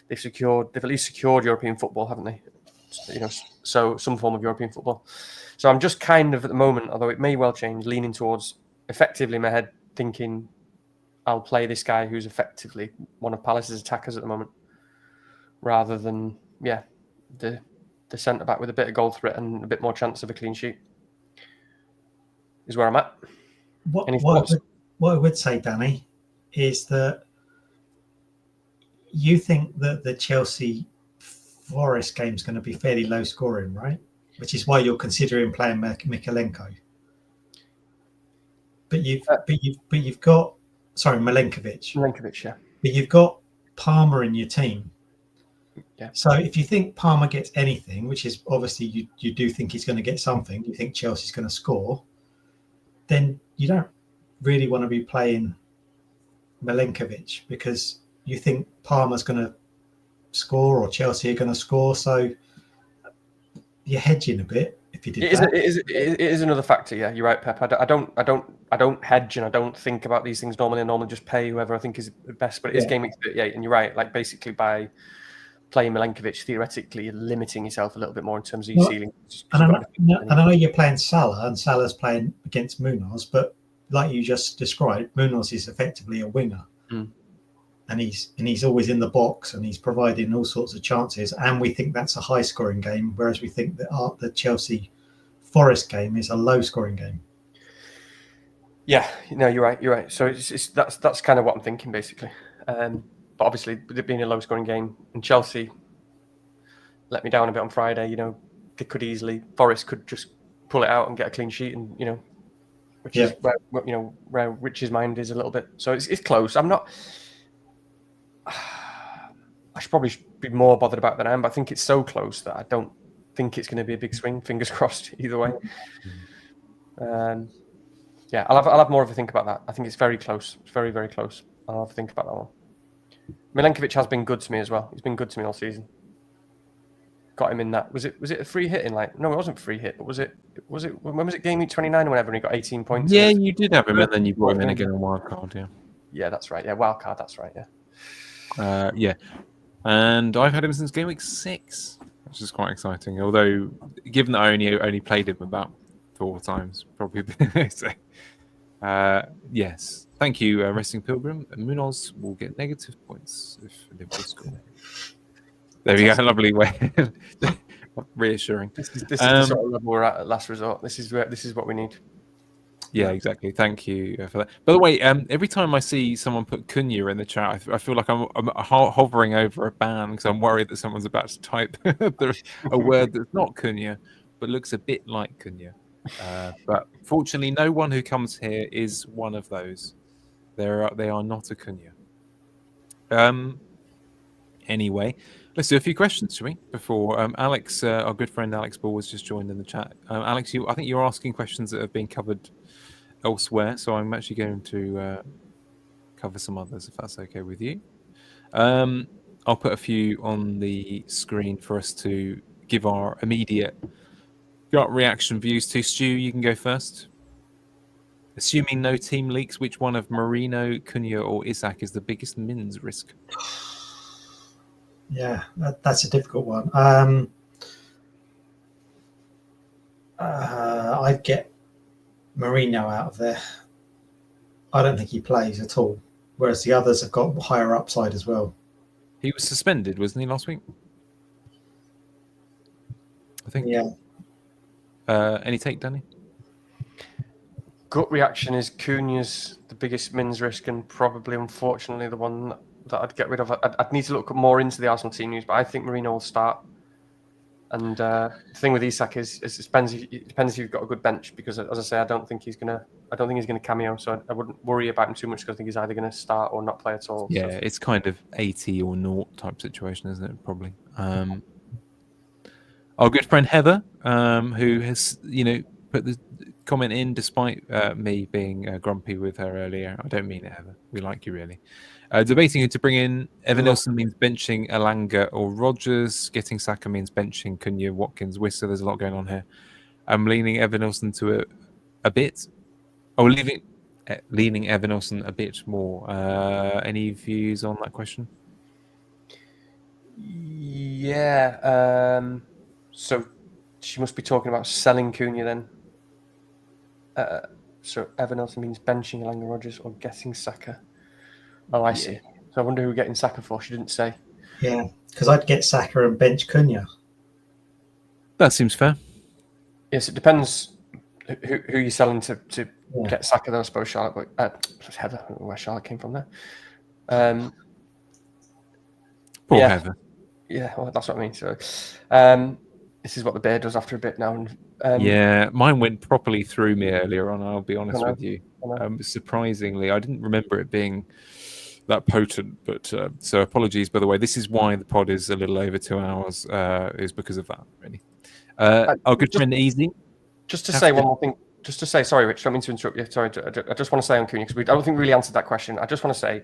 they've at least secured European football, haven't they? So some form of European football. So I'm just kind of at the moment, although it may well change, leaning towards effectively in my head thinking I'll play this guy who's effectively one of Palace's attackers at the moment, rather than the centre back with a bit of goal threat and a bit more chance of a clean sheet. Is where I'm at. What I would say, Danny, is that you think that the Chelsea Forest game is going to be fairly low scoring, right? Which is why you're considering playing Mykolenko. But you've got Milenkovic. Milenkovic, yeah. But you've got Palmer in your team. Yeah. So if you think Palmer gets anything, which is obviously you do think he's going to get something, you think Chelsea's going to score, then you don't really want to be playing Milenkovic because you think Palmer's going to score or Chelsea are going to score. So you're hedging a bit if you did that. It is another factor. Yeah, you're right, Pep. I don't hedge and I don't think about these things normally. I normally just pay whoever I think is best. But it is game week 38, and you're right. Like basically by playing Milenkovic, theoretically, you're limiting yourself a little bit more in terms of your ceiling. And I know you're playing Salah, and Salah's playing against Munoz, but like you just described, Munoz is effectively a winger, and he's always in the box, and he's providing all sorts of chances. And we think that's a high-scoring game, whereas we think that the Chelsea Forest game is a low-scoring game. Yeah, no, you're right. So that's kind of what I'm thinking, basically. But obviously, with it being a low-scoring game, and Chelsea let me down a bit on Friday, they could easily, Forest could just pull it out and get a clean sheet and, which is where Richie's mind is a little bit. So it's close. I'm not. I should probably be more bothered about than I am, but I think it's so close that I don't think it's going to be a big swing. Fingers crossed, either way. Yeah, I'll have more of a think about that. I think it's very close. It's very, very close. I'll have a think about that one. Milenkovic has been good to me as well. He's been good to me all season. Got him in that. Was it a free hit in No, it wasn't free hit. But was it? When was it? Game week 29 or whenever, and he got 18 points. Yeah, you did have him, and then you brought him in again on wildcard. Yeah. Yeah, that's right. Yeah, wildcard. That's right. Yeah. Yeah. And I've had him since game week 6, which is quite exciting. Although, given that I only played him about 4 times, probably. So, yes. Thank you, Resting Pilgrim. Munoz will get negative points if Liverpool score. There we go. Lovely way. Reassuring. This is the sort of level we're at last resort. This is what we need. Yeah, exactly. Thank you for that. By the way, every time I see someone put Cunha in the chat, I feel like I'm hovering over a ban because I'm worried that someone's about to type a word that's not Cunha, but looks a bit like Cunha. But fortunately, no one who comes here is one of those. They are not a Cunha. Anyway, let's do a few questions, shall we? Before Alex, our good friend Alex Ball, has just joined in the chat. Alex, I think you're asking questions that have been covered elsewhere, so I'm actually going to cover some others if that's okay with you. I'll put a few on the screen for us to give our immediate gut reaction views to. Stu, you can go first. Assuming no team leaks, which one of Marino, Cunha, or Isak is the biggest mins risk? Yeah, that's a difficult one. I'd get Marino out of there. I don't think he plays at all, whereas the others have got higher upside as well. He was suspended, wasn't he, last week? I think. Yeah. Any take, Danny? Gut reaction is Cunha's the biggest mins risk and probably, unfortunately, the one that I'd get rid of. I'd need to look more into the Arsenal team news, but I think Marino will start. And the thing with Isak is it depends if you've got a good bench, because, as I say, I don't think he's gonna cameo, so I wouldn't worry about him too much because I think he's either going to start or not play at all. Yeah, so. It's kind of 80 or 0 type situation, isn't it? Probably. Our good friend Heather, who has put the comment in despite me being grumpy with her earlier. I don't mean it, Heather. We like you, really. Debating who to bring in. Evan Nilsson means benching Elanga or Rodgers. Getting Saka means benching Cunha, Watkins, Wissa. There's a lot going on here. I'm leaning Evan Nilsson to a bit. Oh, leaning Evan Nilsson a bit more. Any views on that question? Yeah. So she must be talking about selling Cunha then. So Evan Nilsson means benching Elanga, Rodgers, or getting Saka. Oh, I see. So I wonder who we're getting Saka for. She didn't say. Yeah, because I'd get Saka and bench Cunha. That seems fair. Yes, it depends who you're selling to get Saka, though, I suppose, Charlotte. But Heather, I don't know where Charlotte came from there. Poor Heather. Yeah, well, that's what I mean. So this is what the bear does after a bit now. Yeah, mine went properly through me earlier on, I'll be honest with you. Surprisingly, I didn't remember it being that potent, but so apologies, by the way. This is why the pod is a little over 2 hours, is because of that, really. Our good friend Easy. Just to say one more thing. Just to say, sorry, Rich, I don't mean to interrupt you. Sorry, I just want to say on Cunha, because I don't think we really answered that question. I just want to say,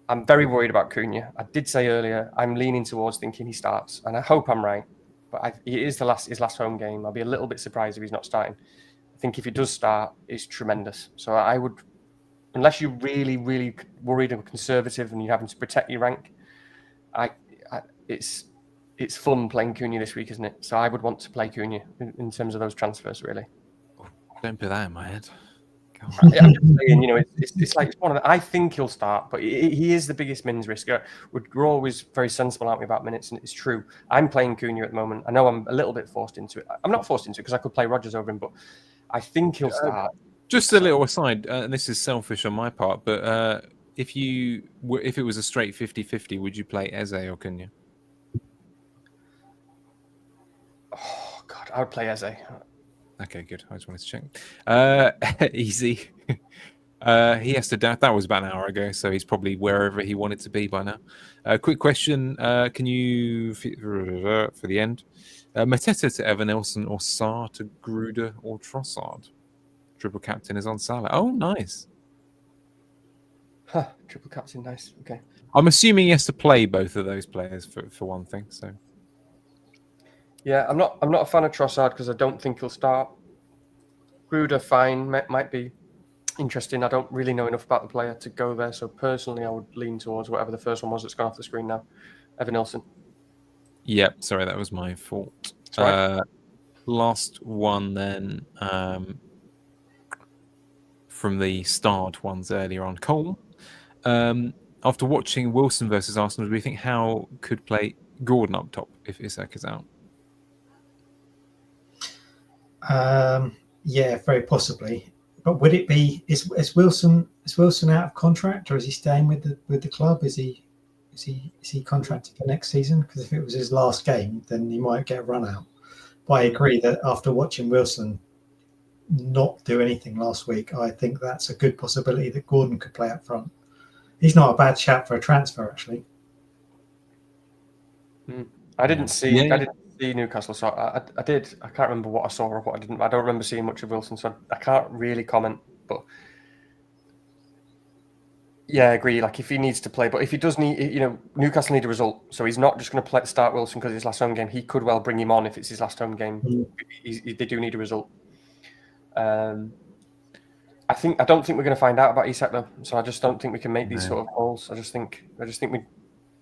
I'm very worried about Cunha. I did say earlier, I'm leaning towards thinking he starts, and I hope I'm right. But it is his last home game. I'll be a little bit surprised if he's not starting. I think if he does start, it's tremendous. So I would, unless you're really, really worried and conservative and you're having to protect your rank, it's fun playing Cunha this week, isn't it? So I would want to play Cunha in terms of those transfers, really. Don't put that in my head. I'm just saying, it's like one of the, I think he'll start, but he is the biggest mins risk. We're always very sensible, aren't we, about minutes, and it's true. I'm playing Cunha at the moment. I know I'm a little bit forced into it. I'm not forced into it because I could play Rodgers over him, but I think he'll start. Just a little aside, and this is selfish on my part, but if it was a straight 50-50, would you play Eze or Cunha? Oh God, I would play Eze. Okay, good. I just wanted to check. Easy. He has to that was about an hour ago, so he's probably wherever he wanted to be by now. Quick question: can you for the end, Mateta to Evan Nelson or Sarr to Gruder or Trossard? Triple captain is on Salah. Oh, nice. Huh, triple captain, nice. Okay. I'm assuming he has to play both of those players for one thing. So yeah, I'm not a fan of Trossard because I don't think he'll start. Gruder, fine, might be interesting. I don't really know enough about the player to go there. So personally, I would lean towards whatever the first one was that's gone off the screen now. Evan Nelson. Yep, sorry, that was my fault. Right. Last one then, from the starred ones earlier on. Cole, after watching Wilson versus Arsenal, do we think Howe could play Gordon up top if Isak is out? Yeah, very possibly. But would it be is Wilson out of contract, or is he staying with the club? Is he contracted for next season? Because if it was his last game, then he might get a run out. But I agree that after watching Wilson not do anything last week, I think that's a good possibility that Gordon could play up front. He's not a bad shout for a transfer, actually. I didn't see Newcastle, so I did. I can't remember what I saw or what I didn't. I don't remember seeing much of Wilson, so I can't really comment. But yeah, I agree. Like if he needs to play, but if he does need, Newcastle need a result, so he's not just going to start Wilson because it's his last home game. He could well bring him on if it's his last home game. They do need a result. I don't think we're going to find out about Isak though, so I just don't think we can make these sort of calls. I just think we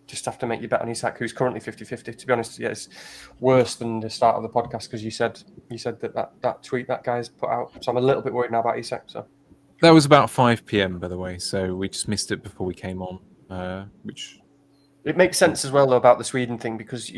just have to make your bet on Isak, who's currently 50-50. To be honest, yeah, it's worse than the start of the podcast because you said that tweet that guy's put out. So I'm a little bit worried now about Isak. So that was about 5 p.m. by the way, so we just missed it before we came on. Which it makes sense as well though about the Sweden thing because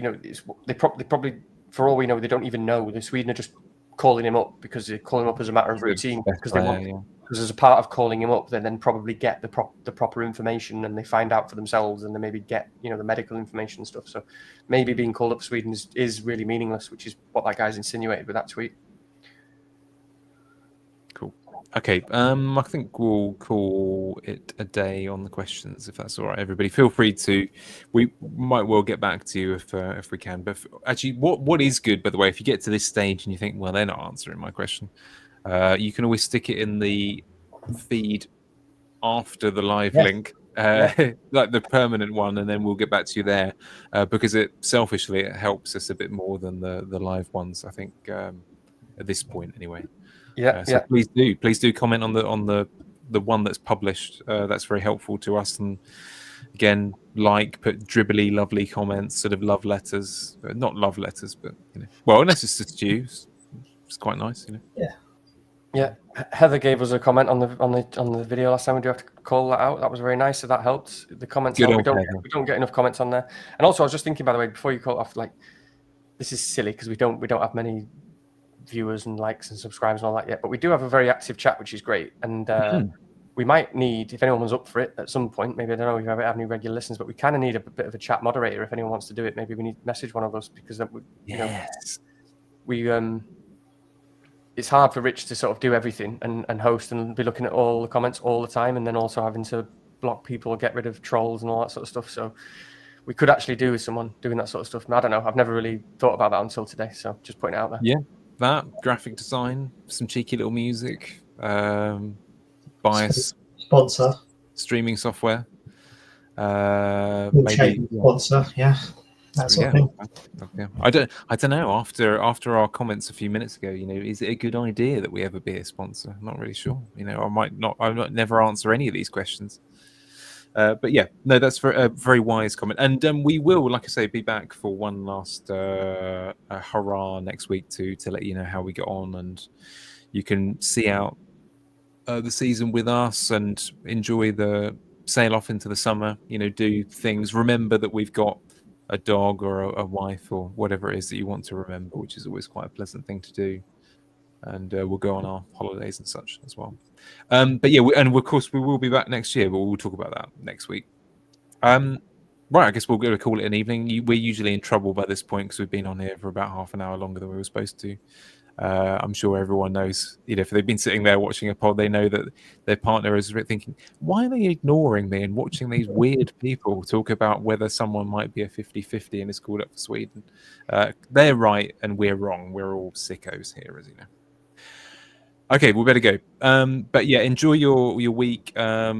they probably for all we know they don't even know. The Sweden are just calling him up because they call him up as a matter of routine because they want. Because as a part of calling him up, they then probably get the proper information and they find out for themselves and they maybe get the medical information and stuff. So maybe being called up for Sweden is really meaningless, which is what that guy's insinuated with that tweet. Cool. Okay, I think we'll call it a day on the questions if that's all right. Everybody, feel free to. We might well get back to you if we can. But actually, what is good, by the way, if you get to this stage and you think, well, they're not answering my question. You can always stick it in the feed after the live link, like the permanent one, and then we'll get back to you there because it helps us a bit more than the live ones. I think at this point, anyway. So please do comment on the one that's published. That's very helpful to us. And again, put dribbly, lovely comments, sort of love letters, not love letters, but well, unless it's just you, it's quite nice, Yeah, Heather gave us a comment on the video last time. We do have to call that out. That was very nice. So that helped. The comments we don't get enough comments on there. And also, I was just thinking, by the way, before you call it off, like this is silly because we don't have many viewers and likes and subscribers and all that yet, but we do have a very active chat, which is great. And we might need, if anyone's up for it at some point, maybe I don't know if you have any regular listeners, but we kind of need a bit of a chat moderator if anyone wants to do it. Maybe we need to message one of us because that would, it's hard for Rich to sort of do everything and host and be looking at all the comments all the time and then also having to block people or get rid of trolls and all that sort of stuff. So we could actually do with someone doing that sort of stuff. I don't know. I've never really thought about that until today. So just putting it out there. Yeah, that graphic design, some cheeky little music, bias, sponsor, streaming software, maybe sponsor, yeah. That sort of thing. Yeah. I don't know. After our comments a few minutes ago, is it a good idea that we ever be a sponsor? I'm not really sure. I might never answer any of these questions. But yeah, no, that's a very wise comment. And we will, like I say, be back for one last hurrah next week to let you know how we get on, and you can see out the season with us and enjoy the sail off into the summer. Do things. Remember that we've got a dog or a wife or whatever it is that you want to remember, which is always quite a pleasant thing to do. And we'll go on our holidays and such as well. But yeah, and of course we will be back next year, but we'll talk about that next week. Right, I guess we'll go to call it an evening. We're usually in trouble by this point because we've been on here for about half an hour longer than we were supposed to. I'm sure everyone knows, if they've been sitting there watching a pod, they know that their partner is thinking, why are they ignoring me and watching these weird people talk about whether someone might be a 50-50 and is called up for Sweden? They're right and we're wrong. We're all sickos here, as you know. Okay, we better go. But yeah, enjoy your week. I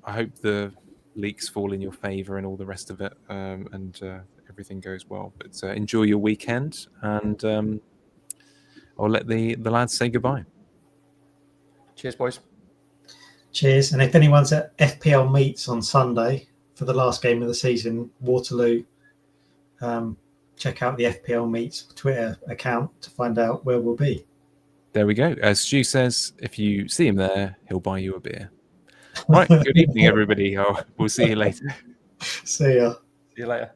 hope the leaks fall in your favour and all the rest of it, and everything goes well. But enjoy your weekend, and I'll let the lads say goodbye. Cheers, boys. Cheers. And if anyone's at FPL Meets on Sunday for the last game of the season, Waterloo, check out the FPL Meets Twitter account to find out where we'll be. There we go. As Stu says, if you see him there, he'll buy you a beer. Right. Good evening, everybody. We'll see you later. See ya. See you later.